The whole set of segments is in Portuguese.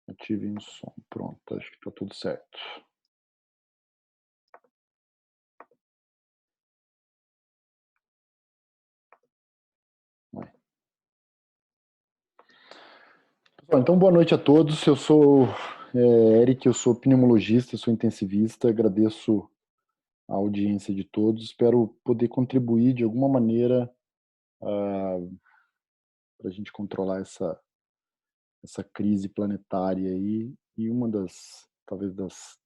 Ativem o som. Pronto, acho que tá tudo certo. Vai. Pessoal, então, boa noite a todos. Eu sou Eric, eu sou pneumologista, sou intensivista. Agradeço a audiência de todos. Espero poder contribuir de alguma maneira para a gente controlar essa crise planetária aí. E uma talvez das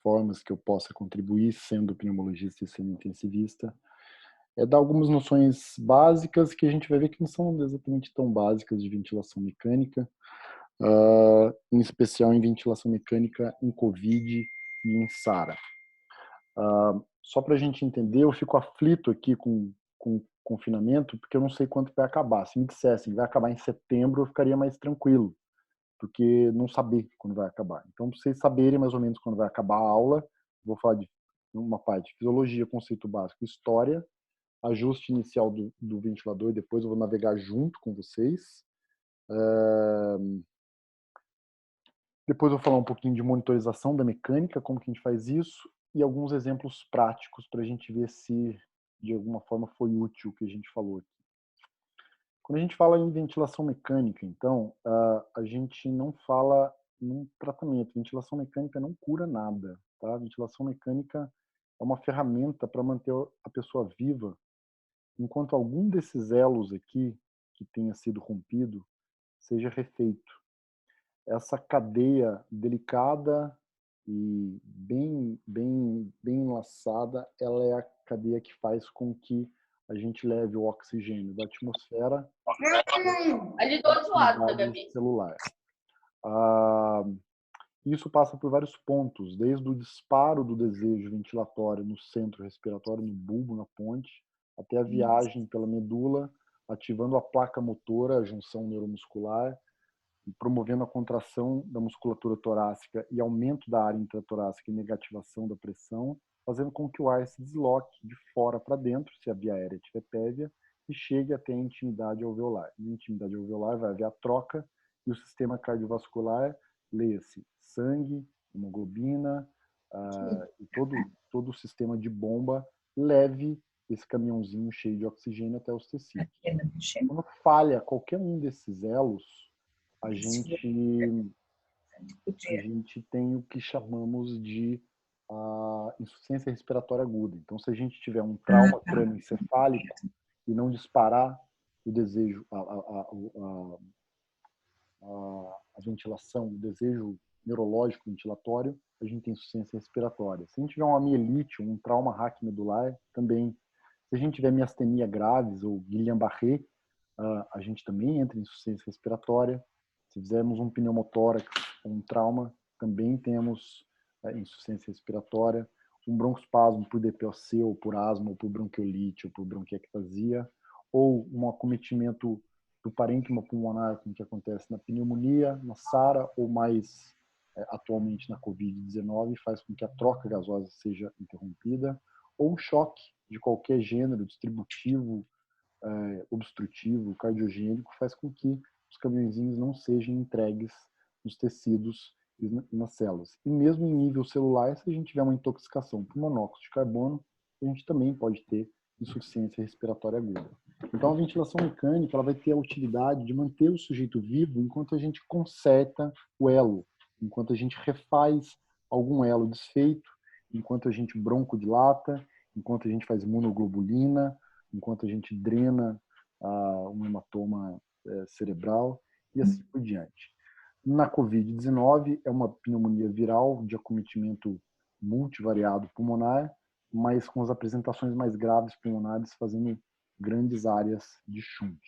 formas que eu possa contribuir, sendo pneumologista e sendo intensivista, é dar algumas noções básicas que a gente vai ver que não são exatamente tão básicas de ventilação mecânica, em especial em ventilação mecânica em COVID e em SARA. Só para a gente entender, eu fico aflito aqui com o confinamento, porque eu não sei quanto vai acabar. Se me dissessem vai acabar em setembro, eu ficaria mais tranquilo, porque não saber quando vai acabar. Então, para vocês saberem mais ou menos quando vai acabar a aula, vou falar de uma parte de fisiologia, conceito básico, história, ajuste inicial do ventilador, depois eu vou navegar junto com vocês. Depois eu vou falar um pouquinho de monitorização da mecânica, como que a gente faz isso, e alguns exemplos práticos para a gente ver se de alguma forma foi útil o que a gente falou aqui. Quando a gente fala em ventilação mecânica, então, a gente não fala num tratamento. Ventilação mecânica não cura nada, tá? Ventilação mecânica é uma ferramenta para manter a pessoa viva enquanto algum desses elos aqui que tenha sido rompido seja refeito. Essa cadeia delicada e bem enlaçada, ela é a cadeia que faz com que a gente leve o oxigênio da atmosfera Ali do à outro lado da atividade Gabi. celular. Isso passa por vários pontos, desde o disparo do desejo ventilatório no centro respiratório, no bulbo, na ponte, até a viagem pela medula, ativando a placa motora, a junção neuromuscular, promovendo a contração da musculatura torácica e aumento da área intratorácica e negativação da pressão, fazendo com que o ar se desloque de fora para dentro, se a via aérea estiver pévia, e chegue até a intimidade alveolar. Na intimidade alveolar vai haver a troca e o sistema cardiovascular, leia-se sangue, hemoglobina, e todo o sistema de bomba leve esse caminhãozinho cheio de oxigênio até os tecidos. Quando falha qualquer um desses elos, a gente tem o que chamamos de insuficiência respiratória aguda. Então, se a gente tiver um trauma crânioencefálico e não disparar o desejo, a ventilação, o desejo neurológico ventilatório, a gente tem insuficiência respiratória. Se a gente tiver uma mielite, um trauma raquimedular, também. Se a gente tiver miastenia graves ou Guillain-Barré, a gente também entra em insuficiência respiratória. Se fizermos um pneumotórax, um trauma, também temos insuficiência respiratória. Um broncoespasmo por DPOC, ou por asma, ou por bronquiolite, ou por bronquiectasia, ou um acometimento do parênquima pulmonar, como que acontece na pneumonia, na SARA, ou mais atualmente na COVID-19, faz com que a troca gasosa seja interrompida, ou um choque de qualquer gênero, distributivo, obstrutivo, cardiogênico, faz com que os caminhõezinhos não sejam entregues nos tecidos e nas células. E mesmo em nível celular, se a gente tiver uma intoxicação por monóxido de carbono, a gente também pode ter insuficiência respiratória aguda. Então, a ventilação mecânica ela vai ter a utilidade de manter o sujeito vivo enquanto a gente conserta o elo, enquanto a gente refaz algum elo desfeito, enquanto a gente broncodilata, enquanto a gente faz imunoglobulina, enquanto a gente drena um hematoma cerebral e assim por diante. Na COVID-19 é uma pneumonia viral de acometimento multivariado pulmonar, mas com as apresentações mais graves pulmonares fazendo grandes áreas de shunt.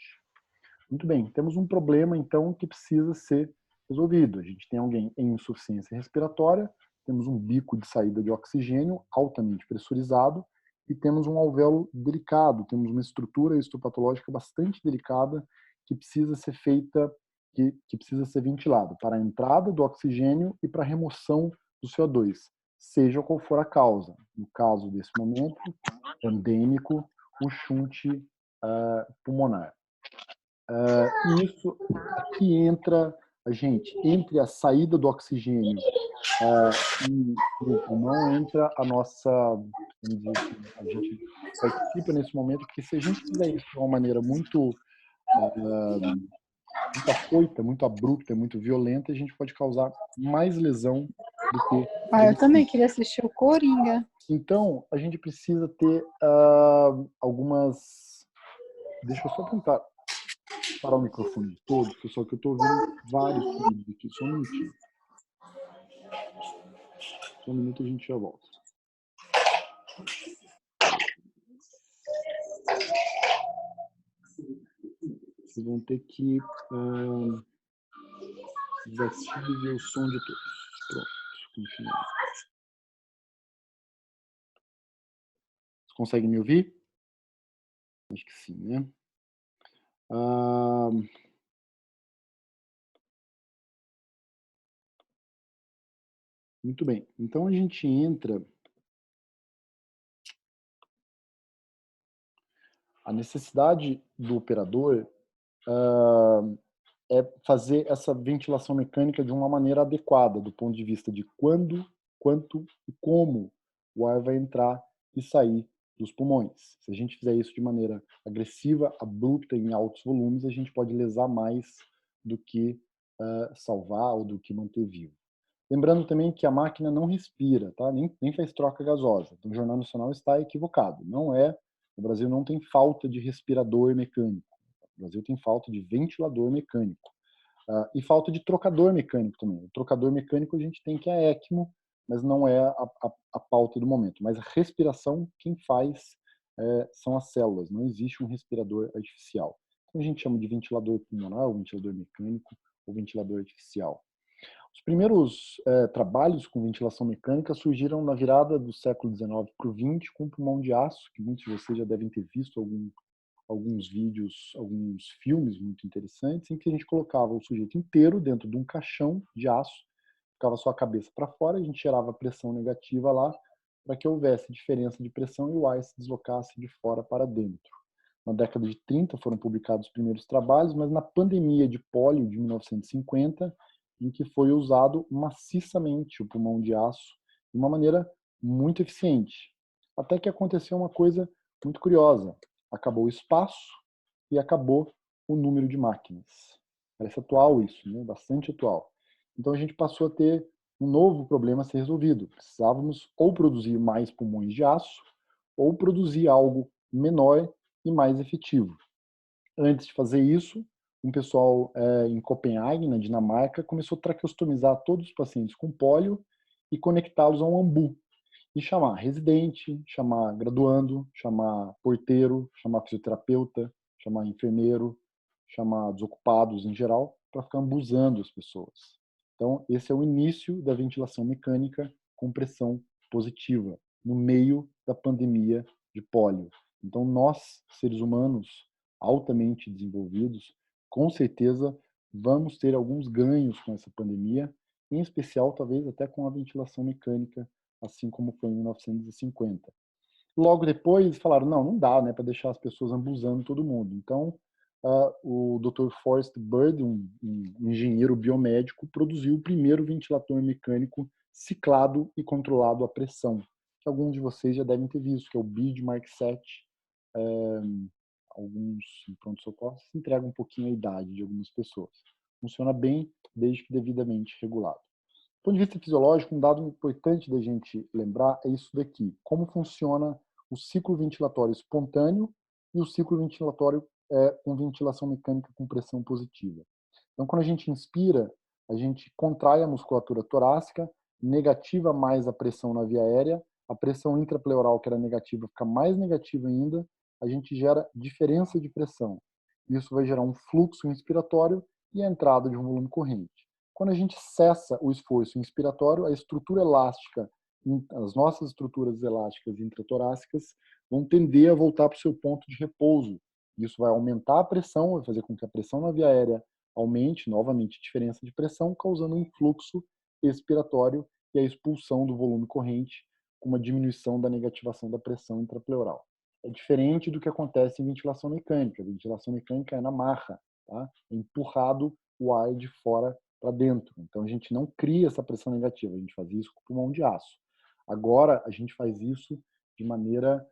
Muito bem, temos um problema então que precisa ser resolvido. A gente tem alguém em insuficiência respiratória, temos um bico de saída de oxigênio altamente pressurizado e temos um alvéolo delicado, temos uma estrutura histopatológica bastante delicada que precisa ser feita, que precisa ser ventilada para a entrada do oxigênio e para a remoção do CO2, seja qual for a causa. No caso desse momento, pandêmico, o shunt pulmonar. E isso aqui entra a gente, entre a saída do oxigênio e o pulmão, entra a nossa, vamos dizer assim, a gente participa nesse momento, porque se a gente fizer isso de uma maneira muito, muito afoita, muito abrupta, muito violenta, a gente pode causar mais lesão do que Ah, eu também benefício. queria assistir o Coringa. Então, a gente precisa ter algumas... Deixa eu só tentar parar o microfone de todos, pessoal, que eu estou ouvindo vários ruídos aqui. Só um minutinho. Só um minuto e a gente já volta. Vocês vão ter que desative o som de todos. Pronto, continuando. Vocês conseguem me ouvir? Acho que sim, né? Muito bem. Então a gente entra... A necessidade do operador é fazer essa ventilação mecânica de uma maneira adequada, do ponto de vista de quando, quanto e como o ar vai entrar e sair dos pulmões. Se a gente fizer isso de maneira agressiva, abrupta, em altos volumes, a gente pode lesar mais do que salvar ou do que manter vivo. Lembrando também que a máquina não respira, tá? Nem faz troca gasosa. Então, o Jornal Nacional está equivocado. Não é, o Brasil não tem falta de respirador mecânico. O Brasil tem falta de ventilador mecânico. E falta de trocador mecânico também. O trocador mecânico a gente tem que é a ECMO, mas não é a pauta do momento. Mas a respiração, quem faz são as células. Não existe um respirador artificial. Então, a gente chama de ventilador pulmonar, ou ventilador mecânico, ou ventilador artificial. Os primeiros trabalhos com ventilação mecânica surgiram na virada do século XIX para o XX, com pulmão de aço, que muitos de vocês já devem ter visto alguns vídeos, alguns filmes muito interessantes, em que a gente colocava o sujeito inteiro dentro de um caixão de aço, ficava só a cabeça para fora, a gente gerava pressão negativa lá, para que houvesse diferença de pressão e o ar se deslocasse de fora para dentro. Na década de 30 foram publicados os primeiros trabalhos, mas na pandemia de pólio de 1950, em que foi usado maciçamente o pulmão de aço de uma maneira muito eficiente. Até que aconteceu uma coisa muito curiosa. Acabou o espaço e acabou o número de máquinas. Parece atual isso, né? Bastante atual. Então a gente passou a ter um novo problema a ser resolvido. Precisávamos ou produzir mais pulmões de aço ou produzir algo menor e mais efetivo. Antes de fazer isso, um pessoal em Copenhague, na Dinamarca, começou a traqueostomizar todos os pacientes com pólio e conectá-los a um ambu. E chamar residente, chamar graduando, chamar porteiro, chamar fisioterapeuta, chamar enfermeiro, chamar desocupados em geral, para ficar ambuzando as pessoas. Então, esse é o início da ventilação mecânica com pressão positiva, no meio da pandemia de pólio. Então, nós, seres humanos altamente desenvolvidos, com certeza vamos ter alguns ganhos com essa pandemia, em especial, talvez, até com a ventilação mecânica, assim como foi em 1950. Logo depois, falaram, não dá, né, para deixar as pessoas ambuzando todo mundo. Então, o Dr. Forrest Bird, um engenheiro biomédico, produziu o primeiro ventilador mecânico ciclado e controlado à pressão, que alguns de vocês já devem ter visto, que é o BID Mark 7. Alguns em pronto-socorro se entrega um pouquinho a idade de algumas pessoas. Funciona bem, desde que devidamente regulado. Do ponto de vista fisiológico, um dado importante da gente lembrar é isso daqui. Como funciona o ciclo ventilatório espontâneo e o ciclo ventilatório com ventilação mecânica com pressão positiva. Então, quando a gente inspira, a gente contrai a musculatura torácica, negativa mais a pressão na via aérea, a pressão intrapleural, que era negativa, fica mais negativa ainda, a gente gera diferença de pressão. Isso vai gerar um fluxo inspiratório e a entrada de um volume corrente. Quando a gente cessa o esforço inspiratório, a estrutura elástica, as nossas estruturas elásticas intratorácicas vão tender a voltar para o seu ponto de repouso. Isso vai aumentar a pressão, vai fazer com que a pressão na via aérea aumente, novamente a diferença de pressão, causando um fluxo expiratório e a expulsão do volume corrente, com uma diminuição da negativação da pressão intrapleural. É diferente do que acontece em ventilação mecânica. A ventilação mecânica é na marra, tá? É empurrado o ar de fora para dentro. Então, a gente não cria essa pressão negativa, a gente faz isso com pulmão de aço. Agora, a gente faz isso de maneira,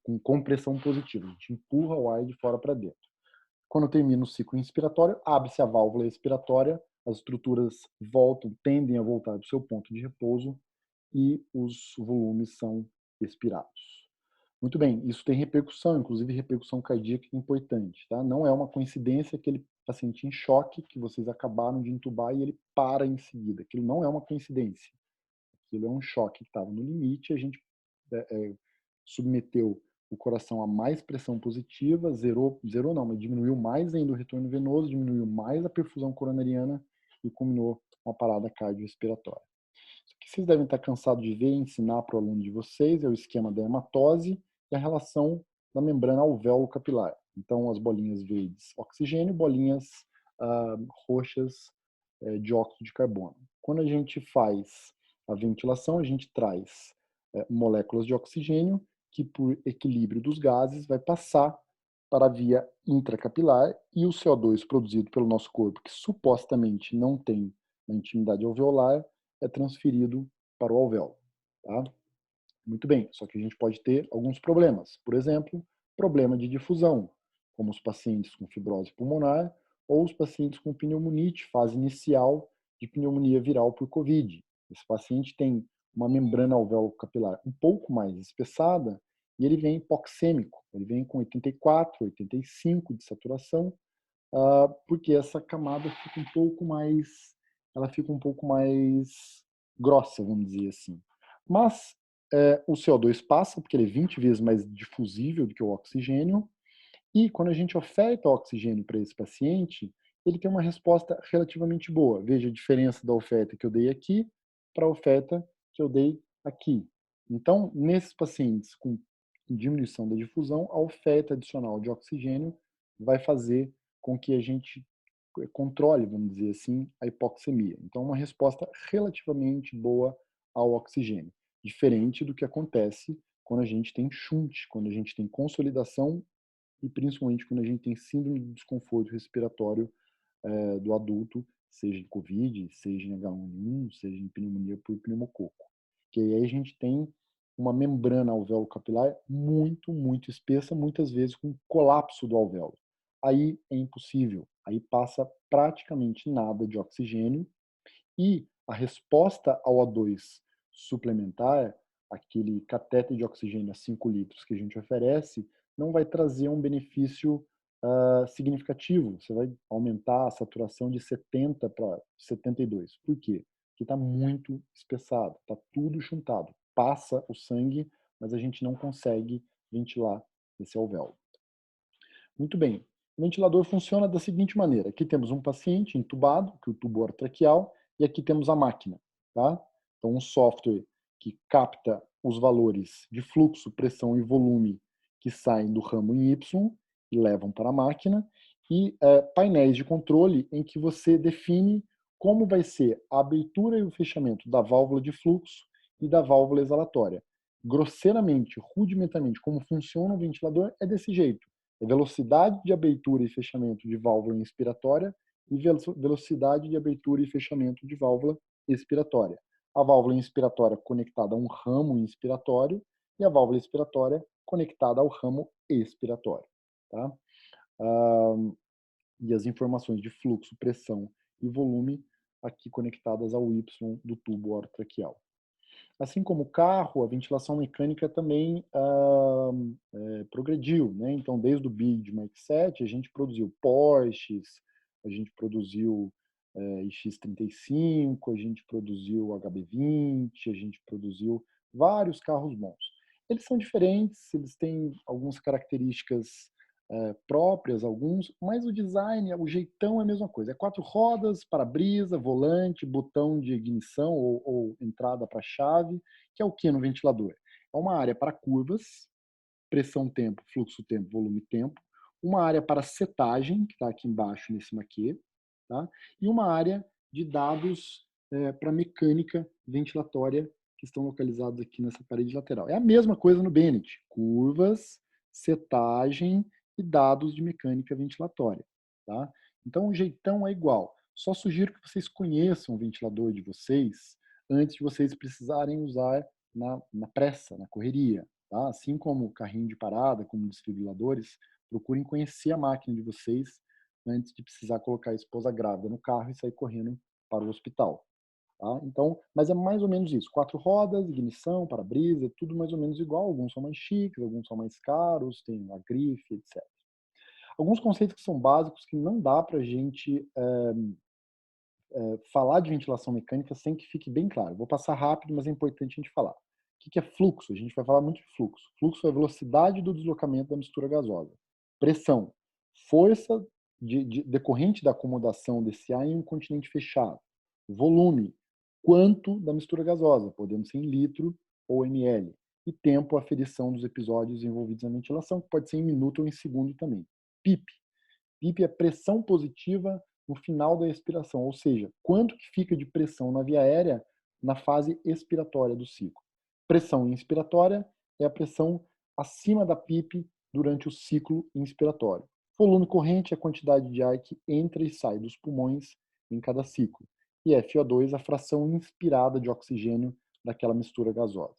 com compressão positiva. A gente empurra o ar de fora para dentro. Quando termina o ciclo inspiratório, abre-se a válvula expiratória, as estruturas tendem a voltar para o seu ponto de repouso e os volumes são expirados. Muito bem, isso tem repercussão, inclusive repercussão cardíaca importante, tá? Não é uma coincidência aquele paciente em choque que vocês acabaram de intubar e ele para em seguida. Aquilo não é uma coincidência. Aquilo é um choque que estava no limite, a gente submeteu o coração a mais pressão positiva, zerou não, mas diminuiu mais ainda o retorno venoso, diminuiu mais a perfusão coronariana e culminou uma parada cardiorrespiratória. Isso que vocês devem estar cansados de ver e ensinar para o aluno de vocês é o esquema da hematose e a relação da membrana alvéolo capilar. Então, as bolinhas verdes, oxigênio, bolinhas roxas, dióxido de carbono. Quando a gente faz a ventilação, a gente traz moléculas de oxigênio que, por equilíbrio dos gases, vai passar para a via intracapilar e o CO2 produzido pelo nosso corpo, que supostamente não tem na intimidade alveolar, é transferido para o alvéolo. Tá? Muito bem, só que a gente pode ter alguns problemas. Por exemplo, problema de difusão, como os pacientes com fibrose pulmonar ou os pacientes com pneumonite, fase inicial de pneumonia viral por Covid. Esse paciente tem uma membrana alvéolo capilar um pouco mais espessada e ele vem hipoxêmico, ele vem com 84, 85 de saturação, porque essa camada fica um pouco mais, ela fica um pouco mais grossa, vamos dizer assim. Mas o CO2 passa, porque ele é 20 vezes mais difusível do que o oxigênio, e quando a gente oferta oxigênio para esse paciente, ele tem uma resposta relativamente boa. Veja a diferença da oferta que eu dei aqui para a oferta que eu dei aqui. Então, nesses pacientes com diminuição da difusão, a oferta adicional de oxigênio vai fazer com que a gente controle, vamos dizer assim, a hipoxemia. Então, uma resposta relativamente boa ao oxigênio, diferente do que acontece quando a gente tem shunt, quando a gente tem consolidação e principalmente quando a gente tem síndrome de desconforto respiratório do adulto, seja em COVID, seja em H1N1, seja em pneumonia por pneumococo. Que aí a gente tem uma membrana alvéolo capilar muito, muito espessa, muitas vezes com colapso do alvéolo. Aí é impossível, aí passa praticamente nada de oxigênio e a resposta ao O2 suplementar, aquele catéter de oxigênio a 5 litros que a gente oferece, não vai trazer um benefício significativo. Você vai aumentar a saturação de 70 para 72. Por quê? Porque está muito espessado, está tudo chuntado. Passa o sangue, mas a gente não consegue ventilar esse alvéolo. Muito bem. O ventilador funciona da seguinte maneira. Aqui temos um paciente entubado, que é o tubo orotraqueal, e aqui temos a máquina. Tá? Então, um software que capta os valores de fluxo, pressão e volume que saem do ramo em Y e levam para a máquina, e painéis de controle em que você define como vai ser a abertura e o fechamento da válvula de fluxo e da válvula exalatória. Grosseiramente, rudimentarmente, como funciona o ventilador é desse jeito. É velocidade de abertura e fechamento de válvula inspiratória e velocidade de abertura e fechamento de válvula expiratória. A válvula inspiratória conectada a um ramo inspiratório e a válvula expiratória conectada ao ramo expiratório. Tá? E as informações de fluxo, pressão e volume aqui conectadas ao Y do tubo orotraqueal. Assim como o carro, a ventilação mecânica também progrediu, né? Então, desde o Big Mark 7, a gente produziu Porsches, a gente produziu X35, a gente produziu HB20, a gente produziu vários carros bons. Eles são diferentes, eles têm algumas características próprias, alguns, mas o design, o jeitão é a mesma coisa. É 4 rodas, para-brisa, volante, botão de ignição ou entrada para chave, que é o que no ventilador? É uma área para curvas, pressão-tempo, fluxo-tempo, volume-tempo, uma área para setagem, que está aqui embaixo nesse maquê, tá? E uma área de dados para mecânica ventilatória, que estão localizados aqui nessa parede lateral. É a mesma coisa no Bennett, curvas, setagem e dados de mecânica ventilatória. Tá? Então, o jeitão é igual. Só sugiro que vocês conheçam o ventilador de vocês antes de vocês precisarem usar na pressa, na correria. Tá? Assim como o carrinho de parada, como desfibriladores, procurem conhecer a máquina de vocês antes de precisar colocar a esposa grávida no carro e sair correndo para o hospital. Tá? Então, mas é mais ou menos isso. 4 rodas, ignição, para-brisa, é tudo mais ou menos igual. Alguns são mais chiques, alguns são mais caros, tem a grife, etc. Alguns conceitos que são básicos que não dá para a gente falar de ventilação mecânica sem que fique bem claro. Vou passar rápido, mas é importante a gente falar. O que é fluxo? A gente vai falar muito de fluxo. Fluxo é a velocidade do deslocamento da mistura gasosa. Pressão, força decorrente da acomodação desse ar em um continente fechado. Volume, quanto da mistura gasosa, podendo ser em litro ou ml. E tempo, aferição dos episódios envolvidos na ventilação, que pode ser em minuto ou em segundo também. PIP. PIP é pressão positiva no final da expiração, ou seja, quanto que fica de pressão na via aérea na fase expiratória do ciclo. Pressão inspiratória é a pressão acima da PIP durante o ciclo inspiratório. Volume corrente é a quantidade de ar que entra e sai dos pulmões em cada ciclo. E FO2 é a fração inspirada de oxigênio daquela mistura gasosa.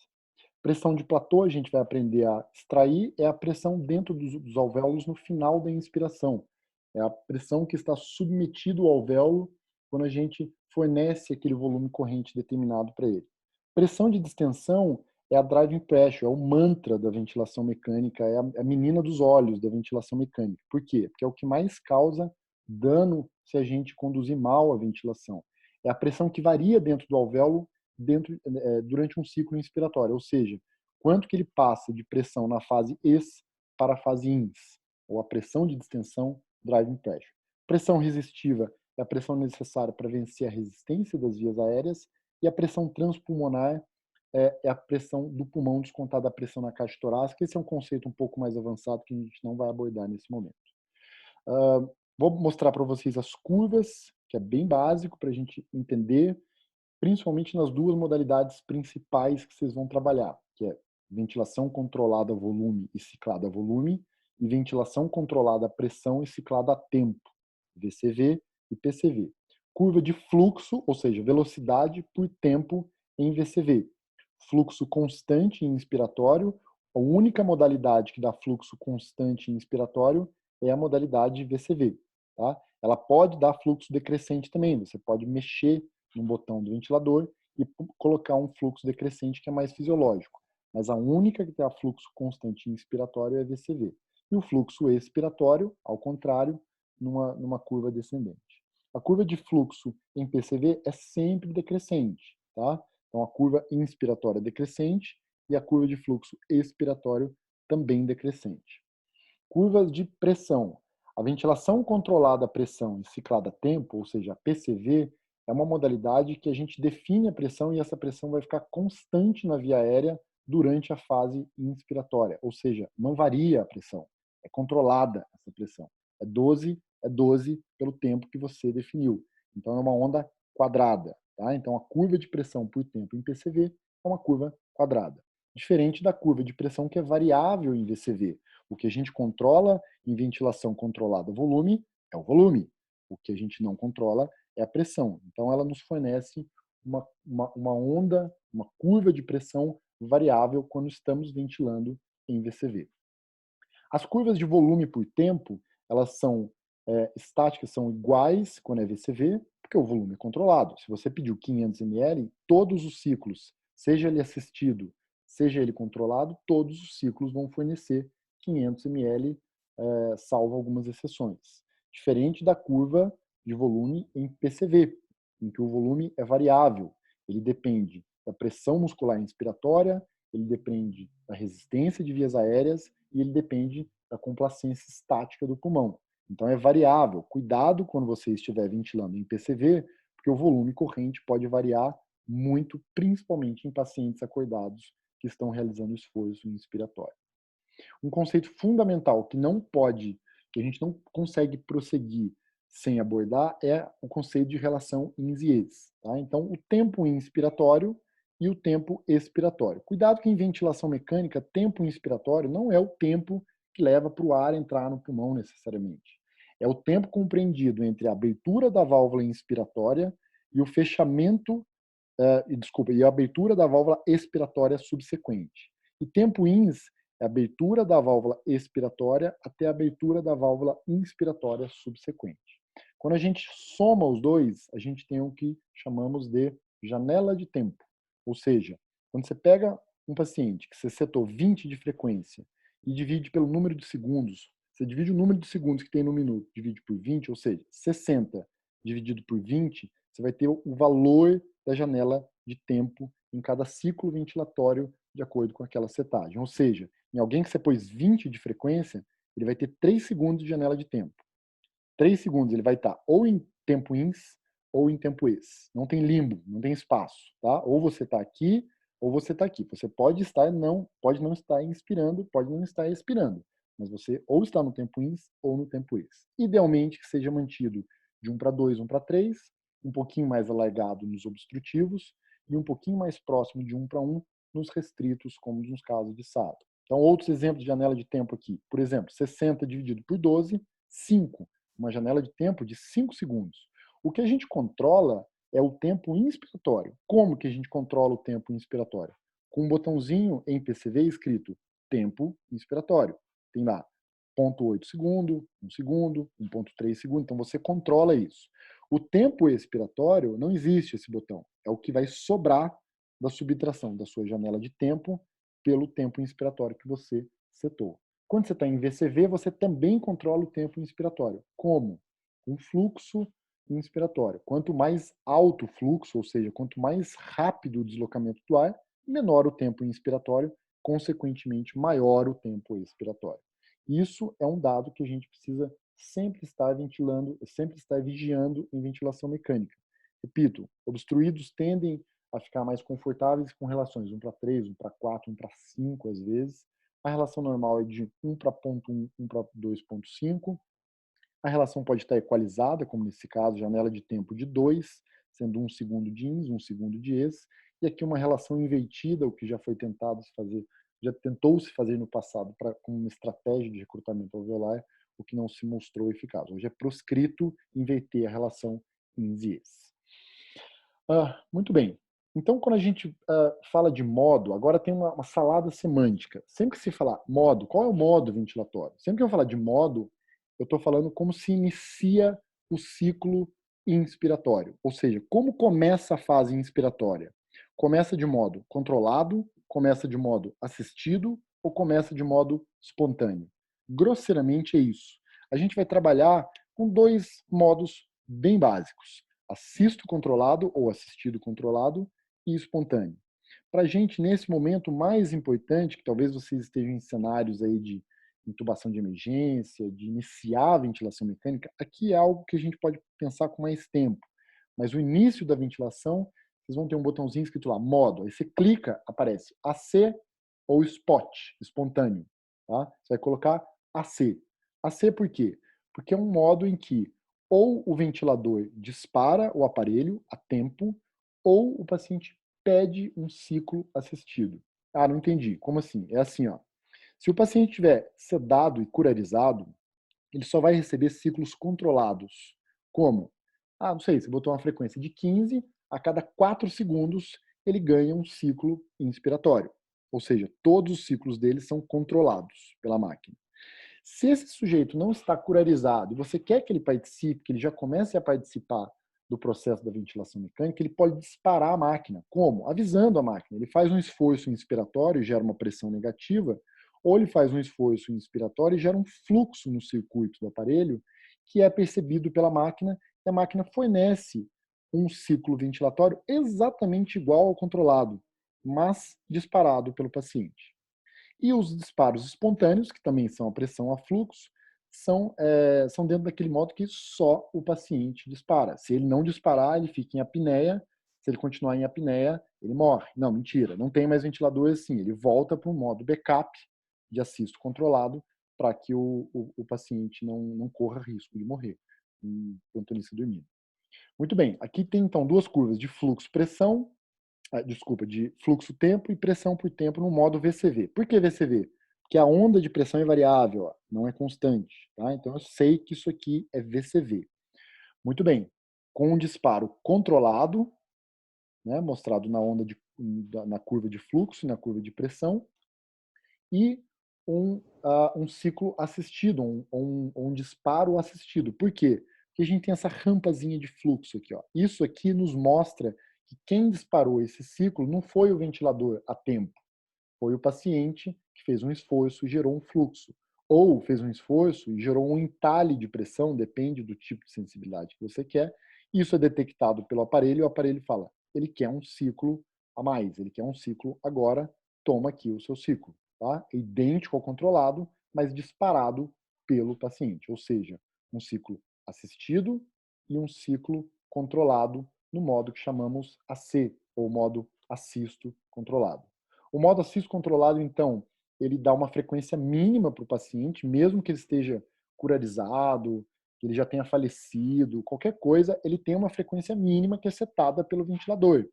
Pressão de platô, a gente vai aprender a extrair, é a pressão dentro dos alvéolos no final da inspiração. É a pressão que está submetido ao alvéolo quando a gente fornece aquele volume corrente determinado para ele. Pressão de distensão é a driving pressure, é o mantra da ventilação mecânica, é a menina dos olhos da ventilação mecânica. Por quê? Porque é o que mais causa dano se a gente conduzir mal a ventilação. É a pressão que varia dentro do alvéolo durante um ciclo inspiratório, ou seja, quanto que ele passa de pressão na fase ex para a fase ins, ou a pressão de distensão, driving pressure. Pressão resistiva é a pressão necessária para vencer a resistência das vias aéreas, e a pressão transpulmonar é a pressão do pulmão descontada da pressão na caixa torácica. Esse é um conceito um pouco mais avançado que a gente não vai abordar nesse momento. Vou mostrar para vocês as curvas, que é bem básico para a gente entender, principalmente nas duas modalidades principais que vocês vão trabalhar, que é ventilação controlada a volume e ciclada a volume, e ventilação controlada a pressão e ciclada a tempo, VCV e PCV. Curva de fluxo, ou seja, velocidade por tempo em VCV. Fluxo constante em inspiratório, a única modalidade que dá fluxo constante em inspiratório é a modalidade VCV. Tá? Ela pode dar fluxo decrescente também, você pode mexer no botão do ventilador e colocar um fluxo decrescente que é mais fisiológico. Mas a única que tem fluxo constante inspiratório é a VCV. E o fluxo expiratório, ao contrário, numa curva descendente. A curva de fluxo em PCV é sempre decrescente. Tá? Então, a curva inspiratória é decrescente e a curva de fluxo expiratório também decrescente. Curvas de pressão. A ventilação controlada a pressão e ciclada a tempo, ou seja, a PCV, é uma modalidade que a gente define a pressão e essa pressão vai ficar constante na via aérea durante a fase inspiratória, ou seja, não varia a pressão, é controlada essa pressão. É 12 pelo tempo que você definiu. Então é uma onda quadrada. Tá? Então a curva de pressão por tempo em PCV é uma curva quadrada. Diferente da curva de pressão que é variável em VCV. O que a gente controla em ventilação controlada volume é o volume. O que a gente não controla é a pressão. Então, ela nos fornece uma onda, uma curva de pressão variável quando estamos ventilando em VCV. As curvas de volume por tempo, elas são estáticas, são iguais quando é VCV, porque o volume é controlado. Se você pediu 500 ml, todos os ciclos, seja ele assistido, seja ele controlado, todos os ciclos vão fornecer 500 ml, salvo algumas exceções. Diferente da curva de volume em PCV, em que o volume é variável. Ele depende da pressão muscular inspiratória, ele depende da resistência de vias aéreas e ele depende da complacência estática do pulmão. Então é variável. Cuidado quando você estiver ventilando em PCV, porque o volume corrente pode variar muito, principalmente em pacientes acordados que estão realizando esforço inspiratório. Um conceito fundamental que a gente não consegue prosseguir sem abordar é o conceito de relação ins e ex. Tá? Então, o tempo inspiratório e o tempo expiratório. Cuidado que em ventilação mecânica, tempo inspiratório não é o tempo que leva para o ar entrar no pulmão necessariamente. É o tempo compreendido entre a abertura da válvula inspiratória e o fechamento, e a abertura da válvula expiratória subsequente. E tempo ins é a abertura da válvula expiratória até a abertura da válvula inspiratória subsequente. Quando a gente soma os dois, a gente tem o que chamamos de janela de tempo. Ou seja, quando você pega um paciente que você setou 20 de frequência e divide pelo número de segundos, você divide o número de segundos que tem no minuto, divide por 20, ou seja, 60 dividido por 20, você vai ter o valor da janela de tempo em cada ciclo ventilatório de acordo com aquela setagem. Ou seja, em alguém que você pôs 20 de frequência, ele vai ter 3 segundos de janela de tempo. 3 segundos ele vai estar ou em tempo ins ou em tempo ex. Não tem limbo, não tem espaço, tá? Ou você está aqui ou você está aqui. Você pode não estar inspirando, pode não estar expirando, mas você ou está no tempo ins ou no tempo ex. Idealmente que seja mantido de 1 para 2, 1 para 3, um pouquinho mais alargado nos obstrutivos e um pouquinho mais próximo de 1 para 1 nos restritos, como nos casos de SAD. Então, outros exemplos de janela de tempo aqui. Por exemplo, 60 dividido por 12, 5. Uma janela de tempo de 5 segundos. O que a gente controla é o tempo inspiratório. Como que a gente controla o tempo inspiratório? Com um botãozinho em PCV escrito tempo inspiratório. Tem lá 0,8 segundo, 1 segundo, 1,3 segundo. Então você controla isso. O tempo expiratório, não existe esse botão. É o que vai sobrar da subtração da sua janela de tempo pelo tempo inspiratório que você setou. Quando você está em VCV, você também controla o tempo inspiratório. Como? Com fluxo inspiratório. Quanto mais alto o fluxo, ou seja, quanto mais rápido o deslocamento do ar, menor o tempo inspiratório, consequentemente maior o tempo expiratório. Isso é um dado que a gente precisa sempre estar ventilando, sempre estar vigiando em ventilação mecânica. Repito, obstruídos tendem a ficar mais confortáveis com relações 1 para 3, 1 para 4, 1 para 5 às vezes. A relação normal é de 1 para 0,1, 1 para 2,5. A relação pode estar equalizada, como nesse caso, janela de tempo de 2, sendo 1 segundo de ins, 1 segundo de ex. E aqui uma relação invertida, o que já foi tentado se fazer, já tentou-se fazer no passado como uma estratégia de recrutamento alveolar, o que não se mostrou eficaz. Hoje é proscrito inverter a relação ins e ex. Muito bem. Então, quando a gente fala de modo, agora tem uma salada semântica. Sempre que se falar modo, qual é o modo ventilatório? Sempre que eu falar de modo, eu estou falando como se inicia o ciclo inspiratório. Ou seja, como começa a fase inspiratória? Começa de modo controlado, começa de modo assistido ou começa de modo espontâneo? Grosseiramente é isso. A gente vai trabalhar com 2 modos bem básicos: assisto controlado ou assistido controlado e espontâneo. Para a gente, nesse momento mais importante, que talvez vocês estejam em cenários aí de intubação de emergência, de iniciar a ventilação mecânica, aqui é algo que a gente pode pensar com mais tempo. Mas o início da ventilação, vocês vão ter um botãozinho escrito lá, modo. Aí você clica, aparece AC ou spot, espontâneo. Tá? Você vai colocar AC. AC por quê? Porque é um modo em que ou o ventilador dispara o aparelho a tempo, ou o paciente pede um ciclo assistido. Ah, não entendi. Como assim? É assim, ó. Se o paciente estiver sedado e curarizado, ele só vai receber ciclos controlados. Como? Ah, não sei, você botou uma frequência de 15, a cada 4 segundos ele ganha um ciclo inspiratório. Ou seja, todos os ciclos dele são controlados pela máquina. Se esse sujeito não está curarizado e você quer que ele participe, que ele já comece a participar do processo da ventilação mecânica, ele pode disparar a máquina. Como? Avisando a máquina. Ele faz um esforço inspiratório e gera uma pressão negativa, ou ele faz um esforço inspiratório e gera um fluxo no circuito do aparelho que é percebido pela máquina e a máquina fornece um ciclo ventilatório exatamente igual ao controlado, mas disparado pelo paciente. E os disparos espontâneos, que também são a pressão a fluxo, são dentro daquele modo que só o paciente dispara. Se ele não disparar, ele fica em apneia. Se ele continuar em apneia, ele morre. Não, mentira. Não tem mais ventilador assim. Ele volta para o modo backup de assisto controlado para que o paciente não corra risco de morrer enquanto ele se dormindo. Muito bem. Aqui tem, então, 2 curvas de fluxo-pressão, de fluxo-tempo e pressão por tempo no modo VCV. Por que VCV? que a onda de pressão é variável, ó, não é constante. Tá? Então, eu sei que isso aqui é VCV. Muito bem. Com um disparo controlado, né, mostrado na na curva de fluxo, na curva de pressão, e um ciclo assistido, um disparo assistido. Por quê? Porque a gente tem essa rampazinha de fluxo aqui. Ó. Isso aqui nos mostra que quem disparou esse ciclo não foi o ventilador a tempo, foi o paciente que fez um esforço e gerou um fluxo. Ou fez um esforço e gerou um entalhe de pressão, depende do tipo de sensibilidade que você quer. Isso é detectado pelo aparelho e o aparelho fala, ele quer um ciclo a mais, ele quer um ciclo agora, toma aqui o seu ciclo. Tá? É idêntico ao controlado, mas disparado pelo paciente. Ou seja, um ciclo assistido e um ciclo controlado no modo que chamamos AC, ou modo assisto controlado. O modo assisto controlado, então, ele dá uma frequência mínima para o paciente, mesmo que ele esteja curarizado, que ele já tenha falecido, qualquer coisa, ele tem uma frequência mínima que é setada pelo ventilador.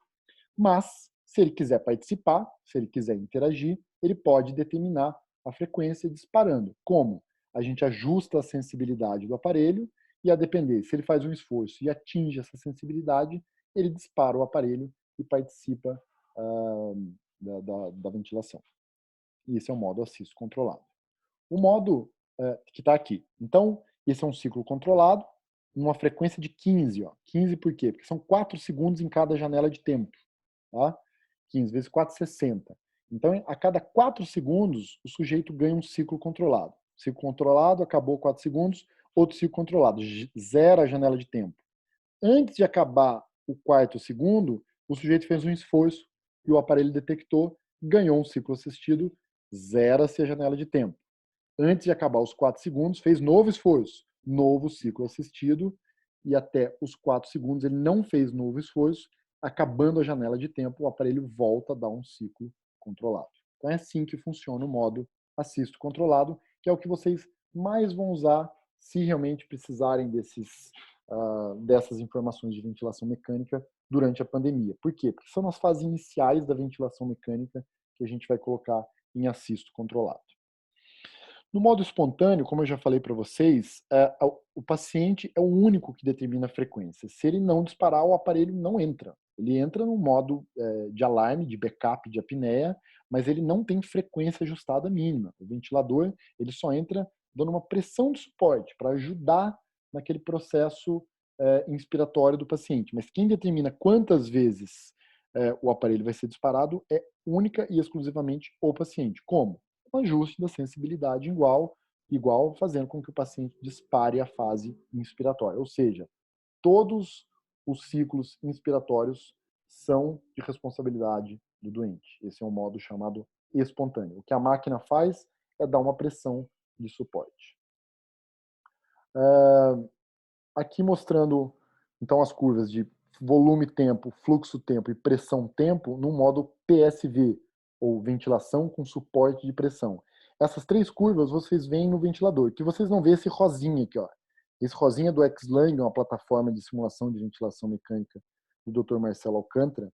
Mas, se ele quiser participar, se ele quiser interagir, ele pode determinar a frequência disparando. Como? A gente ajusta a sensibilidade do aparelho e, a depender, se ele faz um esforço e atinge essa sensibilidade, ele dispara o aparelho e participa da ventilação. E esse é o modo assisto controlado. O modo que está aqui. Então, esse é um ciclo controlado, numa frequência de 15. Ó. 15 por quê? Porque são 4 segundos em cada janela de tempo. Tá? 15 vezes 4, 60. Então, a cada 4 segundos, o sujeito ganha um ciclo controlado. Ciclo controlado, acabou 4 segundos, outro ciclo controlado, zera a janela de tempo. Antes de acabar o quarto segundo, o sujeito fez um esforço e o aparelho detectou, ganhou um ciclo assistido, zera-se a janela de tempo. Antes de acabar os 4 segundos, fez novo esforço, novo ciclo assistido, e até os 4 segundos ele não fez novo esforço, acabando a janela de tempo, o aparelho volta a dar um ciclo controlado. Então é assim que funciona o modo assisto controlado, que é o que vocês mais vão usar se realmente precisarem dessas informações de ventilação mecânica durante a pandemia. Por quê? Porque são as fases iniciais da ventilação mecânica que a gente vai colocar em assisto controlado. No modo espontâneo, como eu já falei para vocês, o paciente é o único que determina a frequência. Se ele não disparar, o aparelho não entra. Ele entra no modo de alarme, de backup, de apneia, mas ele não tem frequência ajustada mínima. O ventilador ele só entra dando uma pressão de suporte para ajudar naquele processo inspiratório do paciente. Mas quem determina quantas vezes o aparelho vai ser disparado é única e exclusivamente o paciente. Como? Um ajuste da sensibilidade igual fazendo com que o paciente dispare a fase inspiratória. Ou seja, todos os ciclos inspiratórios são de responsabilidade do doente. Esse é um modo chamado espontâneo. O que a máquina faz é dar uma pressão de suporte. Aqui mostrando, então, as curvas de volume-tempo, fluxo-tempo e pressão-tempo no modo PSV, ou ventilação com suporte de pressão. Essas 3 curvas vocês veem no ventilador, que vocês não vê esse rosinha aqui. Ó. Esse rosinha do Xlang, uma plataforma de simulação de ventilação mecânica do Dr. Marcelo Alcântara,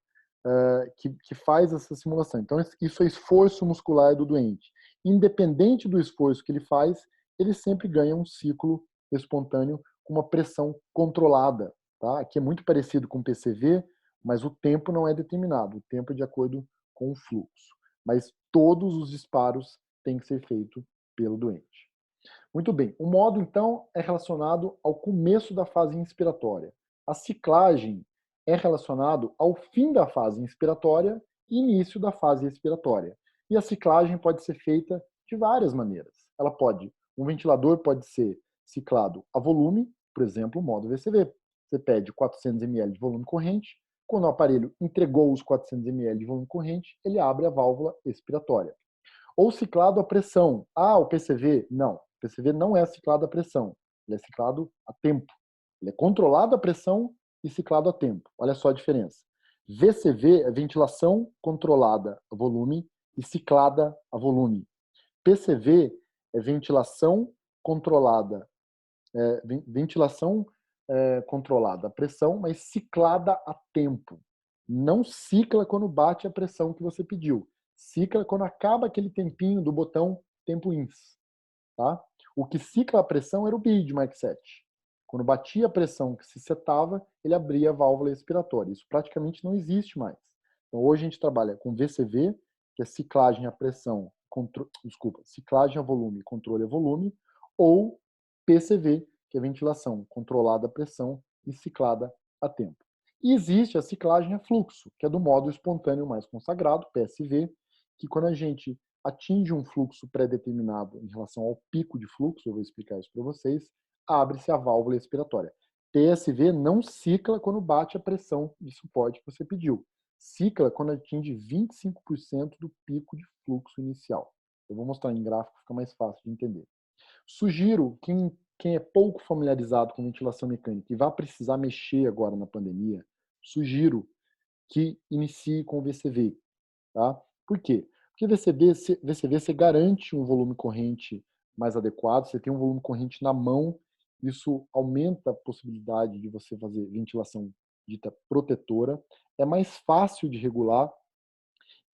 que faz essa simulação. Então, isso é esforço muscular do doente. Independente do esforço que ele faz, ele sempre ganha um ciclo espontâneo com uma pressão controlada. Tá? Aqui é muito parecido com o PCV, mas o tempo não é determinado. O tempo é de acordo com o fluxo. Mas todos os disparos têm que ser feitos pelo doente. Muito bem. O modo, então, é relacionado ao começo da fase inspiratória. A ciclagem é relacionado ao fim da fase inspiratória e início da fase expiratória. E a ciclagem pode ser feita de várias maneiras. Um ventilador pode ser ciclado a volume, por exemplo, o modo VCV. Você pede 400 ml de volume corrente, quando o aparelho entregou os 400 ml de volume corrente, ele abre a válvula expiratória. Ou ciclado a pressão. O PCV? Não. O PCV não é ciclado a pressão. Ele é ciclado a tempo. Ele é controlado a pressão e ciclado a tempo. Olha só a diferença. VCV é ventilação controlada a volume e ciclada a volume. PCV é ventilação controlada controlada a pressão, mas ciclada a tempo. Não cicla quando bate a pressão que você pediu. Cicla quando acaba aquele tempinho do botão tempo ins, tá? O que cicla a pressão era o BID Mark 7. Quando batia a pressão que se setava, ele abria a válvula expiratória. Isso praticamente não existe mais. Então, hoje a gente trabalha com VCV, que é ciclagem a pressão, ciclagem a volume, controle a volume, ou PCV, que é ventilação controlada a pressão e ciclada a tempo. E existe a ciclagem a fluxo, que é do modo espontâneo mais consagrado, PSV, que quando a gente atinge um fluxo pré-determinado em relação ao pico de fluxo, eu vou explicar isso para vocês, abre-se a válvula expiratória. PSV não cicla quando bate a pressão de suporte que você pediu. Cicla quando atinge 25% do pico de fluxo inicial. Eu vou mostrar em gráfico, fica mais fácil de entender. Sugiro que quem é pouco familiarizado com ventilação mecânica e vai precisar mexer agora na pandemia, sugiro que inicie com o VCV. Tá? Por quê? Porque VCV você garante um volume corrente mais adequado, você tem um volume corrente na mão, isso aumenta a possibilidade de você fazer ventilação dita protetora, é mais fácil de regular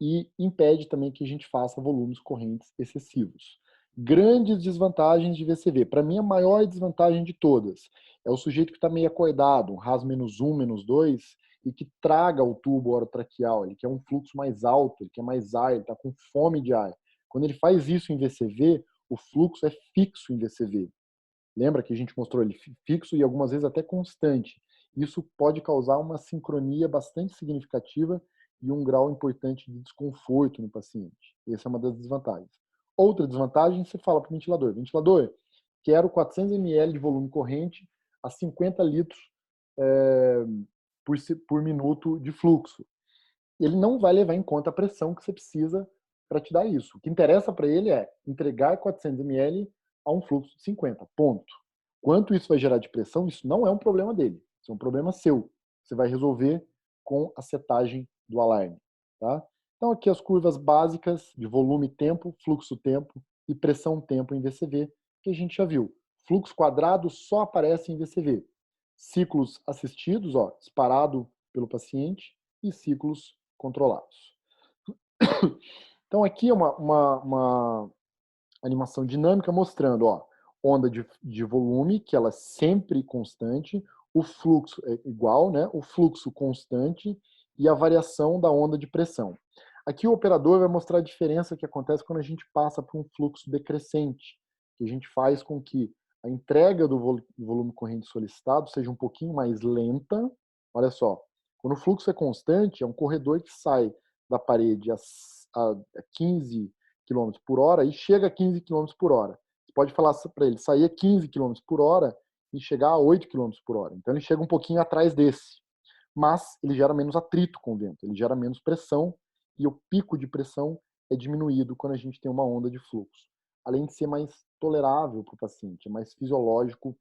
e impede também que a gente faça volumes correntes excessivos. Grandes desvantagens de VCV. Para mim, a maior desvantagem de todas é o sujeito que está meio acordado, um RAS -1, -2, e que traga o tubo orotraqueal. Ele quer um fluxo mais alto, ele quer mais ar, ele está com fome de ar. Quando ele faz isso em VCV, o fluxo é fixo em VCV. Lembra que a gente mostrou ele fixo e algumas vezes até constante. Isso pode causar uma sincronia bastante significativa e um grau importante de desconforto no paciente. Essa é uma das desvantagens. Outra desvantagem, você fala para o ventilador, quero 400 ml de volume corrente a 50 litros por minuto de fluxo. Ele não vai levar em conta a pressão que você precisa para te dar isso. O que interessa para ele é entregar 400 ml a um fluxo de 50, ponto. Quanto isso vai gerar de pressão, isso não é um problema dele. Isso é um problema seu. Você vai resolver com a setagem do alarme. Tá? Então, aqui as curvas básicas de volume tempo, fluxo tempo e pressão tempo em VCV, que a gente já viu. Fluxo quadrado só aparece em VCV. Ciclos assistidos, ó, disparado pelo paciente, e ciclos controlados. Então, aqui é uma animação dinâmica mostrando, ó, onda de volume, que ela é sempre constante, o fluxo é igual, né? O fluxo constante e a variação da onda de pressão. Aqui o operador vai mostrar a diferença que acontece quando a gente passa por um fluxo decrescente, que a gente faz com que a entrega do volume corrente solicitado seja um pouquinho mais lenta. Olha só, quando o fluxo é constante, é um corredor que sai da parede a 15 km por hora e chega a 15 km por hora. Você pode falar para ele sair a 15 km por hora e chegar a 8 km por hora. Então ele chega um pouquinho atrás desse. Mas ele gera menos atrito com o vento, ele gera menos pressão e o pico de pressão é diminuído quando a gente tem uma onda de fluxo. Além de ser mais tolerável para o paciente, é mais fisiológico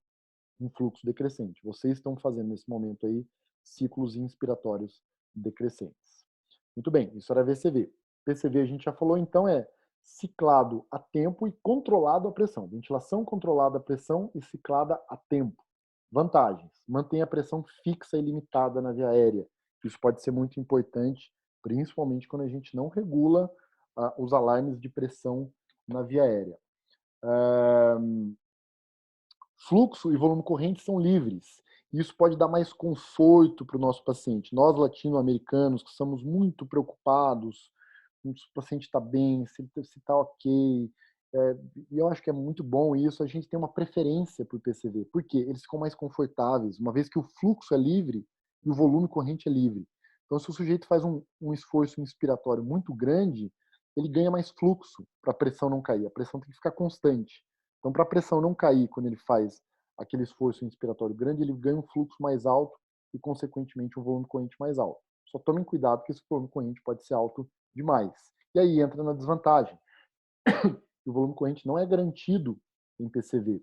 um fluxo decrescente. Vocês estão fazendo nesse momento aí ciclos inspiratórios decrescentes. Muito bem, isso era VCV. PCV a gente já falou, então é ciclado a tempo e controlado a pressão. Ventilação controlada a pressão e ciclada a tempo. Vantagens: mantém a pressão fixa e limitada na via aérea. Isso pode ser muito importante, principalmente quando a gente não regula os alarmes de pressão na via aérea. Fluxo e volume corrente são livres. Isso pode dar mais conforto para o nosso paciente. Nós, latino-americanos, que somos muito preocupados se o paciente está bem, se está ok. E eu acho que é muito bom isso. A gente tem uma preferência por PCV. Por quê? Eles ficam mais confortáveis, uma vez que o fluxo é livre e o volume corrente é livre. Então, se o sujeito faz um esforço inspiratório muito grande, ele ganha mais fluxo para a pressão não cair. A pressão tem que ficar constante. Então, para a pressão não cair quando ele faz aquele esforço inspiratório grande, ele ganha um fluxo mais alto e, consequentemente, um volume corrente mais alto. Só tomem cuidado que esse volume corrente pode ser alto demais. E aí entra na desvantagem. O volume corrente não é garantido em PCV,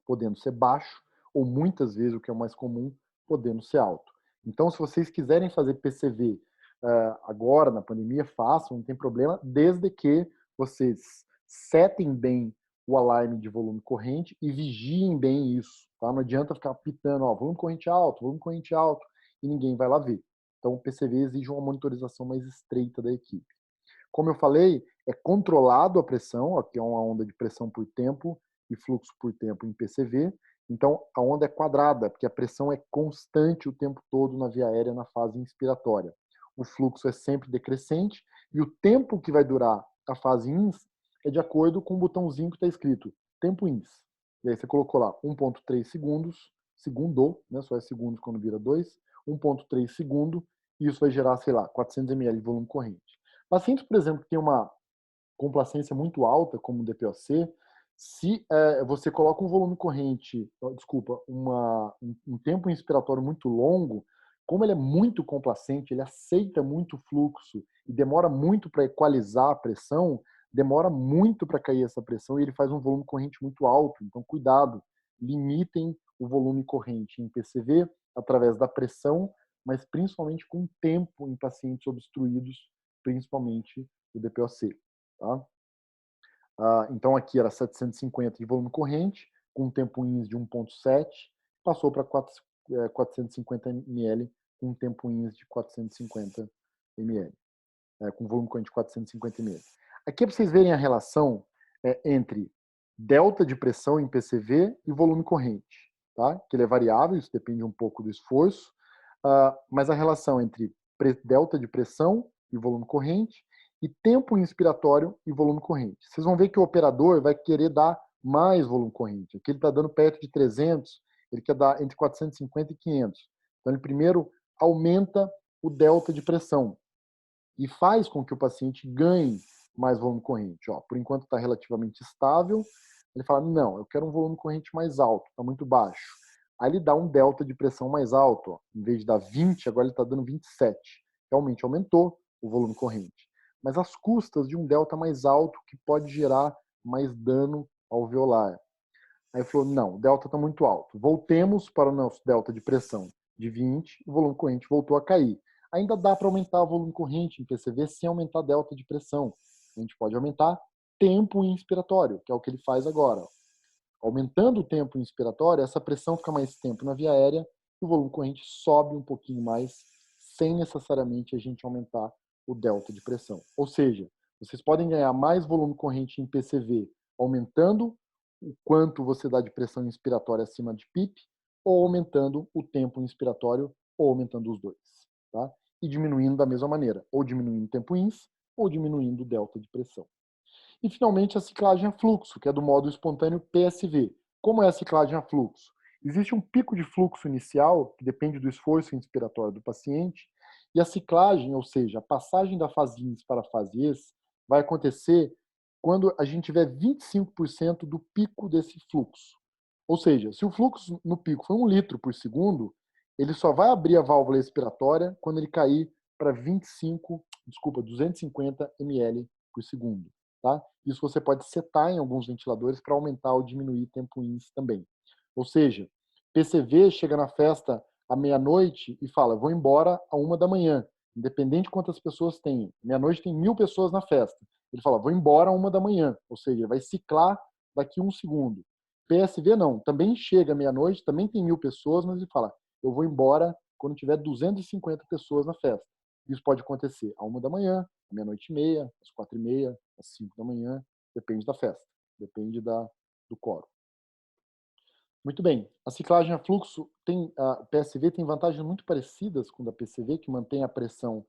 podendo ser baixo ou, muitas vezes, o que é o mais comum, podendo ser alto. Então, se vocês quiserem fazer PCV agora, na pandemia, façam, não tem problema, desde que vocês setem bem o alarme de volume corrente e vigiem bem isso. Tá? Não adianta ficar pitando, ó, volume corrente alto, e ninguém vai lá ver. Então, o PCV exige uma monitorização mais estreita da equipe. Como eu falei, é controlado a pressão, aqui é uma onda de pressão por tempo e fluxo por tempo em PCV. Então, a onda é quadrada, porque a pressão é constante o tempo todo na via aérea na fase inspiratória. O fluxo é sempre decrescente e o tempo que vai durar a fase ins é de acordo com o botãozinho que está escrito tempo ins. E aí você colocou lá 1,3 segundos, segundo, né, só é segundos quando vira 2, 1,3 segundo, e isso vai gerar, sei lá, 400 ml de volume corrente. Pacientes, por exemplo, que tem uma complacência muito alta, como o DPOC, se você coloca um volume corrente, desculpa, um tempo inspiratório muito longo, como ele é muito complacente, ele aceita muito fluxo e demora muito para equalizar a pressão, demora muito para cair essa pressão e ele faz um volume corrente muito alto. Então, cuidado, limitem o volume corrente em PCV através da pressão, mas principalmente com tempo em pacientes obstruídos, principalmente o DPOC. Tá? Então aqui era 750 de volume corrente, com um tempo ins de 1,7, passou para 450 ml, com um tempo ins de 450 ml, com volume corrente de 450 ml. Aqui é para vocês verem a relação entre delta de pressão em PCV e volume corrente, tá? Que ele é variável, isso depende um pouco do esforço, mas a relação entre delta de pressão e volume corrente e tempo inspiratório e volume corrente. Vocês vão ver que o operador vai querer dar mais volume corrente. Aqui ele está dando perto de 300, ele quer dar entre 450 e 500. Então ele primeiro aumenta o delta de pressão e faz com que o paciente ganhe mais volume corrente. Ó, por enquanto está relativamente estável. Ele fala, não, eu quero um volume corrente mais alto, está muito baixo. Aí ele dá um delta de pressão mais alto. Ó. Em vez de dar 20, agora ele está dando 27. Realmente aumentou o volume corrente. Mas às custas de um delta mais alto que pode gerar mais dano alveolar. Aí ele falou, não, o delta está muito alto. Voltemos para o nosso delta de pressão de 20, o volume corrente voltou a cair. Ainda dá para aumentar o volume corrente em PCV sem aumentar a delta de pressão. A gente pode aumentar tempo inspiratório, que é o que ele faz agora. Aumentando o tempo inspiratório, essa pressão fica mais tempo na via aérea e o volume corrente sobe um pouquinho mais, sem necessariamente a gente aumentar o delta de pressão. Ou seja, vocês podem ganhar mais volume corrente em PCV aumentando o quanto você dá de pressão inspiratória acima de PIP, ou aumentando o tempo inspiratório, ou aumentando os dois. Tá? E diminuindo da mesma maneira, ou diminuindo o tempo ins, ou diminuindo o delta de pressão. E, finalmente, a ciclagem a fluxo, que é do modo espontâneo PSV. Como é a ciclagem a fluxo? Existe um pico de fluxo inicial, que depende do esforço inspiratório do paciente, e a ciclagem, ou seja, a passagem da fase ins para a fase ex, vai acontecer quando a gente tiver 25% do pico desse fluxo. Ou seja, se o fluxo no pico foi 1 litro por segundo, ele só vai abrir a válvula expiratória quando ele cair para 250 ml por segundo. Tá? Isso você pode setar em alguns ventiladores para aumentar ou diminuir tempo ins também. Ou seja, PCV chega na festa à meia-noite e fala, vou embora à 1 da manhã, independente de quantas pessoas tem. Meia-noite tem 1000 pessoas na festa. Ele fala, vou embora à 1 da manhã, ou seja, vai ciclar daqui 1 segundo. PSV não, também chega à meia-noite, também tem 1000 pessoas, mas ele fala, eu vou embora quando tiver 250 pessoas na festa. Isso pode acontecer à 1 da manhã, à meia-noite e meia, às 4h30, às 5 da manhã, depende da festa, depende do coro. Muito bem, a ciclagem a fluxo a PSV tem vantagens muito parecidas com a da PCV, que mantém a pressão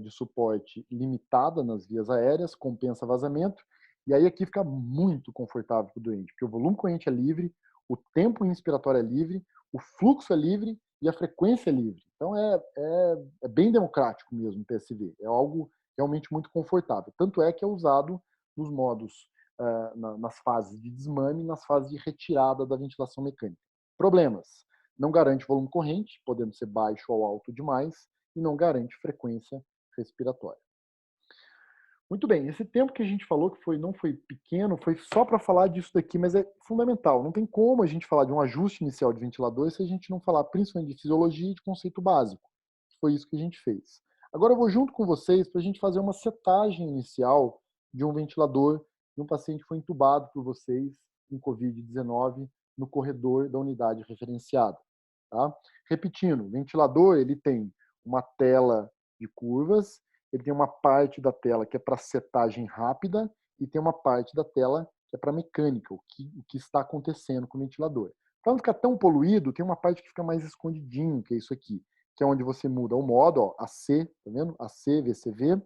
de suporte limitada nas vias aéreas, compensa vazamento, e aí aqui fica muito confortável para o doente, porque o volume corrente é livre, o tempo inspiratório é livre, o fluxo é livre e a frequência é livre. Então é bem democrático mesmo o PSV, é algo realmente muito confortável. Tanto é que é usado nos modos, nas fases de desmame e nas fases de retirada da ventilação mecânica. Problemas: não garante volume corrente, podendo ser baixo ou alto demais, e não garante frequência respiratória. Muito bem, esse tempo que a gente falou que não foi pequeno, foi só para falar disso daqui, mas é fundamental. Não tem como a gente falar de um ajuste inicial de ventilador se a gente não falar principalmente de fisiologia e de conceito básico. Foi isso que a gente fez. Agora eu vou junto com vocês para a gente fazer uma setagem inicial de um ventilador de um paciente que foi entubado por vocês com Covid-19 no corredor da unidade referenciada. Tá? Repetindo, o ventilador ele tem uma tela de curvas ele tem uma parte da tela que é para setagem rápida e tem uma parte da tela que é para mecânica, o que está acontecendo com o ventilador. Para não ficar tão poluído, tem uma parte que fica mais escondidinho, que é isso aqui, que é onde você muda o modo, ó, AC, tá vendo? AC, VCV,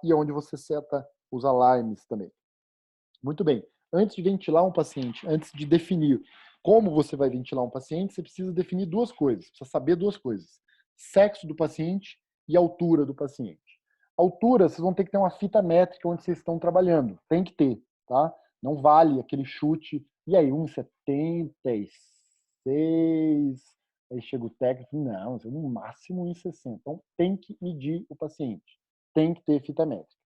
e é onde você seta os alarmes também. Muito bem. Antes de ventilar um paciente, antes de definir como você vai ventilar um paciente, você precisa definir duas coisas, precisa saber duas coisas. Sexo do paciente e altura do paciente. Altura, vocês vão ter que ter uma fita métrica onde vocês estão trabalhando. Tem que ter, tá? Não vale aquele chute. E aí, 1,76, aí chega o técnico, não, no máximo 1,60. Então, tem que medir o paciente. Tem que ter fita métrica.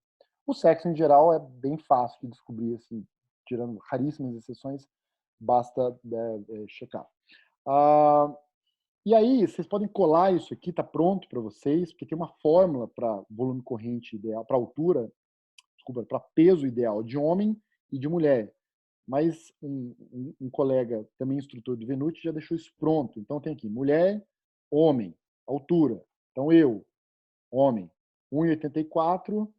O sexo, em geral, é bem fácil de descobrir, assim, tirando raríssimas exceções, basta checar. E aí, vocês podem colar isso aqui, está pronto para vocês, porque tem uma fórmula para volume corrente ideal, para altura, desculpa, para peso ideal de homem e de mulher. Mas um colega, também instrutor do Venuti, já deixou isso pronto. Então tem aqui, mulher, homem, altura. Então eu, homem, 1,84,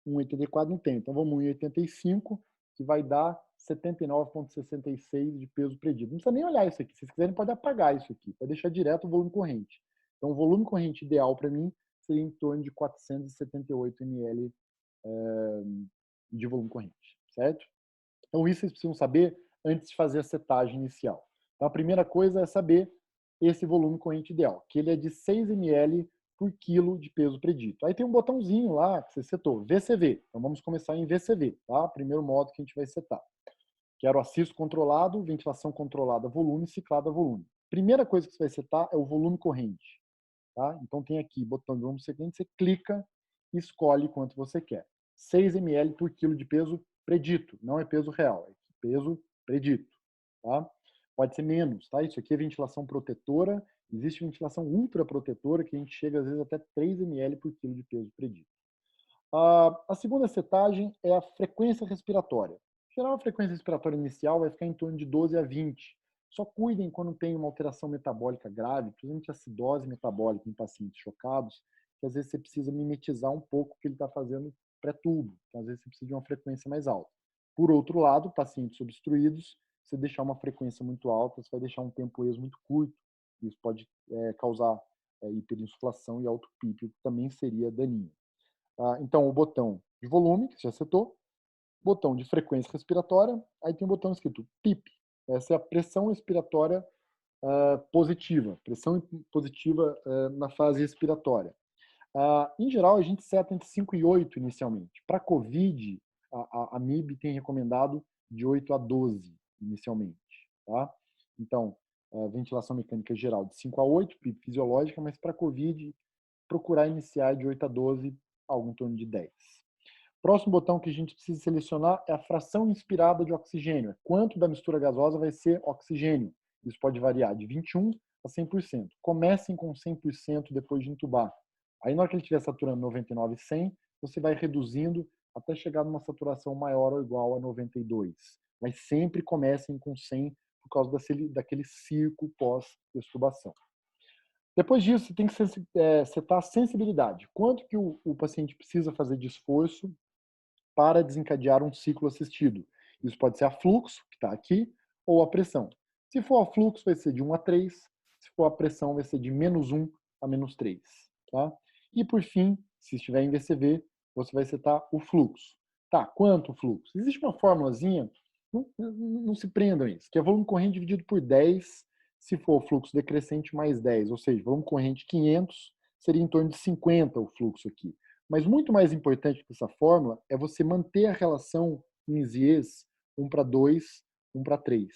1,84 não tem, então vamos 1,85, que vai dar 79,66 de peso predito. Não precisa nem olhar isso aqui, se vocês quiserem pode apagar isso aqui, pode deixar direto o volume corrente. Então o volume corrente ideal para mim seria em torno de 478 ml de volume corrente, certo? Então isso vocês precisam saber antes de fazer a setagem inicial. Então a primeira coisa é saber esse volume corrente ideal, que ele é de 6 ml por quilo de peso predito. Aí tem um botãozinho lá que você setou, VCV. Então vamos começar em VCV, tá? Primeiro modo que a gente vai setar. Quero assisto controlado, ventilação controlada, volume, ciclada, volume. Primeira coisa que você vai setar é o volume corrente, tá? Então tem aqui, botão de volume corrente, você clica e escolhe quanto você quer. 6 ml por quilo de peso predito, não é peso real, é peso predito, tá? Pode ser menos, tá? Isso aqui é ventilação protetora. Existe ventilação ultraprotetora que a gente chega às vezes até 3 ml por quilo de peso predito. A segunda setagem é a frequência respiratória. Em geral, a frequência respiratória inicial vai ficar em torno de 12 a 20. Só cuidem quando tem uma alteração metabólica grave, principalmente acidose metabólica em pacientes chocados, que às vezes você precisa mimetizar um pouco o que ele está fazendo pré-tubo. Então, às vezes você precisa de uma frequência mais alta. Por outro lado, pacientes obstruídos, se deixar uma frequência muito alta, você vai deixar um tempo ESO muito curto. Isso pode causar hiperinsuflação e alto PIP, que também seria daninho. Então, o botão de volume, que você já setou, botão de frequência respiratória, aí tem um botão escrito PIP. Essa é a pressão respiratória positiva, pressão positiva na fase respiratória. Em geral, a gente seta entre 5 e 8 inicialmente. Para COVID, a MIB tem recomendado de 8 a 12 inicialmente. Tá? Então, ventilação mecânica geral de 5 a 8, PIP fisiológica, mas para COVID, procurar iniciar de 8 a 12, algo em torno de 10. Próximo botão que a gente precisa selecionar é a fração inspirada de oxigênio. Quanto da mistura gasosa vai ser oxigênio? Isso pode variar de 21 a 100%. Comecem com 100% depois de entubar. Aí, na hora que ele estiver saturando 99 e 100, você vai reduzindo até chegar numa saturação maior ou igual a 92. Mas sempre comecem com 100 por causa daquele circo pós-extubação. Depois disso, você tem que setar a sensibilidade. Quanto que o paciente precisa fazer de esforço para desencadear um ciclo assistido? Isso pode ser a fluxo, que está aqui, ou a pressão. Se for a fluxo, vai ser de 1 a 3. Se for a pressão, vai ser de -1 a -3. Tá? E, por fim, se estiver em VCV, você vai setar o fluxo. Tá, quanto o fluxo? Existe uma formulazinha, não se prendam a isso, que é volume corrente dividido por 10, se for o fluxo decrescente mais 10, ou seja, volume corrente 500, seria em torno de 50 o fluxo aqui. Mas muito mais importante que essa fórmula é você manter a relação em Zies 1 para 2, 1 para 3.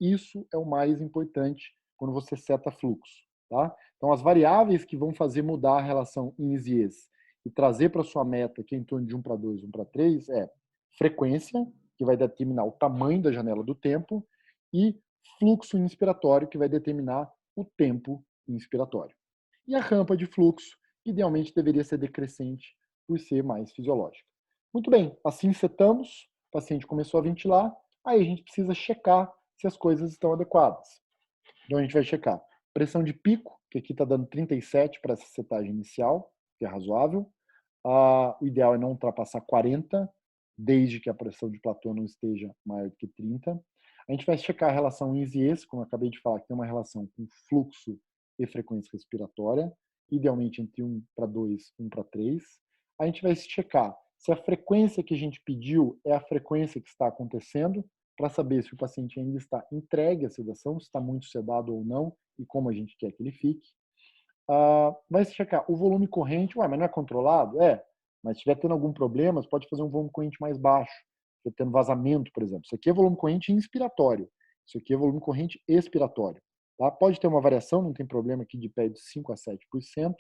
Isso é o mais importante quando você seta fluxo. Tá? Então, as variáveis que vão fazer mudar a relação em Zies e trazer para sua meta, que é em torno de 1 para 2, 1 para 3, é frequência, que vai determinar o tamanho da janela do tempo, e fluxo inspiratório, que vai determinar o tempo inspiratório. E a rampa de fluxo, idealmente, deveria ser decrescente por ser mais fisiológica. Muito bem, assim setamos, o paciente começou a ventilar, aí a gente precisa checar se as coisas estão adequadas. Então a gente vai checar pressão de pico, que aqui está dando 37 para essa setagem inicial, que é razoável. O ideal é não ultrapassar 40, desde que a pressão de platô não esteja maior do que 30. A gente vai checar a relação INS e ES, como eu acabei de falar, que tem uma relação com fluxo e frequência respiratória, idealmente entre 1:2, 1:3. A gente vai checar se a frequência que a gente pediu é a frequência que está acontecendo, para saber se o paciente ainda está entregue à sedação, se está muito sedado ou não, e como a gente quer que ele fique. Vai se checar o volume corrente, mas não é controlado? Mas se estiver tendo algum problema, você pode fazer um volume corrente mais baixo, se tendo vazamento, por exemplo. Isso aqui é volume corrente inspiratório, isso aqui é volume corrente expiratório. Tá? Pode ter uma variação, não tem problema aqui de pé de 5 a 7%,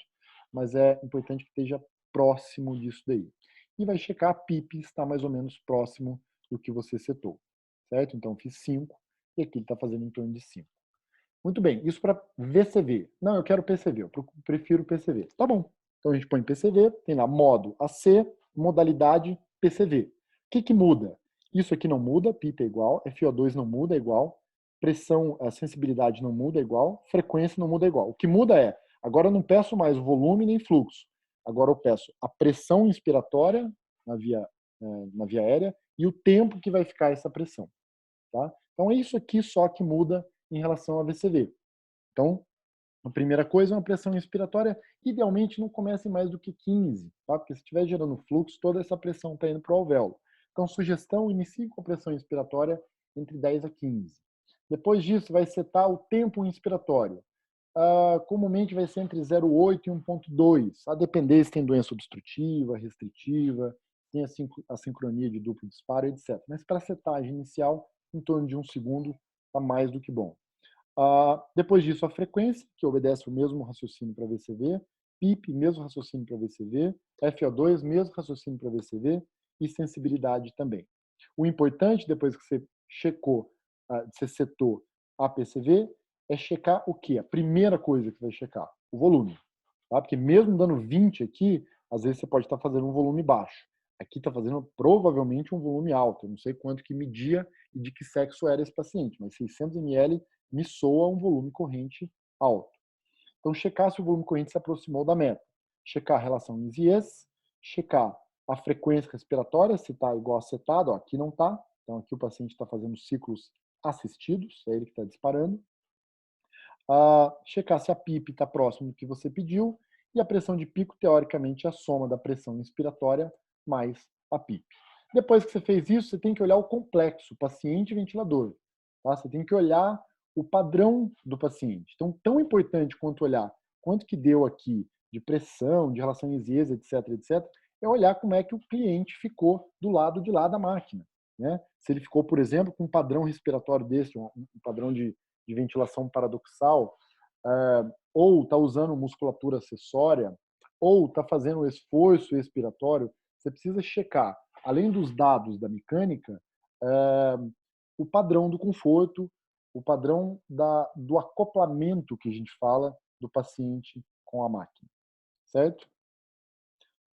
mas é importante que esteja próximo disso daí. E vai checar a PIP está mais ou menos próximo do que você setou, certo? Então fiz 5 e aqui ele está fazendo em torno de 5. Muito bem, isso para VCV. Não, eu quero PCV, eu prefiro PCV. Tá bom. Então a gente põe PCV, tem lá modo AC, modalidade PCV. O que muda? Isso aqui não muda, PIP é igual, FO2 não muda, é igual, pressão, a sensibilidade não muda, é igual, frequência não muda, é igual. O que muda é, agora eu não peço mais volume nem fluxo. Agora eu peço a pressão inspiratória na via aérea e o tempo que vai ficar essa pressão. Tá? Então é isso aqui só que muda em relação a VCV. Então, a primeira coisa é uma pressão inspiratória, idealmente não comece mais do que 15, tá? Porque se estiver gerando fluxo, toda essa pressão está indo para o alvéolo. Então, sugestão, inicie com a pressão inspiratória entre 10 a 15. Depois disso, vai setar o tempo inspiratório. Comumente vai ser entre 0,8 e 1,2, a depender se tem doença obstrutiva, restritiva, tem a sincronia de duplo disparo, etc. Mas para a setagem inicial, em torno de 1 segundo, está mais do que bom. Depois disso, a frequência, que obedece o mesmo raciocínio para VCV, PIP, mesmo raciocínio para VCV, FO2, mesmo raciocínio para VCV, e sensibilidade também. O importante, depois que você checou, você setou a PCV, é checar o quê? A primeira coisa que você vai checar, o volume. Tá? Porque mesmo dando 20 aqui, às vezes você pode estar fazendo um volume baixo. Aqui está fazendo provavelmente um volume alto. Eu não sei quanto que media e de que sexo era esse paciente, mas 600 ml me soa um volume corrente alto. Então, checar se o volume corrente se aproximou da meta. Checar a relação INS-IES, checar a frequência respiratória, se está igual a setado, aqui não está. Então, aqui o paciente está fazendo ciclos assistidos, é ele que está disparando. Checar se a PIP está próximo do que você pediu, e a pressão de pico, teoricamente, é a soma da pressão inspiratória mais a PIP. Depois que você fez isso, você tem que olhar o complexo, paciente e ventilador. Tá? Você tem que olhar o padrão do paciente. Então, tão importante quanto olhar quanto que deu aqui de pressão, de relação INS, etc., etc., é olhar como é que o cliente ficou do lado de lá da máquina. Né? Se ele ficou, por exemplo, com um padrão respiratório desse, um padrão de ventilação paradoxal, ou está usando musculatura acessória, ou está fazendo um esforço expiratório, você precisa checar, além dos dados da mecânica, o padrão do conforto, o padrão do acoplamento que a gente fala do paciente com a máquina, certo?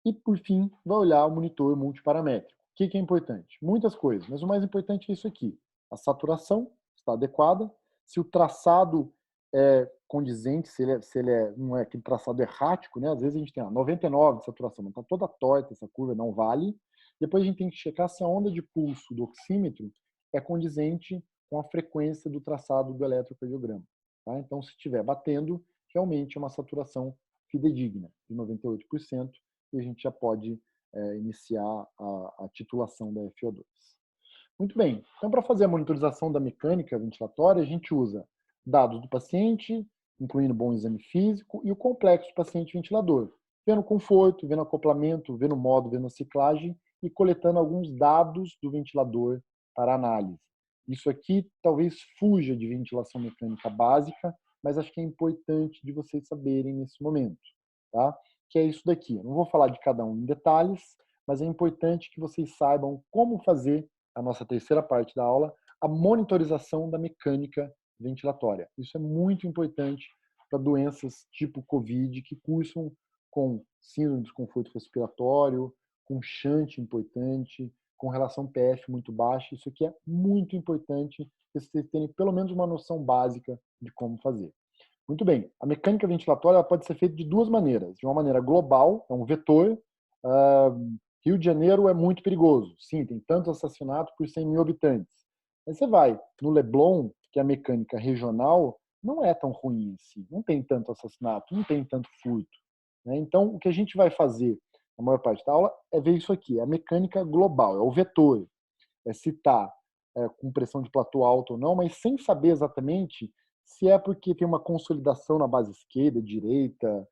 E, por fim, vai olhar o monitor multiparamétrico. O que é importante? Muitas coisas, mas o mais importante é isso aqui. A saturação está adequada, se o traçado é condizente, se ele não é aquele traçado errático, né? Às vezes a gente tem 99 de saturação, mas está toda torta essa curva, não vale. Depois a gente tem que checar se a onda de pulso do oxímetro é condizente com a frequência do traçado do eletrocardiograma. Tá? Então, se estiver batendo, realmente é uma saturação fidedigna, de 98%, e a gente já pode iniciar a titulação da FO2. Muito bem, então para fazer a monitorização da mecânica ventilatória, a gente usa dados do paciente, incluindo bom exame físico, e o complexo paciente-ventilador, vendo conforto, vendo acoplamento, vendo modo, vendo a ciclagem e coletando alguns dados do ventilador para análise. Isso aqui talvez fuja de ventilação mecânica básica, mas acho que é importante de vocês saberem nesse momento, tá? Que é isso daqui. Eu não vou falar de cada um em detalhes, mas é importante que vocês saibam como fazer a nossa terceira parte da aula, a monitorização da mecânica ventilatória. Isso é muito importante para doenças tipo COVID, que cursam com síndrome de desconforto respiratório, com shunt importante, com relação PF muito baixa. Isso aqui é muito importante, para vocês terem pelo menos uma noção básica de como fazer. Muito bem. A mecânica ventilatória ela pode ser feita de duas maneiras. De uma maneira global, é um vetor. Rio de Janeiro é muito perigoso. Sim, tem tantos assassinatos por 100 mil habitantes. Aí você vai no Leblon, que é a mecânica regional, não é tão ruim assim. Não tem tanto assassinato, não tem tanto furto. Né? Então, o que a gente vai fazer na maior parte da aula é ver isso aqui. É a mecânica global, é o vetor. É se está com pressão de platô alta ou não, mas sem saber exatamente se é porque tem uma consolidação na base esquerda, direita,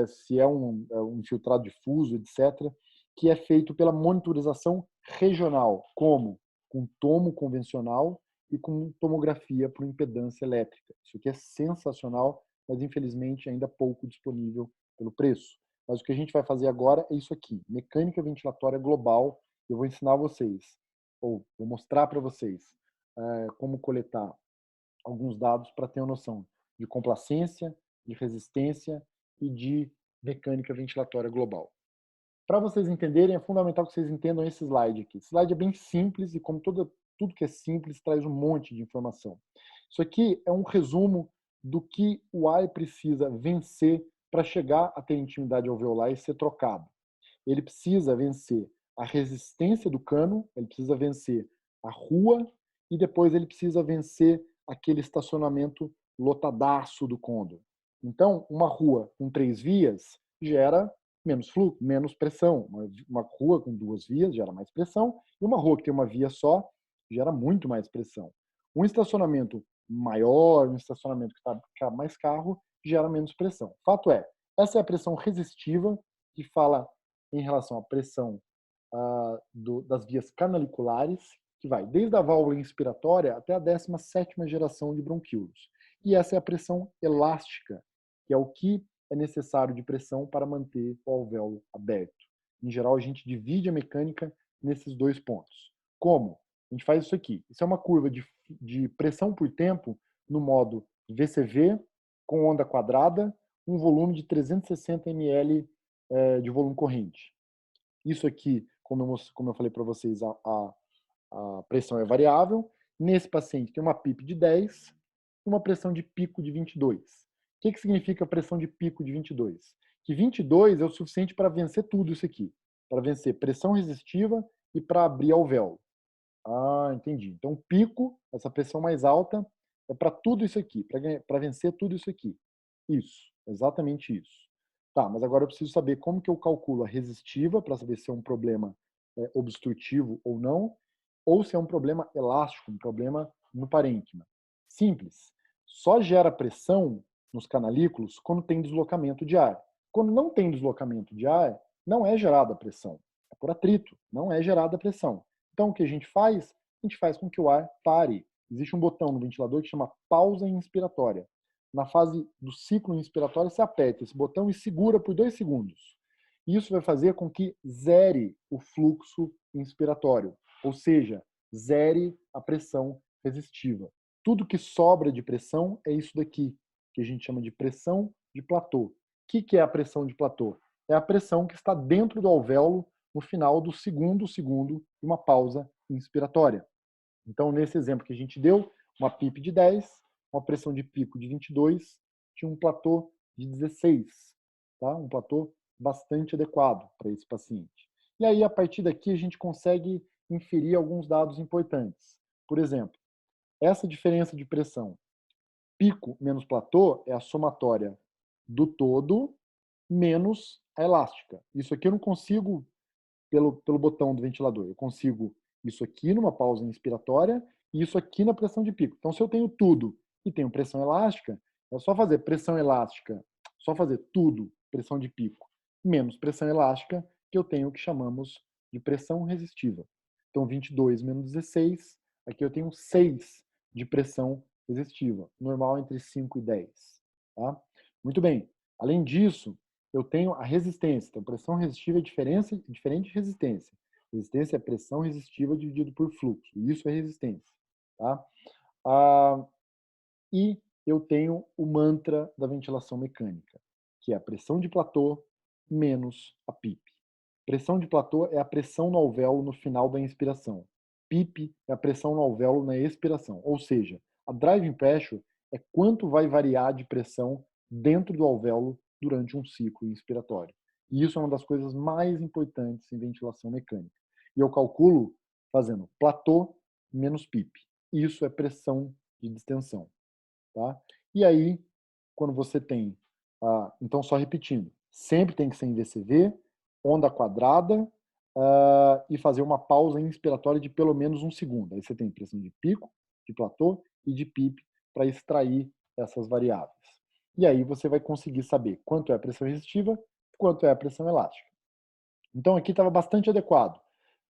se é um infiltrado difuso, etc., que é feito pela monitorização regional, como com tomo convencional e com tomografia por impedância elétrica. Isso aqui é sensacional, mas infelizmente ainda pouco disponível pelo preço. Mas o que a gente vai fazer agora é isso aqui, mecânica ventilatória global. Eu vou ensinar vocês, ou vou mostrar para vocês como coletar alguns dados para ter uma noção de complacência, de resistência e de mecânica ventilatória global. Para vocês entenderem, é fundamental que vocês entendam esse slide aqui. Esse slide é bem simples e, como tudo que é simples, traz um monte de informação. Isso aqui é um resumo do que o ar precisa vencer para chegar a ter intimidade alveolar e ser trocado. Ele precisa vencer a resistência do cano, ele precisa vencer a rua e depois ele precisa vencer aquele estacionamento lotadaço do côndor. Então, uma rua com 3 vias gera menos fluxo, menos pressão. Uma rua com 2 vias gera mais pressão e uma rua que tem uma via só gera muito mais pressão. Um estacionamento maior, um estacionamento que está mais carro, gera menos pressão. Fato é, essa é a pressão resistiva que fala em relação à pressão das vias canaliculares, que vai desde a válvula inspiratória até a 17ª geração de bronquíolos. E essa é a pressão elástica, que é o que é necessário de pressão para manter o alvéolo aberto. Em geral, a gente divide a mecânica nesses dois pontos. Como? A gente faz isso aqui. Isso é uma curva de pressão por tempo no modo VCV, com onda quadrada, um volume de 360 ml de volume corrente. Isso aqui, como eu falei para vocês, a pressão é variável. Nesse paciente tem uma PIP de 10 e uma pressão de pico de 22. O que significa a pressão de pico de 22? Que 22 é o suficiente para vencer tudo isso aqui. Para vencer pressão resistiva e para abrir alvéolo. Ah, entendi. Então, pico, essa pressão mais alta, é para tudo isso aqui, para vencer tudo isso aqui. Isso, exatamente isso. Tá, mas agora eu preciso saber como que eu calculo a resistiva, para saber se é um problema obstrutivo ou se é um problema elástico, um problema no parênquima. Simples. Só gera pressão nos canalículos quando tem deslocamento de ar. Quando não tem deslocamento de ar, não é gerada pressão. É por atrito, não é gerada pressão. Então, o que a gente faz? A gente faz com que o ar pare. Existe um botão no ventilador que chama pausa inspiratória. Na fase do ciclo inspiratório, você aperta esse botão e segura por 2 segundos. Isso vai fazer com que zere o fluxo inspiratório, ou seja, zere a pressão resistiva. Tudo que sobra de pressão é isso daqui, que a gente chama de pressão de platô. O que é a pressão de platô? É a pressão que está dentro do alvéolo no final do segundo e uma pausa inspiratória. Então, nesse exemplo que a gente deu, uma PIP de 10, uma pressão de pico de 22, tinha um platô de 16, tá? Um platô bastante adequado para esse paciente. E aí, a partir daqui, a gente consegue inferir alguns dados importantes. Por exemplo, essa diferença de pressão, pico menos platô, é a somatória do todo menos a elástica. Isso aqui eu não consigo pelo botão do ventilador. Eu consigo isso aqui numa pausa inspiratória e isso aqui na pressão de pico. Então, se eu tenho tudo e tenho pressão elástica, é só fazer pressão elástica, só fazer tudo, pressão de pico, menos pressão elástica, que eu tenho o que chamamos de pressão resistiva. Então, 22 menos 16, aqui eu tenho 6 de pressão resistiva, normal entre 5 e 10. Tá? Muito bem. Além disso, eu tenho a resistência. Então, pressão resistiva é diferente de resistência. Resistência é pressão resistiva dividido por fluxo. Isso é resistência. Tá? E eu tenho o mantra da ventilação mecânica, que é a pressão de platô menos a PIP. Pressão de platô é a pressão no alvéolo no final da inspiração. PIP é a pressão no alvéolo na expiração. Ou seja, a driving pressure é quanto vai variar de pressão dentro do alvéolo durante um ciclo inspiratório. E isso é uma das coisas mais importantes em ventilação mecânica. E eu calculo fazendo platô menos PIP. Isso é pressão de distensão. Tá? E aí, quando você tem... então, só repetindo, sempre tem que ser em VCV, onda quadrada, e fazer uma pausa inspiratória de pelo menos 1 segundo. Aí você tem pressão de pico, de platô e de PIP para extrair essas variáveis. E aí você vai conseguir saber quanto é a pressão resistiva, quanto é a pressão elástica. Então aqui estava bastante adequado.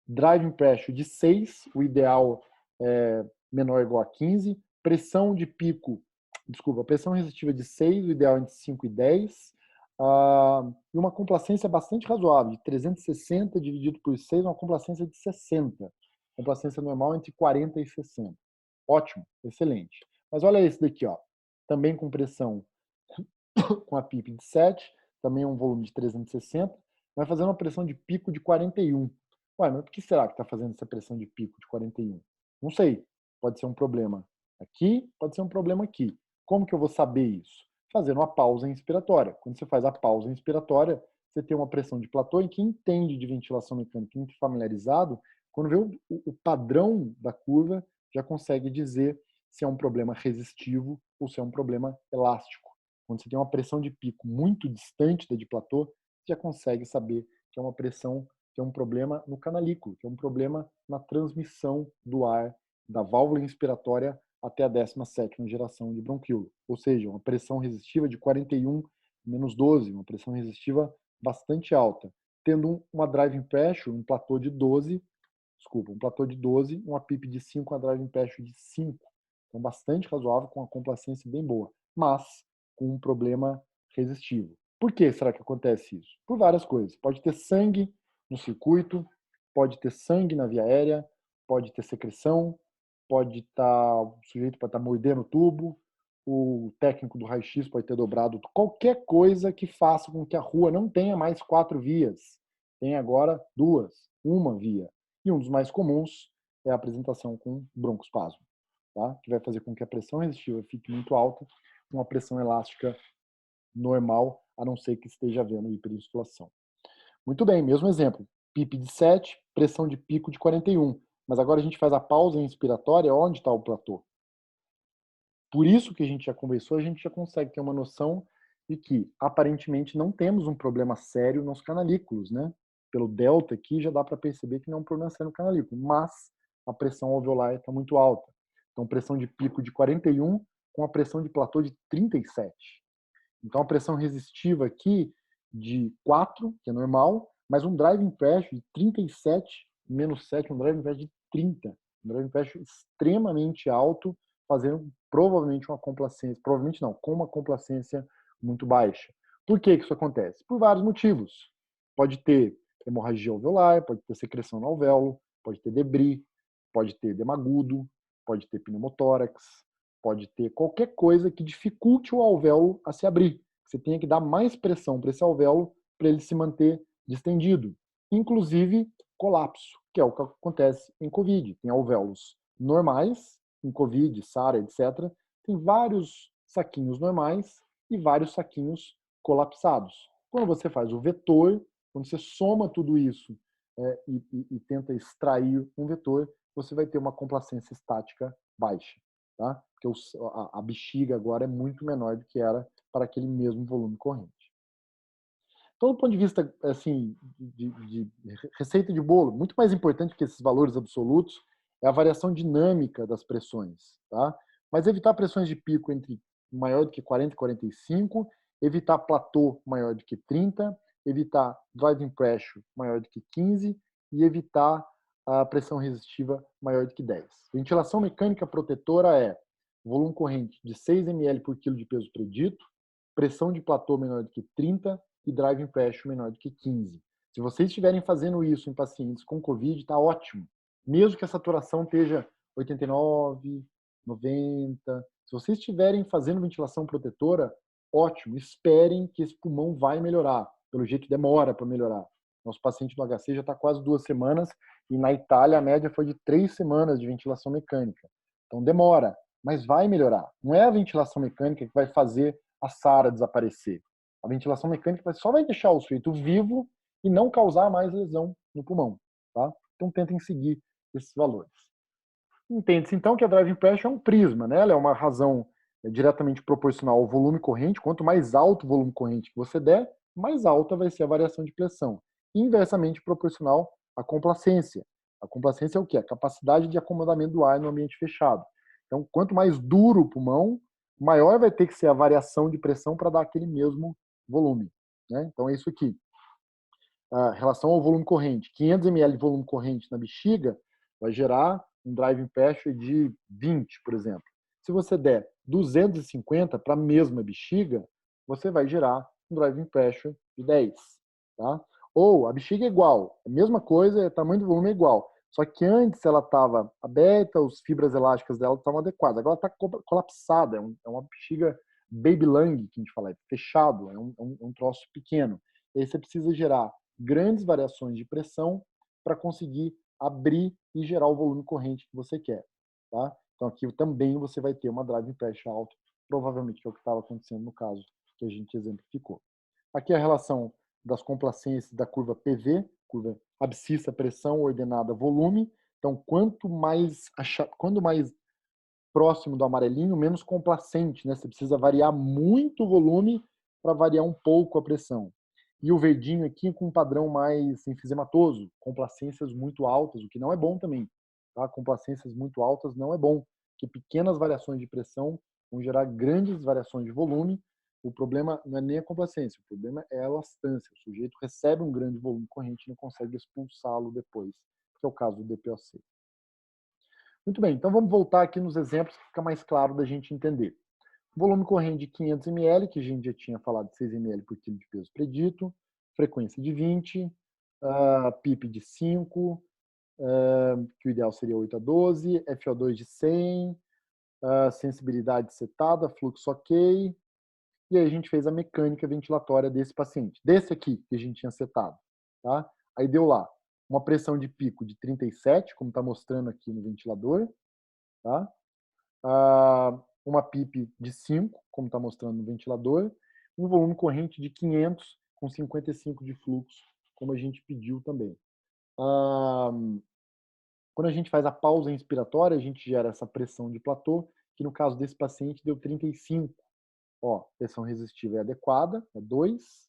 Driving pressure de 6, o ideal é menor ou igual a 15. Pressão de pico, desculpa, pressão resistiva de 6, o ideal é entre 5 e 10. E uma complacência bastante razoável, de 360 dividido por 6, uma complacência de 60. Complacência normal entre 40 e 60. Ótimo, excelente. Mas olha esse daqui, ó. Também com pressão com a PIP de 7, também um volume de 360, vai fazendo uma pressão de pico de 41. Ué, mas por que será que está fazendo essa pressão de pico de 41? Não sei. Pode ser um problema aqui, pode ser um problema aqui. Como que eu vou saber isso? Fazendo uma pausa inspiratória. Quando você faz a pausa inspiratória, você tem uma pressão de platô, e quem entende de ventilação mecânica, muito familiarizado, quando vê o padrão da curva, já consegue dizer se é um problema resistivo ou se é um problema elástico. Quando você tem uma pressão de pico muito distante da de platô, você já consegue saber que é uma pressão, que é um problema no canalículo, que é um problema na transmissão do ar da válvula inspiratória até a 17ª geração de bronquíolo. Ou seja, uma pressão resistiva de 41 menos 12, uma pressão resistiva bastante alta, tendo uma driving pressure, um platô de 12, uma PIP de 5, uma driving pressure de 5. Então, bastante razoável, com uma complacência bem boa, mas com um problema resistivo. Por que será que acontece isso? Por várias coisas. Pode ter sangue no circuito, pode ter sangue na via aérea, pode ter secreção, o sujeito pode estar mordendo o tubo, o técnico do raio-x pode ter dobrado, qualquer coisa que faça com que a rua não tenha mais 4 vias, tem agora 2, uma via. E um dos mais comuns é a apresentação com broncoespasmo, tá? Que vai fazer com que a pressão resistiva fique muito alta, uma pressão elástica normal, a não ser que esteja havendo hiperinsuflação. Muito bem, mesmo exemplo. PIP de 7, pressão de pico de 41. Mas agora a gente faz a pausa inspiratória, onde está o platô? Por isso que a gente já conversou, a gente já consegue ter uma noção de que, aparentemente, não temos um problema sério nos canalículos, né? Pelo delta aqui, já dá para perceber que não é um problema sério no canalículo, mas a pressão alveolar está muito alta. Então, pressão de pico de 41 com a pressão de platô de 37. Então, a pressão resistiva aqui de 4, que é normal, mas um driving pressure de 37 menos 7, um driving pressure de 30. Um driving pressure extremamente alto, fazendo provavelmente uma complacência, provavelmente não, com uma complacência muito baixa. Por que isso acontece? Por vários motivos. Pode ter hemorragia alveolar, pode ter secreção no alvéolo, pode ter debris, pode ter edema agudo, pode ter pneumotórax, pode ter qualquer coisa que dificulte o alvéolo a se abrir. Você tem que dar mais pressão para esse alvéolo para ele se manter distendido. Inclusive colapso, que é o que acontece em COVID. Tem alvéolos normais, em COVID, SARA, etc. Tem vários saquinhos normais e vários saquinhos colapsados. Quando você faz o vetor, quando você soma tudo isso e tenta extrair um vetor, você vai ter uma complacência estática baixa. Tá? Porque a bexiga agora é muito menor do que era para aquele mesmo volume corrente. Então, do ponto de vista assim, de receita de bolo, muito mais importante que esses valores absolutos é a variação dinâmica das pressões. Tá? Mas evitar pressões de pico entre maior do que 40 e 45, evitar platô maior do que 30, evitar driving pressure maior do que 15 e evitar a pressão resistiva maior do que 10. Ventilação mecânica protetora é volume corrente de 6 ml por quilo de peso predito, pressão de platô menor do que 30 e driving pressure menor do que 15. Se vocês estiverem fazendo isso em pacientes com COVID, está ótimo. Mesmo que a saturação esteja 89, 90. Se vocês estiverem fazendo ventilação protetora, ótimo. Esperem que esse pulmão vai melhorar. Pelo jeito, demora para melhorar. Nosso paciente do HC já está quase 2 semanas e na Itália a média foi de 3 semanas de ventilação mecânica. Então demora, mas vai melhorar. Não é a ventilação mecânica que vai fazer a SARA desaparecer. A ventilação mecânica só vai deixar o sujeito vivo e não causar mais lesão no pulmão. Tá? Então tentem seguir esses valores. Entende-se então que a driving pressure é um prisma, né? Ela é uma razão diretamente proporcional ao volume corrente. Quanto mais alto o volume corrente que você der, mais alta vai ser a variação de pressão. Inversamente proporcional à complacência. A complacência é o quê? A capacidade de acomodamento do ar no ambiente fechado. Então, quanto mais duro o pulmão, maior vai ter que ser a variação de pressão para dar aquele mesmo volume. Né? Então, é isso aqui. A relação ao volume corrente. 500 ml de volume corrente na bexiga vai gerar um driving pressure de 20, por exemplo. Se você der 250 para a mesma bexiga, você vai gerar um driving pressure de 10. Tá? Ou a bexiga é igual, a mesma coisa, o tamanho do volume é igual. Só que antes ela estava aberta, as fibras elásticas dela estavam adequadas. Agora está colapsada, é uma bexiga baby lung, que a gente fala, é fechado, é um troço pequeno. E aí você precisa gerar grandes variações de pressão para conseguir abrir e gerar o volume corrente que você quer. Tá? Então aqui também você vai ter uma driving pressure alta, provavelmente que é o que estava acontecendo no caso que a gente exemplificou. Aqui a relação das complacências da curva PV, curva abscissa, pressão, ordenada, volume. Então quanto mais próximo do amarelinho, menos complacente, né? Você precisa variar muito o volume para variar um pouco a pressão. E o verdinho aqui com um padrão mais enfisematoso, complacências muito altas, o que não é bom também. Tá? Complacências muito altas não é bom, porque pequenas variações de pressão vão gerar grandes variações de volume. O problema não é nem a complacência, o problema é a elastância. O sujeito recebe um grande volume corrente e não consegue expulsá-lo depois, que é o caso do DPOC. Muito bem, então vamos voltar aqui nos exemplos que fica mais claro da gente entender. Volume corrente de 500 ml, que a gente já tinha falado de 6 ml por quilo de peso predito, frequência de 20, PIP de 5, que o ideal seria 8 a 12, FO2 de 100, sensibilidade setada, fluxo ok, e aí a gente fez a mecânica ventilatória desse paciente, desse aqui que a gente tinha setado. Tá? Aí deu lá uma pressão de pico de 37, como está mostrando aqui no ventilador, tá? Uma PIP de 5, como está mostrando no ventilador, um volume corrente de 500 com 55 de fluxo, como a gente pediu também. Quando a gente faz a pausa inspiratória, a gente gera essa pressão de platô, que no caso desse paciente deu 35. Ó, pressão resistiva é adequada, é 2.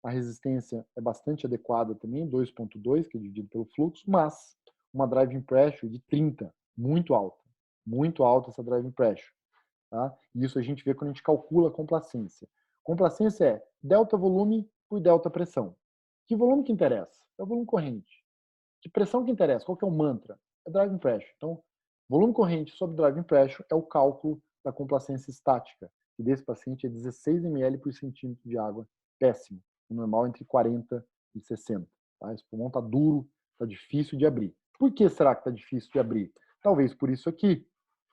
A resistência é bastante adequada também, 2,2, que é dividido pelo fluxo, mas uma driving pressure de 30, muito alta. Muito alta essa driving pressure. Tá? E isso a gente vê quando a gente calcula a complacência. Complacência é delta volume por delta pressão. Que volume que interessa? É o volume corrente. Que pressão que interessa? Qual que é o mantra? É driving pressure. Então, volume corrente sobre driving pressure é o cálculo da complacência estática. E desse paciente é 16 ml por centímetro de água. Péssimo. O normal é entre 40 e 60. Tá? Esse pulmão está duro, está difícil de abrir. Por que será que está difícil de abrir? Talvez por isso aqui.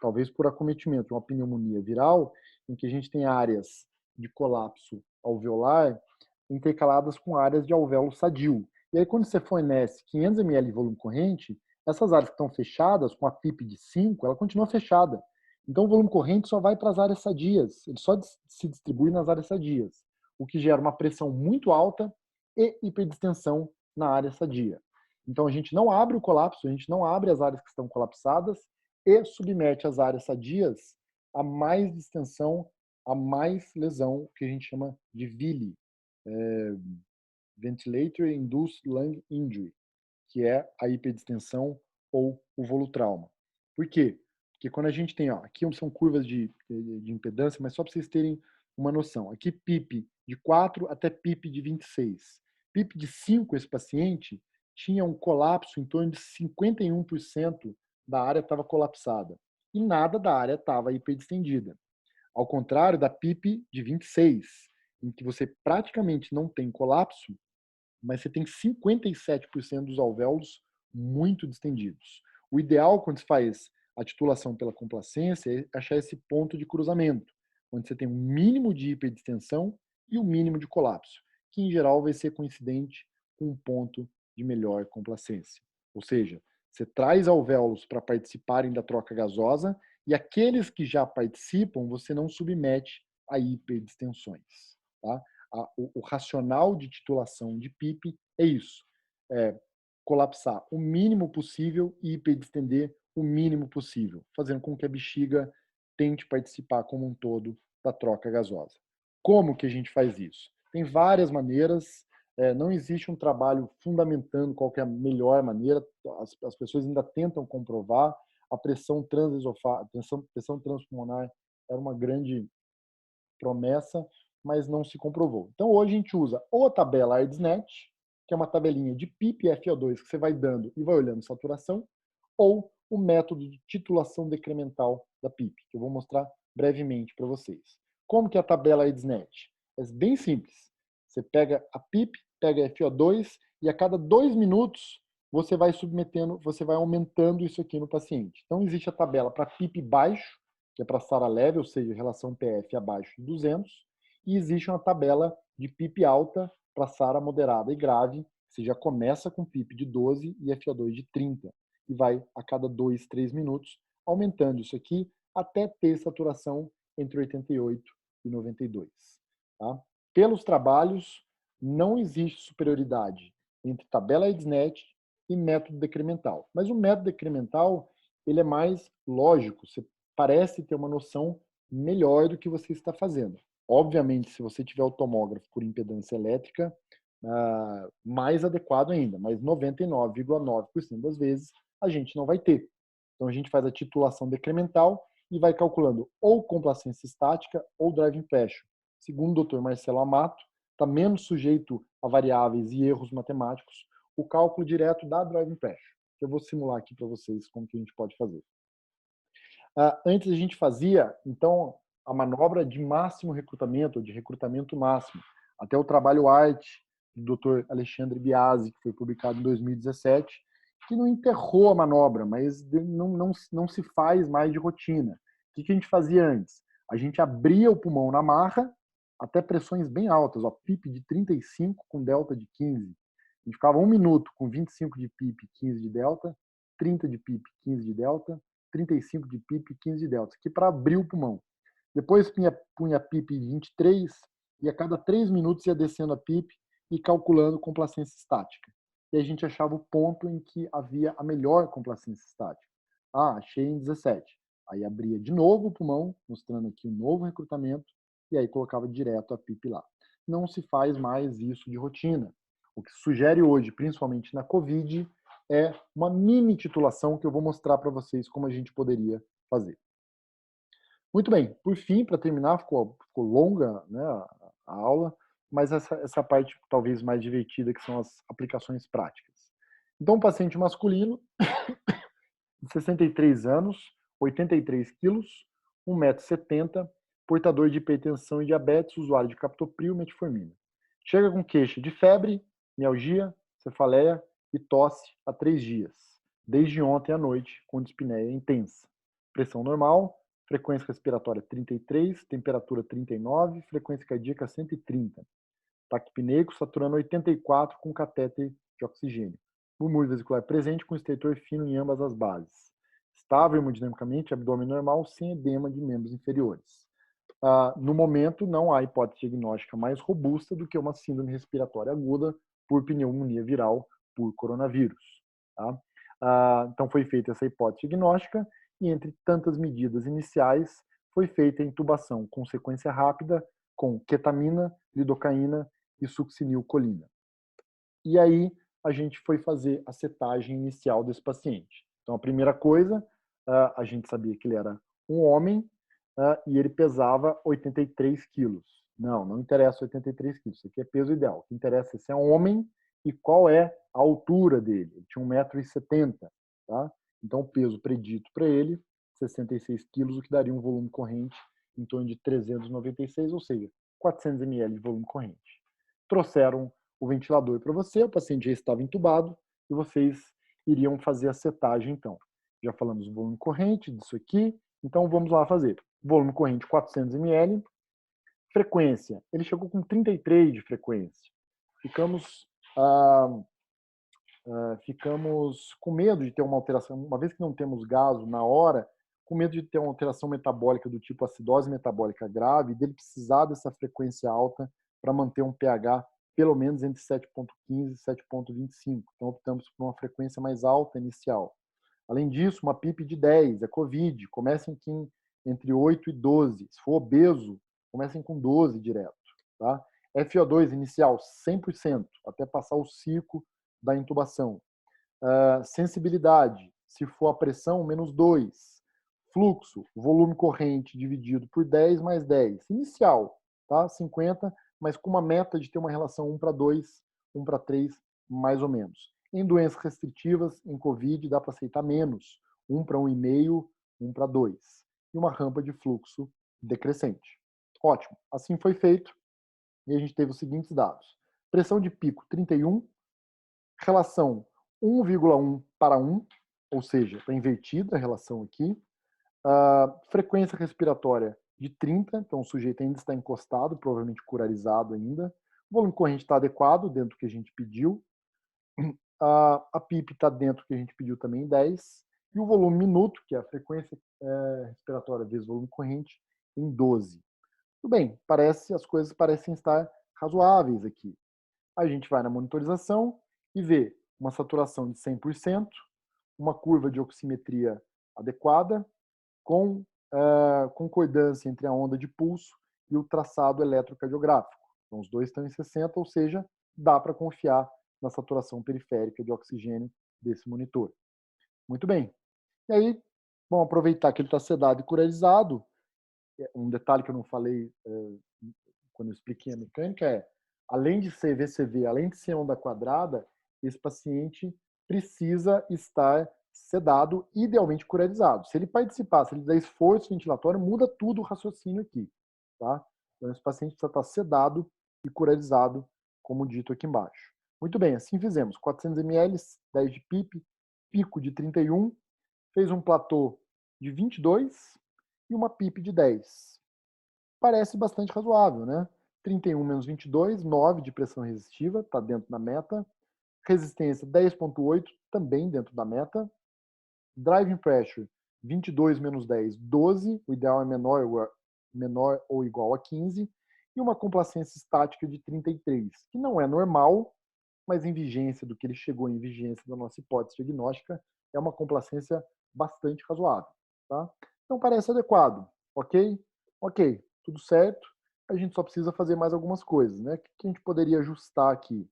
Talvez por acometimento de uma pneumonia viral, em que a gente tem áreas de colapso alveolar intercaladas com áreas de alvéolo sadio. E aí, quando você fornece 500 ml de volume corrente, essas áreas que estão fechadas, com a PIP de 5, ela continua fechada. Então, o volume corrente só vai para as áreas sadias. Ele só se distribui nas áreas sadias, o que gera uma pressão muito alta e hiperdistensão na área sadia. Então, a gente não abre o colapso, a gente não abre as áreas que estão colapsadas e submete as áreas sadias a mais distensão, a mais lesão, que a gente chama de VILI, Ventilator Induced Lung Injury, que é a hiperdistensão ou o volutrauma. Por quê? Porque quando a gente tem, aqui são curvas de impedância, mas só para vocês terem uma noção. Aqui PIP de 4 até PIP de 26. PIP de 5, esse paciente tinha um colapso em torno de 51% da área estava colapsada. E nada da área estava hiperdistendida. Ao contrário da PIP de 26, em que você praticamente não tem colapso, mas você tem 57% dos alvéolos muito distendidos. O ideal, quando se faz a titulação pela complacência, é achar esse ponto de cruzamento, onde você tem um mínimo de hiperdistensão e um mínimo de colapso, que em geral vai ser coincidente com um ponto de melhor complacência. Ou seja, você traz alvéolos para participarem da troca gasosa E aqueles que já participam, você não submete a hiperdistensões. Tá? O racional de titulação de PIP é isso. É colapsar o mínimo possível e hiperdistender o mínimo possível, fazendo com que a bexiga tente participar como um todo da troca gasosa. Como que a gente faz isso? Tem várias maneiras, não existe um trabalho fundamentando qual que é a melhor maneira, as pessoas ainda tentam comprovar, a pressão pressão transpulmonar era uma grande promessa, mas não se comprovou. Então hoje a gente usa ou a tabela AirdsNet, que é uma tabelinha de PIP e FO2 que você vai dando e vai olhando saturação, ou o método de titulação decremental da PIP, que eu vou mostrar brevemente para vocês. Como que é a tabela AirdsNet? É bem simples. Você pega a PIP, pega a FO2 e a cada 2 minutos você vai submetendo, você vai aumentando isso aqui no paciente. Então existe a tabela para PIP baixo, que é para SARA leve, ou seja, relação PF abaixo de 200, e existe uma tabela de PIP alta para SARA moderada e grave, você já começa com PIP de 12 e FO2 de 30, e vai a cada 2, 3 minutos aumentando isso aqui até ter saturação entre 88 e 92. Tá? Pelos trabalhos, não existe superioridade entre tabela AirdsNet e método decremental. Mas o método decremental ele é mais lógico, você parece ter uma noção melhor do que você está fazendo. Obviamente, se você tiver o tomógrafo por impedância elétrica, mais adequado ainda, mas 99,9% das vezes a gente não vai ter. Então a gente faz a titulação decremental e vai calculando ou complacência estática ou driving pressure. Segundo o Dr. Marcelo Amato, está menos sujeito a variáveis e erros matemáticos o cálculo direto da driving pressure. Eu vou simular aqui para vocês como que a gente pode fazer. Antes a gente fazia, então, a manobra de máximo recrutamento, ou de recrutamento máximo, até o trabalho ART do Dr. Alexandre Biasi, que foi publicado em 2017, que não enterrou a manobra, mas não se faz mais de rotina. O que a gente fazia antes? A gente abria o pulmão na marra, até pressões bem altas, ó, PIP de 35 com delta de 15. A gente ficava 1 minuto com 25 de PIP, 15 de delta, 30 de PIP, 15 de delta, 35 de PIP e 15 de delta, aqui para abrir o pulmão. Depois punha PIP 23 e a cada 3 minutos ia descendo a PIP e calculando complacência estática. E a gente achava o ponto em que havia a melhor complacência estática. Achei em 17. Aí abria de novo o pulmão, mostrando aqui um novo recrutamento, e aí colocava direto a PIP lá. Não se faz mais isso de rotina. O que sugere hoje, principalmente na COVID, é uma mini titulação que eu vou mostrar para vocês como a gente poderia fazer. Muito bem, por fim, para terminar, ficou longa, né, a aula, mas essa parte talvez mais divertida, que são as aplicações práticas. Então, um paciente masculino, de 63 anos, 83 quilos, 1,70 m, portador de hipertensão e diabetes, usuário de captopril e metformina. Chega com queixa de febre, mialgia, cefaleia e tosse há 3 dias, desde ontem à noite, com dispneia intensa. Pressão normal, frequência respiratória 33, temperatura 39, frequência cardíaca 130. Taquipneico, saturando 84 com catéter de oxigênio. Murmúrio vesicular presente com estertor fino em ambas as bases. Estável hemodinamicamente, abdômen normal, sem edema de membros inferiores. No momento, não há hipótese diagnóstica mais robusta do que uma síndrome respiratória aguda por pneumonia viral por coronavírus. Tá? Então, foi feita essa hipótese diagnóstica e, entre tantas medidas iniciais, foi feita a intubação com sequência rápida com ketamina, lidocaína e succinilcolina. E aí, a gente foi fazer a setagem inicial desse paciente. Então, a primeira coisa, a gente sabia que ele era um homem e ele pesava 83 quilos. Não interessa 83 quilos, isso aqui é peso ideal. O que interessa é se é um homem e qual é a altura dele. Ele tinha 1,70 m, tá? Então, o peso predito para ele, 66 quilos, o que daria um volume corrente em torno de 396, ou seja, 400 ml de volume corrente. Trouxeram o ventilador para você, o paciente já estava entubado e vocês iriam fazer a setagem, então. Já falamos do volume corrente, disso aqui, então vamos lá fazer. Volume corrente 400 ml, frequência, ele chegou com 33 de frequência. Ficamos com medo de ter uma alteração, uma vez que não temos gaso na hora, com medo de ter uma alteração metabólica do tipo acidose metabólica grave, dele precisar dessa frequência alta para manter um pH pelo menos entre 7,15 e 7,25. Então, optamos por uma frequência mais alta inicial. Além disso, uma PIP de 10, é COVID, comecem entre 8 e 12. Se for obeso, comecem com 12 direto. Tá? FO2 inicial, 100%, até passar o ciclo da intubação. Sensibilidade, se for a pressão, menos 2. Fluxo, volume corrente dividido por 10 mais 10. Inicial, tá? 50, mas com uma meta de ter uma relação 1:2, 1:3, mais ou menos. Em doenças restritivas, em COVID, dá para aceitar menos, 1:1,5, 1:2. E uma rampa de fluxo decrescente. Ótimo, assim foi feito. E a gente teve os seguintes dados. Pressão de pico, 31. Relação 1,1:1, ou seja, está invertida a relação aqui. Frequência respiratória de 30, então o sujeito ainda está encostado, provavelmente curarizado ainda. O volume corrente está adequado, dentro do que a gente pediu. A PIP está dentro do que a gente pediu também, 10. E o volume minuto, que é a frequência respiratória vezes volume corrente, em 12. Tudo bem, as coisas parecem estar razoáveis aqui. A gente vai na monitorização e vê uma saturação de 100%, uma curva de oximetria adequada, com concordância entre a onda de pulso e o traçado eletrocardiográfico. Então, os dois estão em 60, ou seja, dá para confiar na saturação periférica de oxigênio desse monitor. Muito bem. E aí, vamos aproveitar que ele está sedado e curarizado. Um detalhe que eu não falei quando eu expliquei a mecânica é, além de ser VCV, além de ser onda quadrada, esse paciente precisa estar sedado, idealmente curarizado. Se ele participar, se ele der esforço ventilatório, muda tudo o raciocínio aqui. Tá? Então, esse paciente precisa estar sedado e curarizado, como dito aqui embaixo. Muito bem, assim fizemos. 400 ml, 10 de PIP, pico de 31, fez um platô de 22 e uma PIP de 10. Parece bastante razoável, né? 31 menos 22, 9 de pressão resistiva, está dentro da meta. Resistência 10,8, também dentro da meta. Driving pressure 22 menos 10, 12. O ideal é menor ou igual a 15. E uma complacência estática de 33, que não é normal, mas em vigência do que ele chegou em vigência da nossa hipótese diagnóstica, é uma complacência bastante razoável. Tá? Então parece adequado. Ok? Ok, tudo certo. A gente só precisa fazer mais algumas coisas, né? O que a gente poderia ajustar aqui?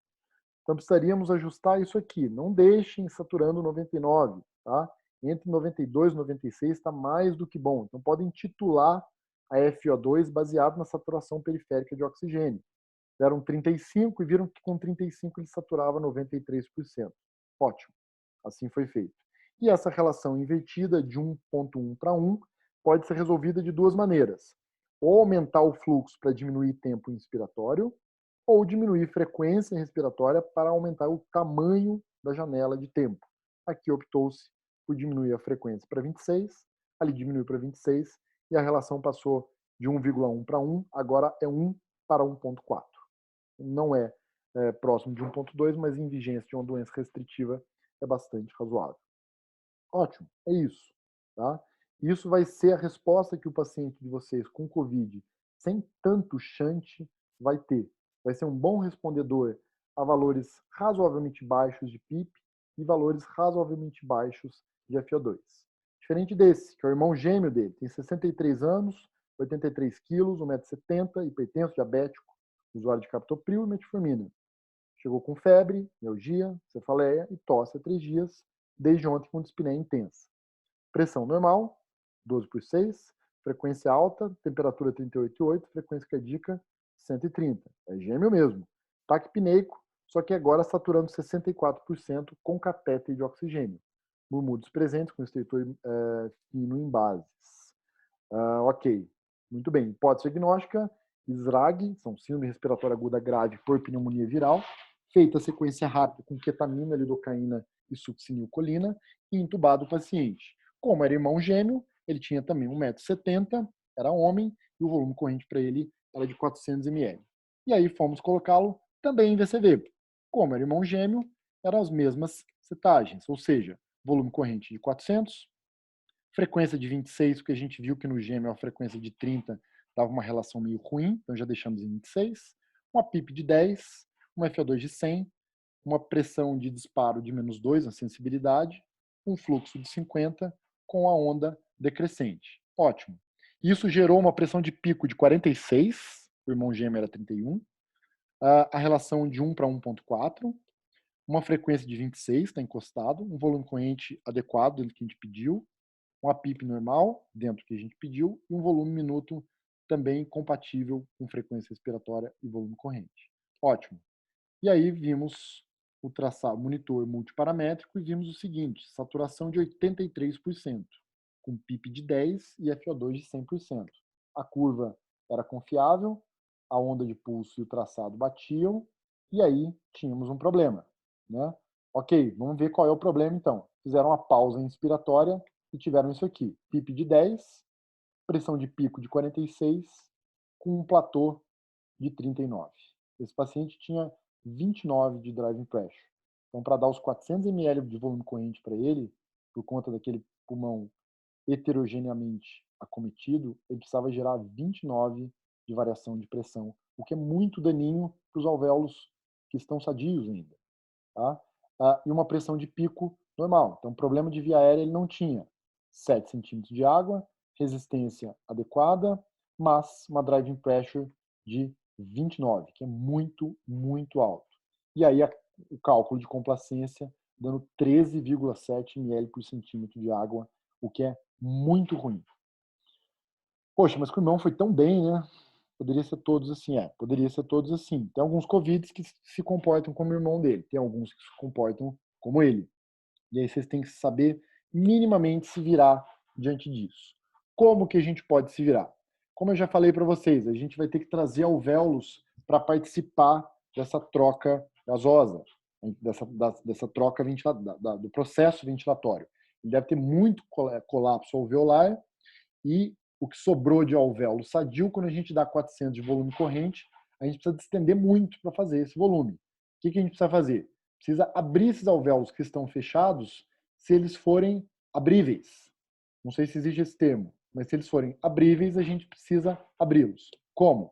Então precisaríamos ajustar isso aqui. Não deixem saturando 99, tá? Entre 92 e 96 está mais do que bom. Então podem titular a FO2 baseado na saturação periférica de oxigênio. Deram 35 e viram que com 35 ele saturava 93%. Ótimo, assim foi feito. E essa relação invertida de 1,1:1 pode ser resolvida de duas maneiras. Ou aumentar o fluxo para diminuir tempo inspiratório, ou diminuir frequência respiratória para aumentar o tamanho da janela de tempo. Aqui optou-se por diminuir a frequência para 26, ali diminuiu para 26, e a relação passou de 1,1:1, agora é 1:1,4. Não é próximo de 1,2, mas em vigência de uma doença restritiva é bastante razoável. Ótimo, é isso. Tá? Isso vai ser a resposta que o paciente de vocês com COVID, sem tanto shunt, vai ter. Vai ser um bom respondedor a valores razoavelmente baixos de PIP e valores razoavelmente baixos de FO2. Diferente desse, que é o irmão gêmeo dele, tem 63 anos, 83 quilos, 1,70 m, hipertenso, diabético, usuário de captopril e metformina. Chegou com febre, mialgia, cefaleia e tosse há 3 dias, desde ontem com dispneia intensa. Pressão normal, 12/6, frequência alta, temperatura 38,8, frequência cardíaca 130. É gêmeo mesmo. Taquipneico, só que agora saturando 64% com catéter de oxigênio. Murmúrios presentes com estertor fino em bases. Ok, muito bem. Hipótese diagnóstica, SRAG, são síndrome respiratória aguda grave por pneumonia viral, feita a sequência rápida com ketamina, lidocaína e succinilcolina, e intubado o paciente. Como era irmão gêmeo, ele tinha também 1,70 m, era homem, e o volume corrente para ele era de 400 ml. E aí fomos colocá-lo também em VCV. Como era irmão gêmeo, eram as mesmas setagens, ou seja, volume corrente de 400, Frequência de 26, porque a gente viu que no gêmeo a frequência de 30 dava uma relação meio ruim, então já deixamos em 26. Uma PIP de 10, uma FO2 de 100, uma pressão de disparo de -2 na sensibilidade, um fluxo de 50 com a onda decrescente. Ótimo. Isso gerou uma pressão de pico de 46, o irmão gêmeo era 31, a relação de 1 para 1,4, uma frequência de 26, está encostado, um volume corrente adequado dentro do que a gente pediu, uma PIP normal, dentro do que a gente pediu, e um volume minuto também compatível com frequência respiratória e volume corrente. Ótimo. E aí vimos o traçado, monitor multiparamétrico, e vimos o seguinte, saturação de 83%, com PIP de 10 e FO2 de 100%. A curva era confiável, a onda de pulso e o traçado batiam, e aí tínhamos um problema, né? Ok, vamos ver qual é o problema então. Fizeram uma pausa inspiratória e tiveram isso aqui, PIP de 10, pressão de pico de 46, com um platô de 39. Esse paciente tinha 29 de driving pressure. Então, para dar os 400 ml de volume corrente para ele, por conta daquele pulmão heterogeneamente acometido, ele precisava gerar 29 de variação de pressão, o que é muito daninho para os alvéolos que estão sadios ainda. Tá? E uma pressão de pico normal. Então, problema de via aérea ele não tinha. 7 centímetros de água, resistência adequada, mas uma driving pressure de 29, que é muito, muito alto. E aí o cálculo de complacência dando 13,7 ml por centímetro de água, o que é muito ruim. Poxa, mas o irmão foi tão bem, né? Poderia ser todos assim, poderia ser todos assim. Tem alguns Covids que se comportam como o irmão dele, tem alguns que se comportam como ele. E aí vocês têm que saber minimamente se virar diante disso. Como que a gente pode se virar? Como eu já falei para vocês, a gente vai ter que trazer alvéolos para participar dessa troca gasosa, dessa troca do processo ventilatório. Ele deve ter muito colapso alveolar e o que sobrou de alvéolo sadio, quando a gente dá 400 de volume corrente, a gente precisa distender muito para fazer esse volume. O que a gente precisa fazer? Precisa abrir esses alvéolos que estão fechados, se eles forem abríveis. Não sei se existe esse termo, mas se eles forem abríveis, a gente precisa abri-los. Como?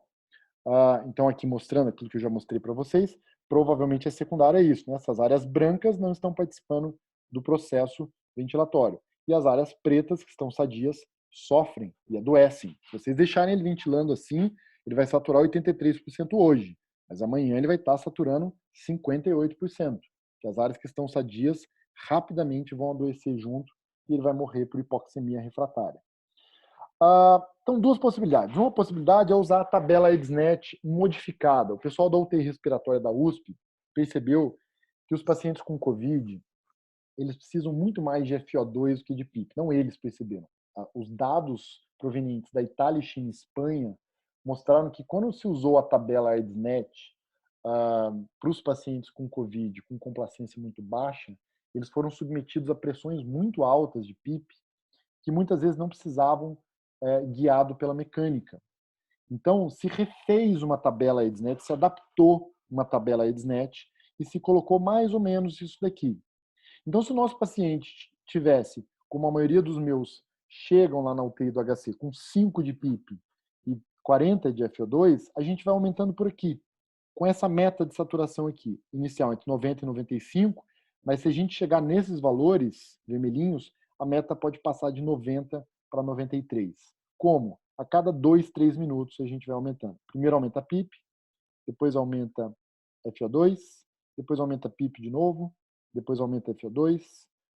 Então, aqui mostrando aquilo que eu já mostrei para vocês, provavelmente a secundária é isso, né? Essas áreas brancas não estão participando do processo ventilatório. E as áreas pretas, que estão sadias, sofrem e adoecem. Se vocês deixarem ele ventilando assim, ele vai saturar 83% hoje, mas amanhã ele vai estar saturando 58%. Que as áreas que estão sadias rapidamente vão adoecer junto e ele vai morrer por hipoxemia refratária. Então, duas possibilidades. Uma possibilidade é usar a tabela EDSNET modificada. O pessoal da UTI respiratória da USP percebeu que os pacientes com COVID, eles precisam muito mais de FO2 do que de PIP. Não eles perceberam. Os dados provenientes da Itália, China e Espanha mostraram que quando se usou a tabela EDSNET para os pacientes com COVID com complacência muito baixa, eles foram submetidos a pressões muito altas de PIP, que muitas vezes não precisavam guiado pela mecânica. Então, se refez uma tabela EDSNET, se adaptou uma tabela EDSNET e se colocou mais ou menos isso daqui. Então, se o nosso paciente tivesse, como a maioria dos meus chegam lá na UTI do HC, com 5 de PIP e 40 de FO2, a gente vai aumentando por aqui, com essa meta de saturação aqui, inicial entre 90 e 95, mas se a gente chegar nesses valores vermelhinhos, a meta pode passar de 90 para 93. Como? A cada 2, 3 minutos a gente vai aumentando. Primeiro aumenta a PIP, depois aumenta FO2, depois aumenta PIP de novo, depois aumenta FO2,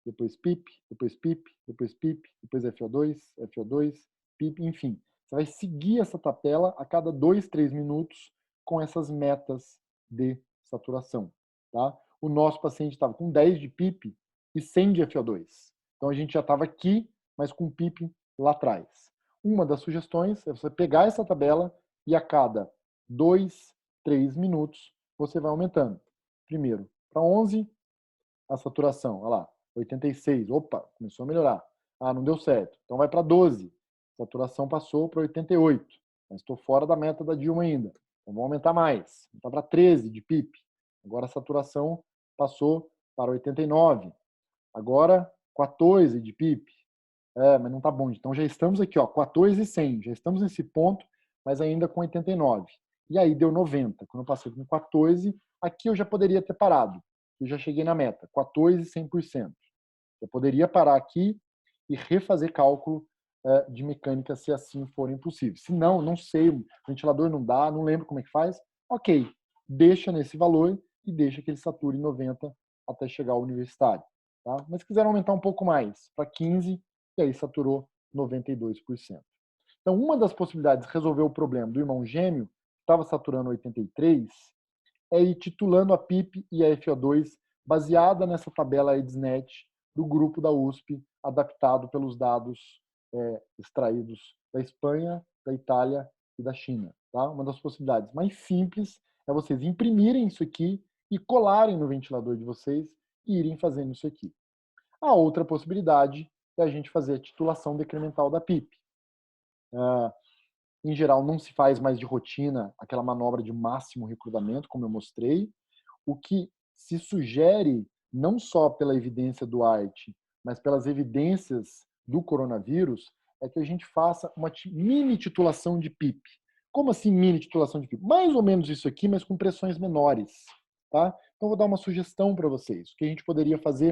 depois PIP, depois PIP, depois PIP, depois FO2, FO2, PIP, enfim. Você vai seguir essa tabela a cada 2, 3 minutos com essas metas de saturação. Tá? O nosso paciente estava com 10 de PIP e 100 de FO2. Então a gente já estava aqui, mas com PIP lá atrás. Uma das sugestões é você pegar essa tabela e a cada 2, 3 minutos você vai aumentando. Primeiro para 11, a saturação, olha lá, 86, opa, começou a melhorar. Não deu certo. Então vai para 12, a saturação passou para 88, mas estou fora da meta da Dilma ainda. Então vou aumentar mais, está para 13 de PIP. Agora a saturação passou para 89. Agora 14 de PIP. Mas não tá bom. Então já estamos aqui, ó, 14,100. Já estamos nesse ponto, mas ainda com 89. E aí deu 90. Quando eu passei com 14, aqui eu já poderia ter parado. Eu já cheguei na meta, 14, 100%. Eu poderia parar aqui e refazer cálculo de mecânica se assim for impossível. Se não, não sei, o ventilador não dá, não lembro como é que faz. Ok, deixa nesse valor e deixa que ele sature 90 até chegar ao universitário. Tá? Mas se quiser aumentar um pouco mais, para 15, e aí saturou 92%. Então, uma das possibilidades de resolver o problema do irmão gêmeo, que estava saturando 83, é ir titulando a PIP e a FO2 baseada nessa tabela EDSNet do grupo da USP, adaptado pelos dados extraídos da Espanha, da Itália e da China. Tá? Uma das possibilidades mais simples é vocês imprimirem isso aqui e colarem no ventilador de vocês e irem fazendo isso aqui. A outra possibilidade é a gente fazer a titulação decremental da PIP. Em geral, não se faz mais de rotina aquela manobra de máximo recrutamento, como eu mostrei. O que se sugere, não só pela evidência do ART, mas pelas evidências do coronavírus, é que a gente faça uma mini titulação de PIP. Como assim mini titulação de PIP? Mais ou menos isso aqui, mas com pressões menores. Tá? Então, vou dar uma sugestão para vocês. O que a gente poderia fazer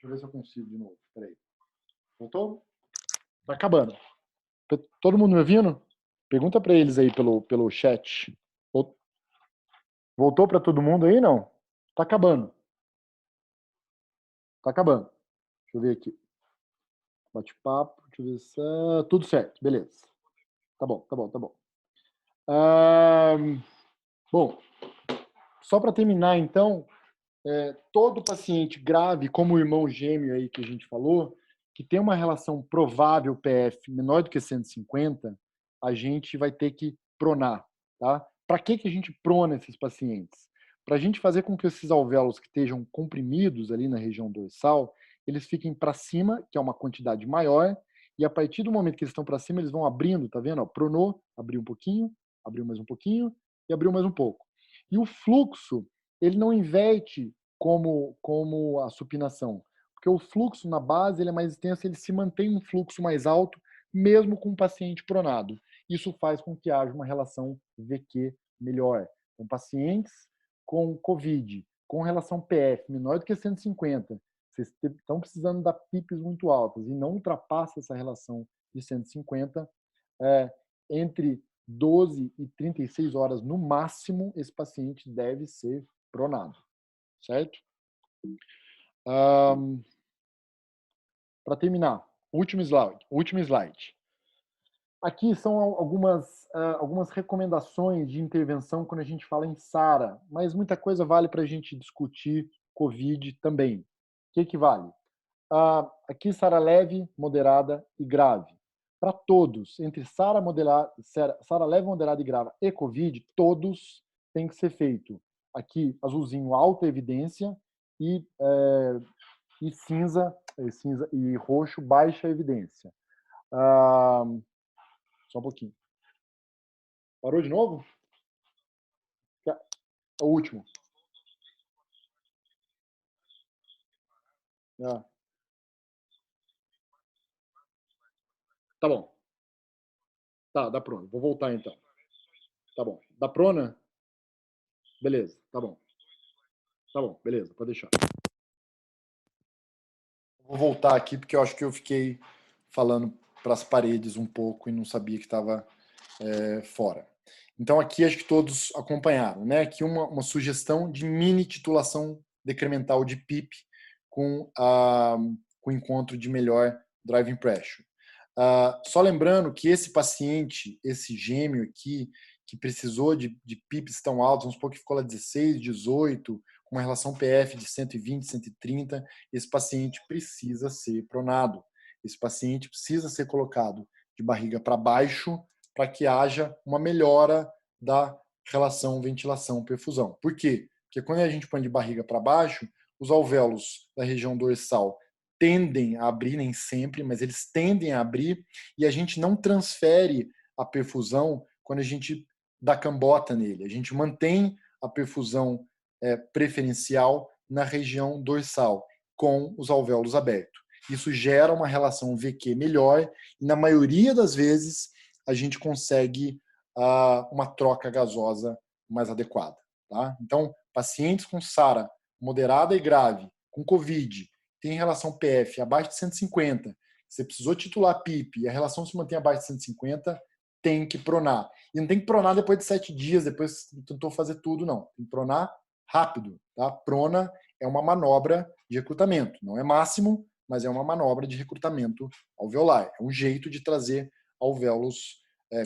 Deixa eu ver se eu consigo de novo. Peraí. Voltou? Tá acabando. Todo mundo me ouvindo? Pergunta para eles aí pelo chat. Voltou para todo mundo aí, não? Tá acabando. Tá acabando. Deixa eu ver aqui. Bate-papo. Deixa eu ver se... tudo certo. Beleza. Tá bom, tá bom, tá bom. Bom, só para terminar, então, todo paciente grave, como o irmão gêmeo aí que a gente falou, que tem uma relação provável PF menor do que 150, a gente vai ter que pronar, tá? Para que a gente prona esses pacientes? Para a gente fazer com que esses alvéolos que estejam comprimidos ali na região dorsal, eles fiquem para cima, que é uma quantidade maior, e a partir do momento que eles estão para cima, eles vão abrindo, tá vendo? Ó, pronou, abriu um pouquinho, abriu mais um pouquinho e abriu mais um pouco. E o fluxo, ele não inverte como a supinação, porque o fluxo na base ele é mais extenso, ele se mantém um fluxo mais alto mesmo com o paciente pronado. Isso faz com que haja uma relação VQ melhor. Com pacientes com COVID, com relação PF menor do que 150, vocês estão precisando dar PIPs muito altas e não ultrapassa essa relação de 150, entre 12 e 36 horas no máximo, esse paciente deve ser pronado, certo? Para terminar, último slide. Aqui são algumas recomendações de intervenção quando a gente fala em SARA, mas muita coisa vale para a gente discutir COVID também. O que vale? Aqui SARA leve, moderada e grave. Para todos, entre SARA leve, moderada e grave e COVID, todos têm que ser feito. Aqui, azulzinho, alta evidência e cinza e roxo, baixa evidência. Só um pouquinho. Parou de novo? É o último. Tá bom. Tá, dá prona. Vou voltar então. Tá bom. Dá prona? Beleza, tá bom. Tá bom, beleza, pode deixar. Vou voltar aqui porque eu acho que eu fiquei falando para as paredes um pouco e não sabia que estava fora. Então aqui acho que todos acompanharam, né? Aqui uma sugestão de mini titulação decremental de PIP com o encontro de melhor driving pressure. Só lembrando que esse paciente, esse gêmeo aqui, que precisou de PIPs tão altos, vamos supor que ficou lá 16, 18, com uma relação PF de 120, 130, esse paciente precisa ser pronado. Esse paciente precisa ser colocado de barriga para baixo para que haja uma melhora da relação ventilação-perfusão. Por quê? Porque quando a gente põe de barriga para baixo, os alvéolos da região dorsal tendem a abrir, nem sempre, mas eles tendem a abrir, e a gente não transfere a perfusão quando a gente dá cambota nele. A gente mantém a perfusão preferencial na região dorsal, com os alvéolos abertos. Isso gera uma relação VQ melhor, e na maioria das vezes a gente consegue uma troca gasosa mais adequada. Tá? Então, pacientes com SARA moderada e grave, com COVID, tem relação PF abaixo de 150, você precisou titular PIP e a relação se mantém abaixo de 150, tem que pronar. E não tem que pronar depois de 7 dias, depois que tentou fazer tudo, não. Tem que pronar rápido. Tá? Prona é uma manobra de recrutamento. Não é máximo, mas é uma manobra de recrutamento alveolar. É um jeito de trazer alvéolos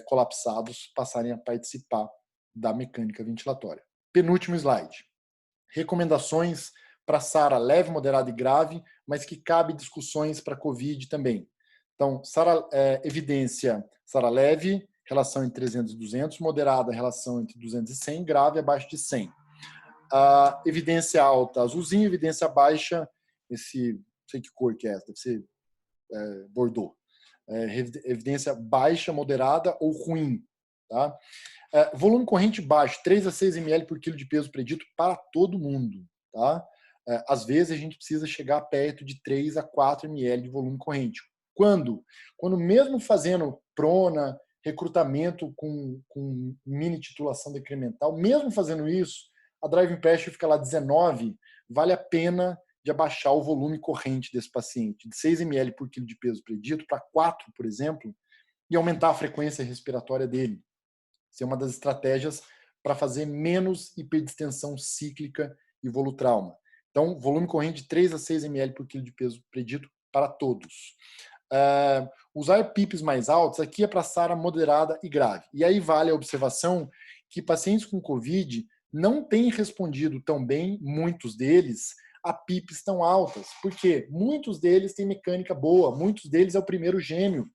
colapsados passarem a participar da mecânica ventilatória. Penúltimo slide. Recomendações para SARA leve, moderada e grave, mas que cabe discussões para COVID também. Então, SARA, evidência, SARA leve, relação entre 300 e 200, moderada, relação entre 200 e 100, grave, abaixo de 100. Evidência alta, azulzinho, evidência baixa, não sei que cor que é essa, deve ser bordô. Evidência baixa, moderada ou ruim. Tá? Volume corrente baixo, 3 a 6 ml por quilo de peso predito para todo mundo. Tá? Às vezes a gente precisa chegar perto de 3 a 4 ml de volume corrente. Quando? Quando mesmo fazendo prona, recrutamento com mini titulação decremental, mesmo fazendo isso, a driving pressure fica lá 19, vale a pena de abaixar o volume corrente desse paciente, de 6 ml por quilo de peso predito para 4, por exemplo, e aumentar a frequência respiratória dele. Isso é uma das estratégias para fazer menos hiperdistensão cíclica e volutrauma. Então, volume corrente de 3 a 6 ml por quilo de peso predito para todos. Usar PIPs mais altos, aqui é para SARA moderada e grave. E aí vale a observação que pacientes com COVID não têm respondido tão bem, muitos deles, a PIPs tão altas. Por quê? Muitos deles têm mecânica boa, muitos deles é o primeiro gêmeo.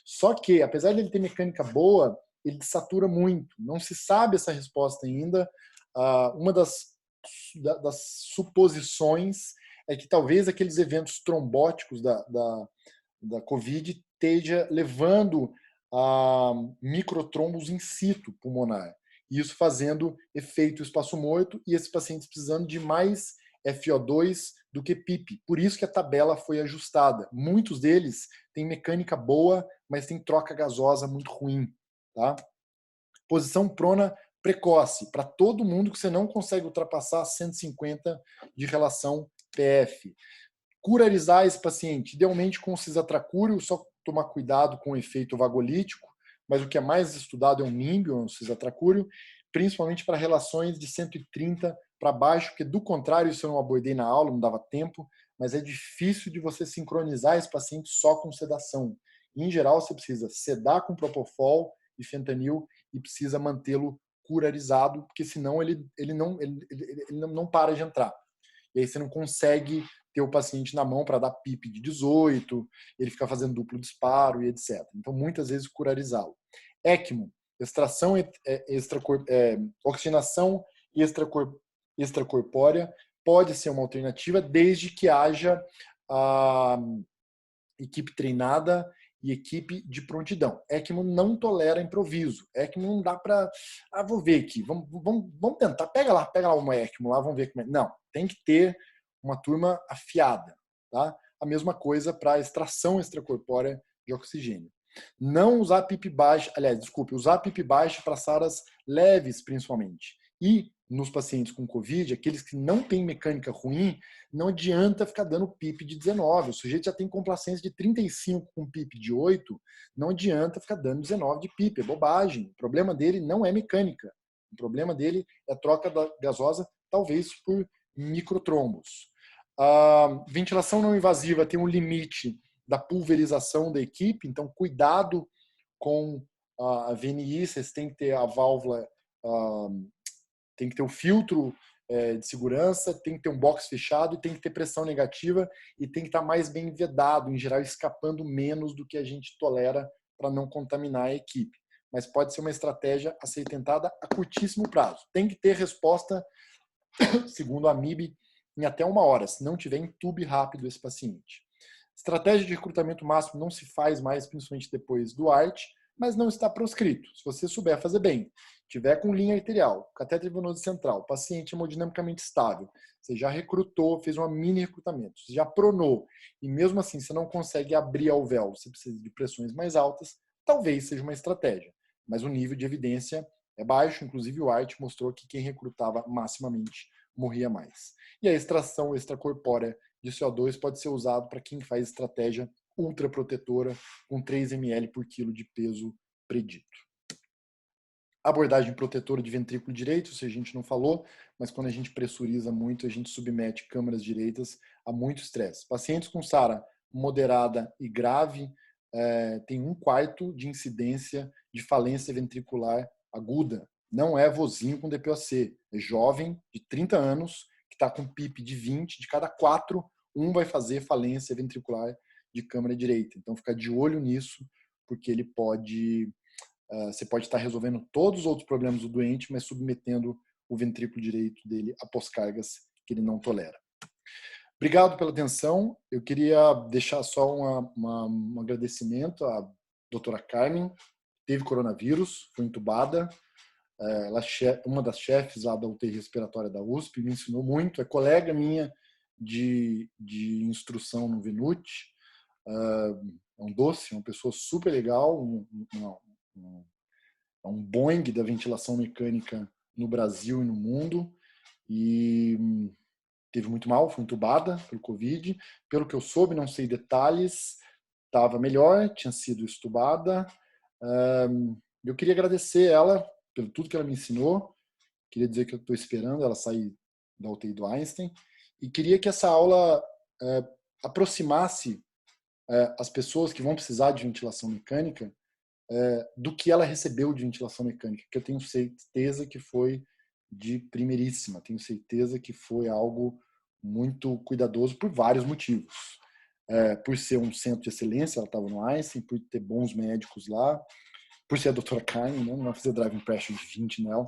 Só que, apesar de ele ter mecânica boa, ele satura muito. Não se sabe essa resposta ainda. Uma das suposições é que talvez aqueles eventos trombóticos da COVID esteja levando a microtrombos in situ pulmonar. Isso fazendo efeito espaço morto e esses pacientes precisando de mais FO2 do que PIP. Por isso que a tabela foi ajustada. Muitos deles têm mecânica boa, mas tem troca gasosa muito ruim. Tá? Posição prona precoce, para todo mundo que você não consegue ultrapassar 150 de relação PF. Curarizar esse paciente, idealmente com cisatracúrio, só tomar cuidado com o efeito vagolítico, mas o que é mais estudado é o nímbio, o cisatracúrio, principalmente para relações de 130 para baixo, porque do contrário, isso eu não abordei na aula, não dava tempo, mas é difícil de você sincronizar esse paciente só com sedação. Em geral, você precisa sedar com propofol e fentanil e precisa mantê-lo curarizado, porque senão ele não para de entrar. E aí você não consegue ter o paciente na mão para dar PIP de 18, ele fica fazendo duplo disparo e etc. Então, muitas vezes, curarizá-lo. ECMO, extração oxigenação extracorpórea, pode ser uma alternativa desde que haja a equipe treinada e equipe de prontidão. ECMO não tolera improviso. ECMO não dá para... vou ver aqui, vamos tentar. Pega lá uma ECMO lá, vamos ver como é. Não, tem que ter uma turma afiada. Tá? A mesma coisa para extração extracorpórea de oxigênio. Não usar PIP baixa, usar PIP baixa para SARAs leves, principalmente. E nos pacientes com Covid, aqueles que não têm mecânica ruim, não adianta ficar dando PIP de 19. O sujeito já tem complacência de 35 com PIP de 8, não adianta ficar dando 19 de PIP, é bobagem. O problema dele não é mecânica. O problema dele é troca da gasosa, talvez por microtrombos. A ventilação não invasiva tem um limite da pulverização da equipe, então cuidado com a VNI, vocês têm que ter a válvula, tem que ter o filtro de segurança, tem que ter um box fechado e tem que ter pressão negativa e tem que estar mais bem vedado, em geral escapando menos do que a gente tolera para não contaminar a equipe. Mas pode ser uma estratégia a ser tentada a curtíssimo prazo. Tem que ter resposta, segundo a MIB, em até 1 hora, se não tiver entube rápido esse paciente. Estratégia de recrutamento máximo não se faz mais, principalmente depois do ART, mas não está proscrito. Se você souber fazer bem, tiver com linha arterial, catéter venoso central, paciente hemodinamicamente estável, você já recrutou, fez um mini recrutamento, você já pronou, e mesmo assim você não consegue abrir a alvéolo, você precisa de pressões mais altas, talvez seja uma estratégia. Mas o nível de evidência é baixo, inclusive o ART mostrou que quem recrutava maximamente morria mais. E a extração extracorpórea de CO2 pode ser usado para quem faz estratégia ultraprotetora com 3 ml por quilo de peso predito. Abordagem protetora de ventrículo direito, se a gente não falou, mas quando a gente pressuriza muito, a gente submete câmaras direitas a muito estresse. Pacientes com SARA moderada e grave têm 1/4 de incidência de falência ventricular aguda. Não é vozinho com DPOC, é jovem de 30 anos que está com PIP de 20, de cada 4, um vai fazer falência ventricular de câmara direita. Então, fica de olho nisso, porque ele pode... você pode estar resolvendo todos os outros problemas do doente, mas submetendo o ventrículo direito dele a pós-cargas que ele não tolera. Obrigado pela atenção. Eu queria deixar só um agradecimento à doutora Carmen, que teve coronavírus, foi entubada. Ela é uma das chefes lá da UTI respiratória da USP, me ensinou muito, é colega minha de instrução no VNUT, é um doce, uma pessoa super legal, um Boeing da ventilação mecânica no Brasil e no mundo, e teve muito mal, foi entubada pelo Covid. Pelo que eu soube, não sei detalhes, estava melhor, tinha sido estubada. Eu queria agradecer ela pelo tudo que ela me ensinou, queria dizer que eu estou esperando ela sair da UTI do Einstein, e queria que essa aula aproximasse as pessoas que vão precisar de ventilação mecânica do que ela recebeu de ventilação mecânica, que eu tenho certeza que foi de primeiríssima, tenho certeza que foi algo muito cuidadoso por vários motivos. Por ser um centro de excelência, ela estava no Einstein, por ter bons médicos lá, por ser a doutora Carmen, né? Não vai fazer driving pressure de 20 nela,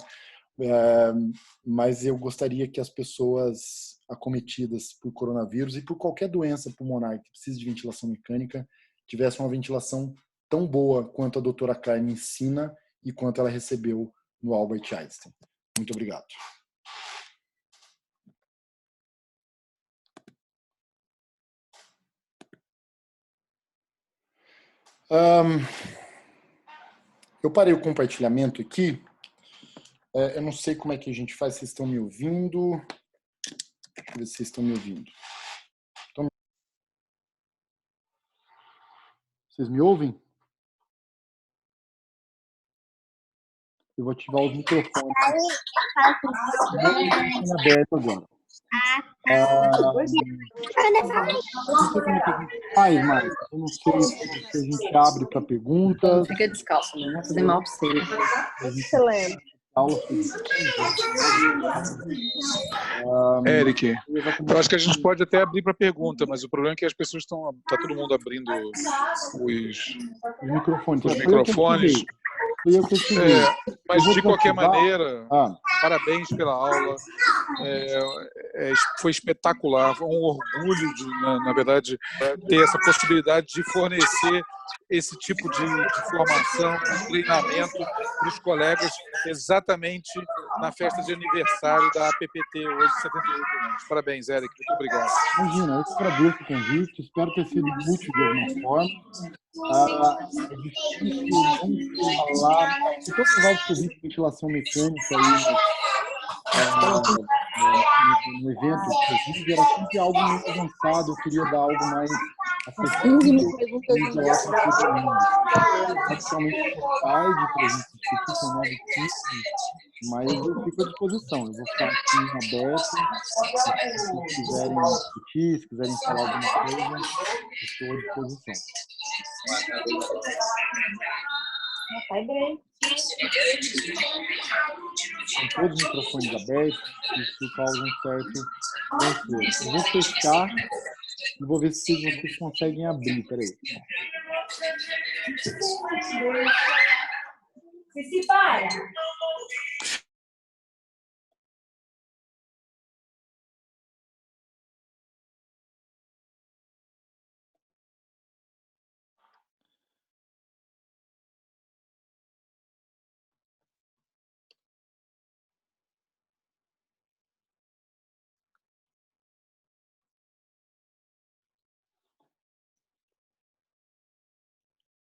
mas eu gostaria que as pessoas acometidas por coronavírus e por qualquer doença pulmonar que precise de ventilação mecânica tivessem uma ventilação tão boa quanto a doutora Carmen ensina e quanto ela recebeu no Albert Einstein. Muito obrigado. Eu parei o compartilhamento aqui. Eu não sei como é que a gente faz. Vocês estão me ouvindo? Deixa eu ver se vocês estão me ouvindo. Vocês me ouvem? Eu vou ativar os microfones. Aberto agora. Mas eu não sei se a gente abre para perguntas. Fica descalço, não vai fazer mal para você. Excelente. Eric, eu acho que a gente pode até abrir para pergunta, mas o problema é que as pessoas estão. Está todo mundo abrindo os microfones. Mas de qualquer maneira, parabéns pela aula. Foi espetacular, foi um orgulho, na verdade, ter essa possibilidade de fornecer esse tipo de formação, de treinamento para os colegas exatamente na festa de aniversário da APPT, hoje, 78 anos. Parabéns, Eric, muito obrigado. Imagina, eu que agradeço o convite, espero ter sido útil de alguma forma. É difícil não falar, se for provar o serviço de ventilação mecânica no evento, inclusive, era sempre algo muito avançado, eu queria dar algo mais acessível e isolar para todo mundo. Praticamente por tarde para a gente discutir com novos tipos, mas eu fico à disposição, eu vou ficar aqui aberto, se quiserem discutir, se quiserem falar alguma coisa, estou à disposição. Com todos os microfones abertos, isso causa um certo conforto. Eu vou fechar e vou ver se vocês conseguem abrir. Peraí. Se para.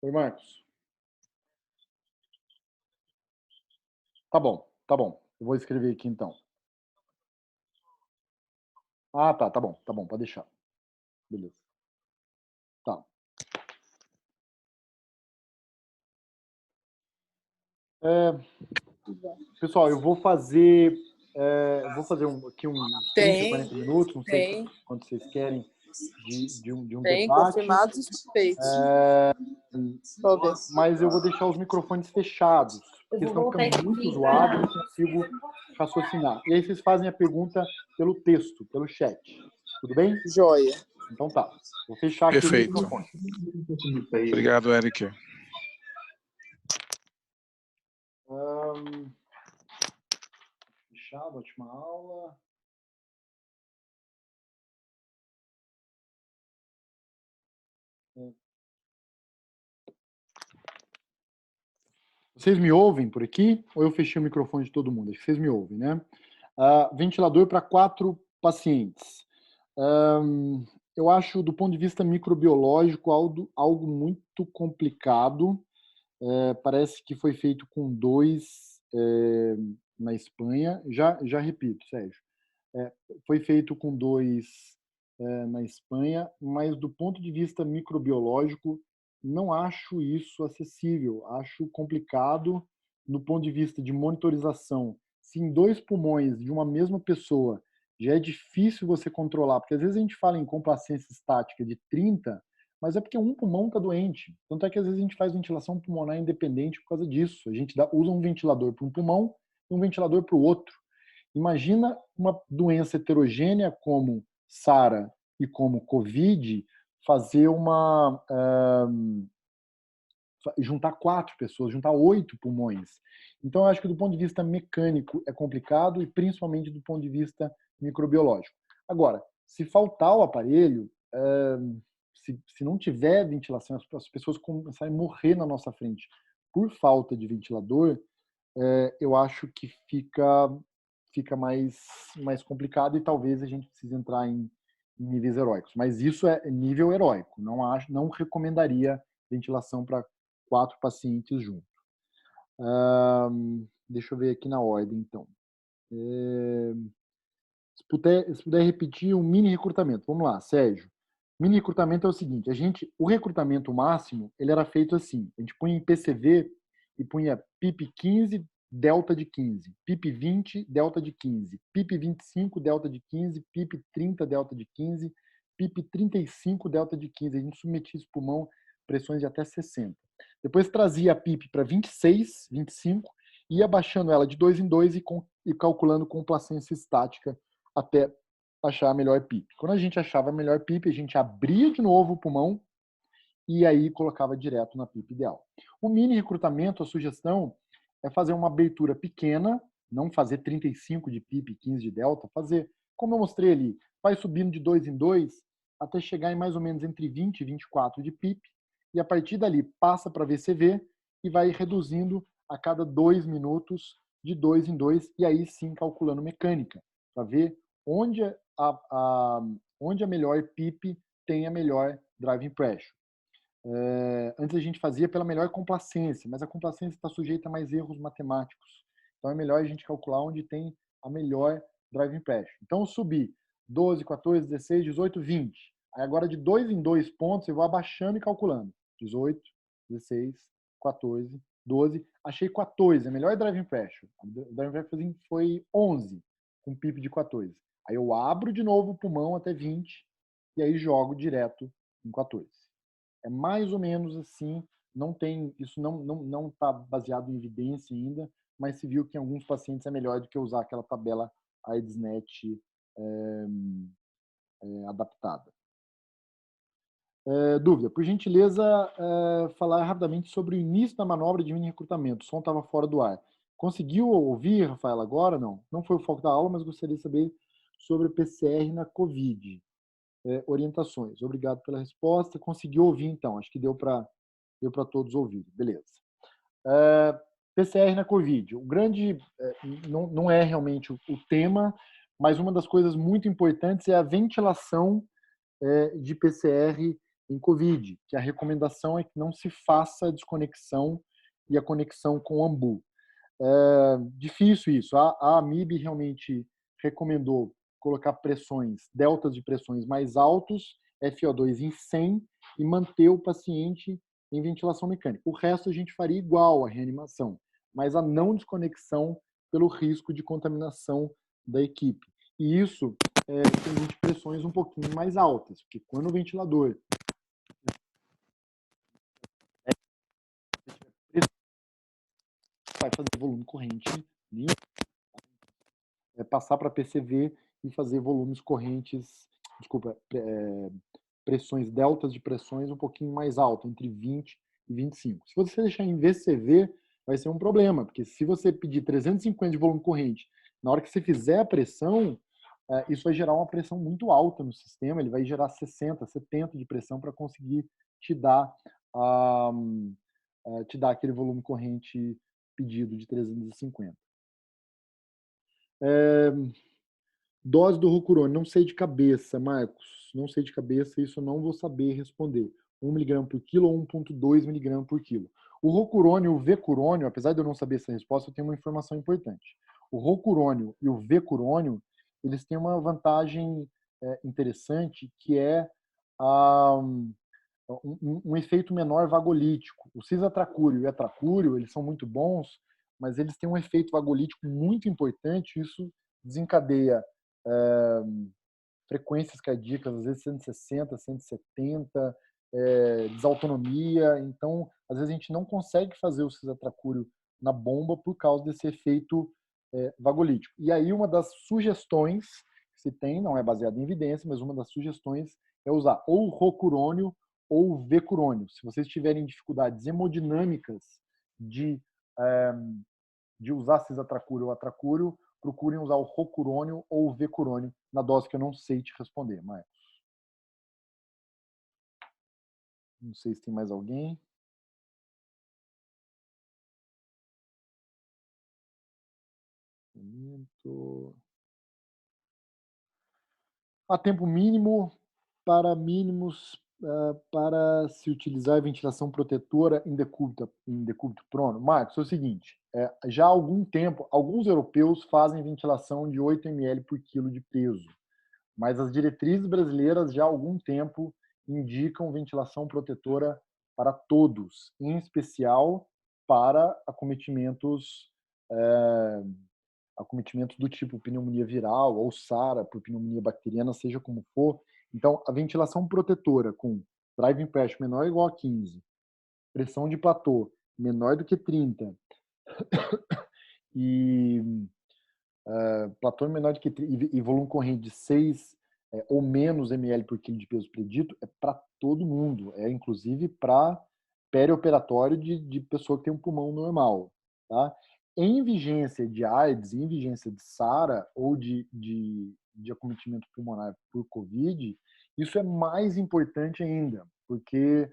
Oi, Marcos. Tá bom, tá bom. Eu vou escrever aqui então. Ah, tá bom, pode deixar. Beleza. Tá. Pessoal, eu vou fazer aqui uns 30, 40 minutos, não sei quanto vocês querem de um Tem debate. confirmados e suspeitos. Mas eu vou deixar os microfones fechados, porque senão fica muito zoado e não consigo raciocinar. E aí vocês fazem a pergunta pelo texto, pelo chat. Tudo bem? Joia. Então tá. Vou fechar aqui Perfeito. o microfone. Obrigado, Eric. Fechado, ótima aula. Vocês me ouvem por aqui? Ou eu fechei o microfone de todo mundo? Acho que vocês me ouvem, né? Ventilador para 4 pacientes. Eu acho, do ponto de vista microbiológico, algo muito complicado. Parece que foi feito com 2 na Espanha. Já repito, Sérgio. Foi feito com 2 na Espanha, mas do ponto de vista microbiológico, não acho isso acessível. Acho complicado do ponto de vista de monitorização. Se em 2 pulmões de uma mesma pessoa já é difícil você controlar, porque às vezes a gente fala em complacência estática de 30, mas é porque um pulmão está doente. Tanto é que às vezes a gente faz ventilação pulmonar independente por causa disso. A gente usa um ventilador para um pulmão e um ventilador para o outro. Imagina uma doença heterogênea como SARA e como COVID fazer juntar 4 pessoas, juntar 8 pulmões. Então, eu acho que do ponto de vista mecânico é complicado e principalmente do ponto de vista microbiológico. Agora, se faltar o aparelho, se não tiver ventilação, as pessoas começarem a morrer na nossa frente por falta de ventilador, eu acho que fica mais complicado e talvez a gente precise entrar em níveis heróicos. Mas isso é nível heróico. Não recomendaria ventilação para 4 pacientes junto. Deixa eu ver aqui na ordem, então. Se puder repetir um mini recrutamento. Vamos lá, Sérgio. Mini recrutamento é o seguinte, o recrutamento máximo, ele era feito assim, a gente punha em PCV e punha PIP 15, delta de 15, PIP 20, delta de 15, PIP 25, delta de 15, PIP 30, delta de 15, PIP 35, delta de 15. A gente submetia esse pulmão pressões de até 60. Depois trazia a PIP para 26, 25, ia baixando ela de 2 em 2 e calculando complacência estática até achar a melhor PIP. Quando a gente achava a melhor PIP, a gente abria de novo o pulmão e aí colocava direto na PIP ideal. O mini recrutamento, a sugestão é fazer uma abertura pequena, não fazer 35 de PIP, 15 de delta, fazer, como eu mostrei ali, vai subindo de 2 em 2 até chegar em mais ou menos entre 20 e 24 de PIP, e a partir dali passa para VCV e vai reduzindo a cada 2 minutos de 2 em 2, e aí sim calculando mecânica, para ver onde a melhor PIP tem a melhor driving pressure. Antes a gente fazia pela melhor complacência, mas a complacência está sujeita a mais erros matemáticos. Então é melhor a gente calcular onde tem a melhor driving pressure. Então eu subi 12, 14, 16, 18, 20. Aí agora de 2 em 2 pontos eu vou abaixando e calculando. 18, 16, 14, 12. Achei 14, a melhor driving pressure. A driving pressure foi 11, com PIP de 14. Aí eu abro de novo o pulmão até 20 e aí jogo direto em 14. É mais ou menos assim, não tem, isso não está baseado em evidência ainda, mas se viu que em alguns pacientes é melhor do que usar aquela tabela AIDSNet adaptada. Dúvida, por gentileza, falar rapidamente sobre o início da manobra de mini recrutamento. O som estava fora do ar. Conseguiu ouvir, Rafael, agora? Não. Não foi o foco da aula, mas gostaria de saber sobre o PCR na COVID. Orientações. Obrigado pela resposta. Conseguiu ouvir, então. Acho que deu para todos ouvir. Beleza. PCR na COVID. O grande, não é realmente o tema, mas uma das coisas muito importantes é a ventilação de PCR em COVID, que a recomendação é que não se faça a desconexão e a conexão com o AMBU. Difícil isso. A AMIB realmente recomendou colocar pressões, deltas de pressões mais altos, FO2 em 100 e manter o paciente em ventilação mecânica. O resto a gente faria igual a reanimação, mas a não desconexão pelo risco de contaminação da equipe. E isso tem de pressões um pouquinho mais altas, porque quando o ventilador vai fazer volume corrente limpo, passar para PCV e fazer volumes correntes, pressões, deltas de pressões um pouquinho mais alto, entre 20 e 25. Se você deixar em VCV, vai ser um problema, porque se você pedir 350 de volume corrente, na hora que você fizer a pressão, isso vai gerar uma pressão muito alta no sistema, ele vai gerar 60, 70 de pressão para conseguir te dar aquele volume corrente pedido de 350. Dose do Rocurone, não sei de cabeça, Marcos. Não sei de cabeça, isso eu não vou saber responder. 1 mg por quilo ou 1,2 mg por quilo. O Rocurônio e o Vecurônio, apesar de eu não saber essa resposta, eu tenho uma informação importante. O Rocurônio e o Vecurônio, eles têm uma vantagem interessante, que é um efeito menor vagolítico. O cisatracúrio e o etracúrio, eles são muito bons, mas eles têm um efeito vagolítico muito importante, isso desencadeia frequências cardíacas, às vezes 160, 170, desautonomia. Então, às vezes a gente não consegue fazer o cisatracúrio na bomba por causa desse efeito vagolítico. E aí uma das sugestões que se tem, não é baseada em evidência, mas uma das sugestões é usar ou o rocurônio ou o vecurônio. Se vocês tiverem dificuldades hemodinâmicas de usar cisatracúrio ou atracúrio, procurem usar o rocurônio ou o vecurônio na dose que eu não sei te responder, Marcos. Não sei se tem mais alguém. A tempo mínimo para mínimos para se utilizar a ventilação protetora em decúbito prono? Marcos, é o seguinte, já há algum tempo, alguns europeus fazem ventilação de 8 ml por quilo de peso, mas as diretrizes brasileiras já há algum tempo indicam ventilação protetora para todos, em especial para acometimentos do tipo pneumonia viral ou SARA, por pneumonia bacteriana, seja como for. Então, a ventilação protetora com driving pressure menor ou igual a 15, pressão de platô menor do que 30 e platô menor do que 30, e volume corrente de 6 ou menos ml por quilo de peso predito, é para todo mundo, é inclusive para perioperatório de pessoa que tem um pulmão normal, tá? Em vigência de AIDS, em vigência de SARA ou de acometimento pulmonar por COVID, isso é mais importante ainda, porque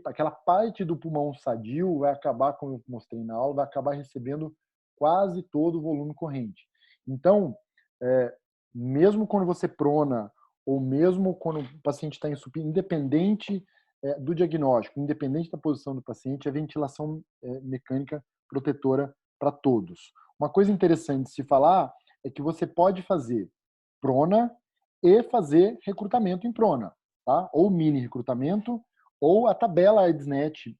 aquela parte do pulmão sadio vai acabar, como eu mostrei na aula, vai acabar recebendo quase todo o volume corrente. Então, mesmo quando você prona, ou mesmo quando o paciente está em supino, independente do diagnóstico, independente da posição do paciente, a ventilação mecânica protetora para todos. Uma coisa interessante de se falar é que você pode fazer prona e fazer recrutamento em prona, tá? Ou mini recrutamento, ou a tabela AIDSNet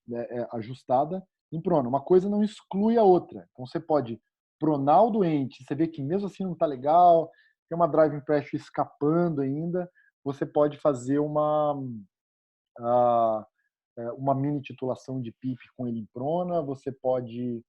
ajustada em prona. Uma coisa não exclui a outra. Então você pode pronar o doente, você vê que mesmo assim não está legal, tem uma driving pressure escapando ainda, você pode fazer uma mini titulação de PIP com ele em prona, você pode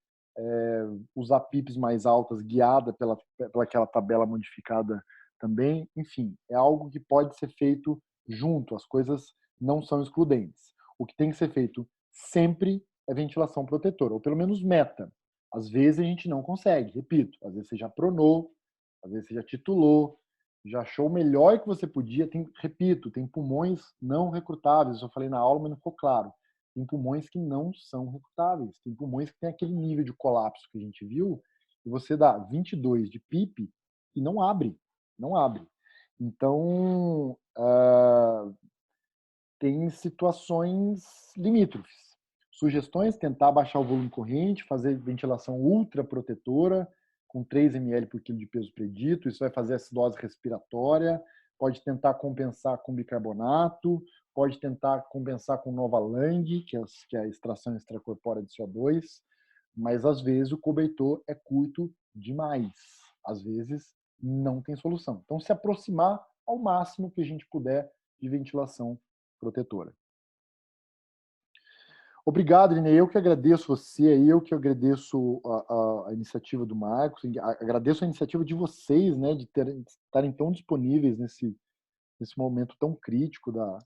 usar PIPs mais altas guiada pela aquela tabela modificada também. Enfim, é algo que pode ser feito junto, as coisas não são excludentes. O que tem que ser feito sempre é ventilação protetora, ou pelo menos meta. Às vezes a gente não consegue, repito, às vezes você já pronou, às vezes você já titulou, já achou o melhor que você podia. Repito, tem pulmões não recrutáveis, eu falei na aula, mas não ficou claro. Tem pulmões que não são recrutáveis, tem pulmões que tem aquele nível de colapso que a gente viu, e você dá 22 de PIP e não abre. Então, tem situações limítrofes. Sugestões: tentar baixar o volume corrente, fazer ventilação ultraprotetora, com 3 ml por quilo de peso predito, isso vai fazer acidose respiratória, pode tentar compensar com bicarbonato, pode tentar compensar com Novalang, que é a extração extracorpórea de CO2, mas às vezes o cobertor é curto demais, às vezes não tem solução. Então, se aproximar ao máximo que a gente puder de ventilação protetora. Obrigado, Linei. Eu que agradeço você, eu que agradeço a iniciativa do Marcos, agradeço a iniciativa de vocês, né, de estarem tão disponíveis nesse momento tão crítico da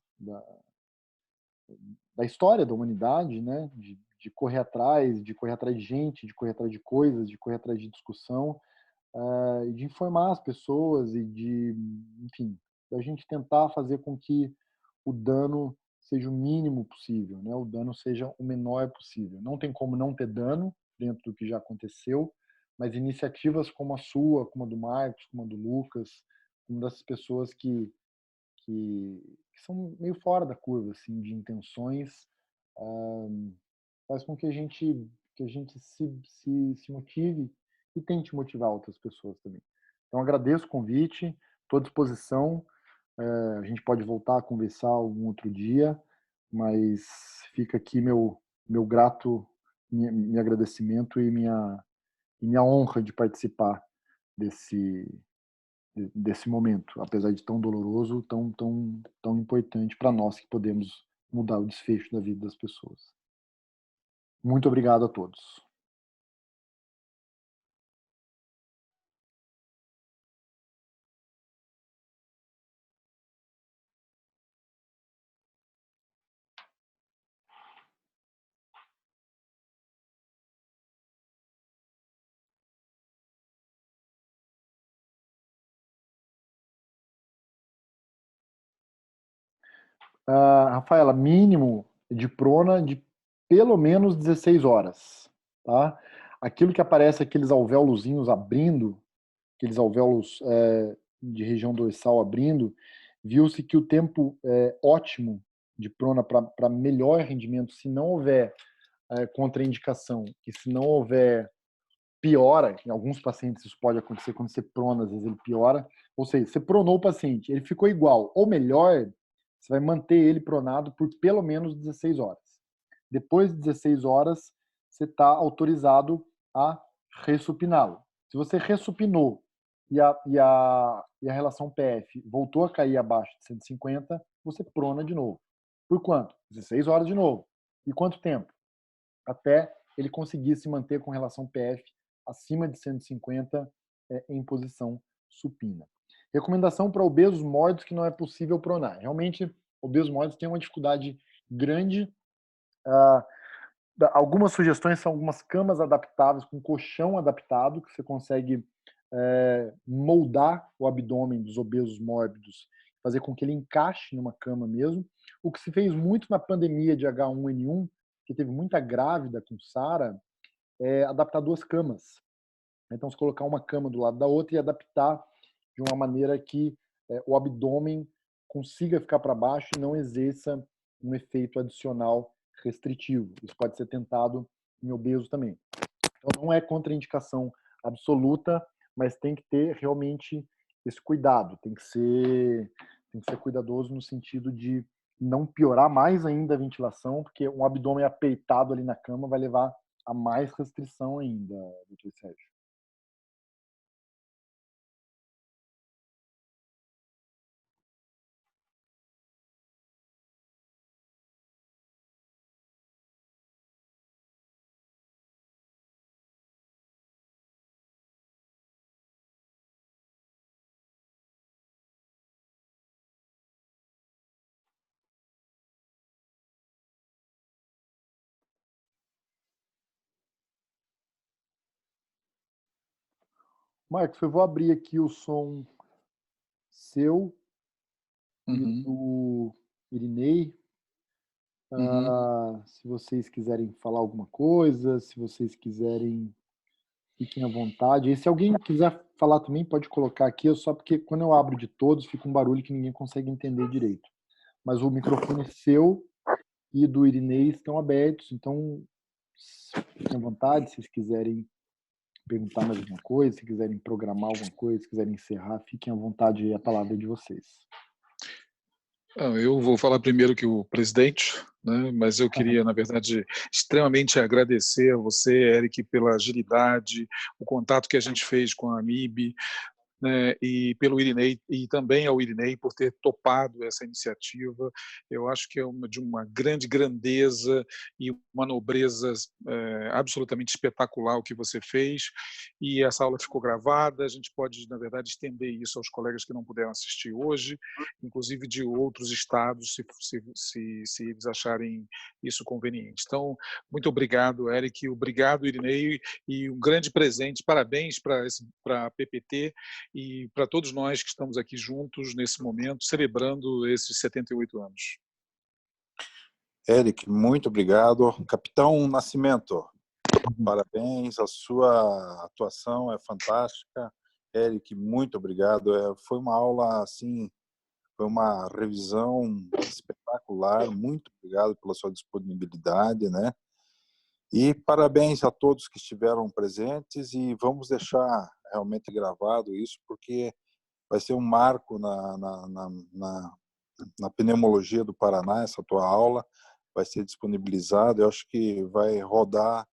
história da humanidade, né, de correr atrás de gente, de correr atrás de coisas, de correr atrás de discussão, e de informar as pessoas e enfim, da gente tentar fazer com que o dano seja o mínimo possível, né? O dano seja o menor possível. Não tem como não ter dano dentro do que já aconteceu, mas iniciativas como a sua, como a do Marcos, como a do Lucas, como dessas pessoas que são meio fora da curva, assim, de intenções, faz com que a gente se motive e tente motivar outras pessoas também. Então, agradeço o convite, estou à disposição. A gente pode voltar a conversar algum outro dia, mas fica aqui meu agradecimento e minha honra de participar desse momento, apesar de tão doloroso, tão importante para nós que podemos mudar o desfecho da vida das pessoas. Muito obrigado a todos. Rafaela, mínimo de prona de pelo menos 16 horas, tá? Aquilo que aparece, aqueles alvéolozinhos abrindo, aqueles alvéolos de região dorsal abrindo, viu-se que o tempo ótimo de prona para melhor rendimento, se não houver contraindicação e se não houver piora, em alguns pacientes isso pode acontecer quando você prona, às vezes ele piora, ou seja, você pronou o paciente, ele ficou igual ou melhor, você vai manter ele pronado por pelo menos 16 horas. Depois de 16 horas, você está autorizado a ressupiná-lo. Se você ressupinou e a relação PF voltou a cair abaixo de 150, você prona de novo. Por quanto? 16 horas de novo. E quanto tempo? Até ele conseguir se manter com relação PF acima de 150 em posição supina. Recomendação para obesos mórbidos que não é possível pronar. Realmente, obesos mórbidos têm uma dificuldade grande. Algumas sugestões são algumas camas adaptáveis com colchão adaptado, que você consegue moldar o abdômen dos obesos mórbidos, fazer com que ele encaixe numa cama mesmo. O que se fez muito na pandemia de H1N1, que teve muita grávida com SARA, é adaptar 2 camas. Então, se colocar uma cama do lado da outra e adaptar de uma maneira que o abdômen consiga ficar para baixo e não exerça um efeito adicional restritivo. Isso pode ser tentado em obeso também. Então, não é contraindicação absoluta, mas tem que ter realmente esse cuidado. Tem que ser cuidadoso no sentido de não piorar mais ainda a ventilação, porque um abdômen apertado ali na cama vai levar a mais restrição ainda, doutor Sérgio. Marcos, eu vou abrir aqui o som seu e do Irinei. Se vocês quiserem falar alguma coisa, se vocês quiserem, fiquem à vontade. E se alguém quiser falar também, pode colocar aqui, só porque quando eu abro de todos, fica um barulho que ninguém consegue entender direito. Mas o microfone seu e do Irinei estão abertos, então fiquem à vontade, se vocês quiserem perguntar mais alguma coisa, se quiserem programar alguma coisa, se quiserem encerrar, fiquem à vontade, a palavra é de vocês. Eu vou falar primeiro que o presidente, né, mas eu queria, na verdade, extremamente agradecer a você, Eric, pela agilidade, o contato que a gente fez com a AMIB, né, e pelo Irinei, e também ao Irinei por ter topado essa iniciativa. Eu acho que é de uma grande grandeza e uma nobreza absolutamente espetacular o que você fez, e essa aula ficou gravada, a gente pode, na verdade, estender isso aos colegas que não puderam assistir hoje, inclusive de outros estados, se eles acharem isso conveniente. Então, muito obrigado, Eric, obrigado, Irinei, e um grande presente, parabéns para a PPT, e para todos nós que estamos aqui juntos nesse momento, celebrando esses 78 anos. Eric, muito obrigado. Capitão Nascimento, parabéns, a sua atuação é fantástica. Eric, muito obrigado. Foi uma aula, assim, foi uma revisão espetacular. Muito obrigado pela sua disponibilidade, né? E parabéns a todos que estiveram presentes, e vamos deixar realmente gravado isso, porque vai ser um marco na pneumologia do Paraná, essa tua aula vai ser disponibilizada. Eu acho que vai rodar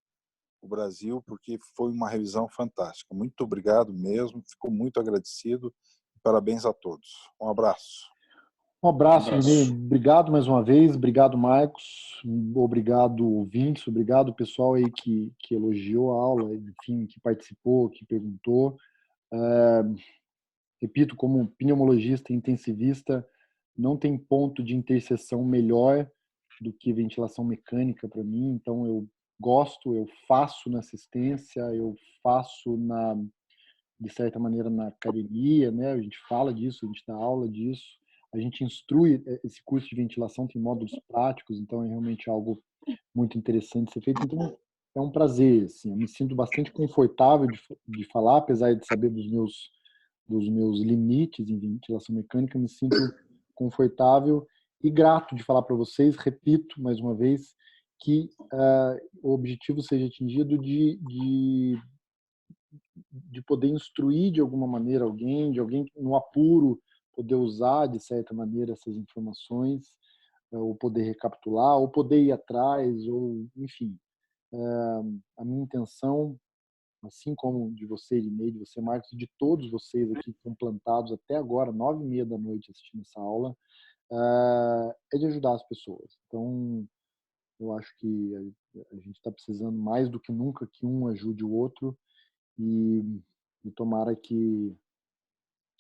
o Brasil, porque foi uma revisão fantástica. Muito obrigado mesmo, fico muito agradecido. Parabéns a todos. Um abraço. Um abraço, Irinei. Obrigado mais uma vez. Obrigado, Marcos. Obrigado, ouvintes. Obrigado, pessoal aí que elogiou a aula, enfim, que participou, que perguntou. Repito, como pneumologista intensivista, não tem ponto de interseção melhor do que ventilação mecânica para mim. Então, eu gosto, eu faço na assistência, eu faço de certa maneira na academia, né? A gente fala disso, a gente dá aula disso. A gente instrui esse curso de ventilação, tem módulos práticos, então é realmente algo muito interessante de ser feito. Então, é um prazer, assim, eu me sinto bastante confortável de falar, apesar de saber dos meus limites em ventilação mecânica, eu me sinto confortável e grato de falar para vocês, repito mais uma vez, que o objetivo seja atingido de poder instruir de alguma maneira alguém, de alguém no apuro poder usar de certa maneira essas informações, ou poder recapitular, ou poder ir atrás, ou enfim. A minha intenção, assim como de você, Irinei, de você, Marcos, e de todos vocês aqui que estão plantados até agora, 9h30 assistindo essa aula, é de ajudar as pessoas. Então, eu acho que a gente está precisando mais do que nunca que um ajude o outro e tomara que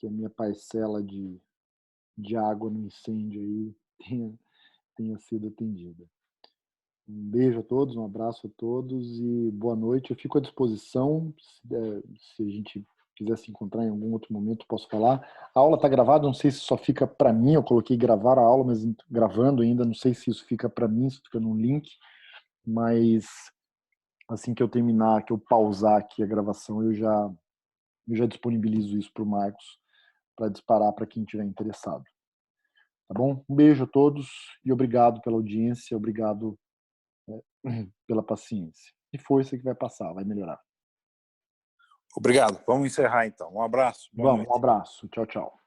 a minha parcela de água no incêndio aí tenha sido atendida. Um beijo a todos, um abraço a todos e boa noite. Eu fico à disposição, se a gente quiser se encontrar em algum outro momento, posso falar. A aula está gravada, não sei se só fica para mim, eu coloquei gravar a aula, mas gravando ainda, não sei se isso fica para mim, se fica num link, mas assim que eu terminar, que eu pausar aqui a gravação, eu já disponibilizo isso para o Marcos, para disparar para quem estiver interessado. Tá bom? Um beijo a todos e obrigado pela audiência, obrigado pela paciência. E força que vai passar, vai melhorar. Obrigado. Vamos encerrar então. Um abraço. Boa noite. Um abraço. Tchau, tchau.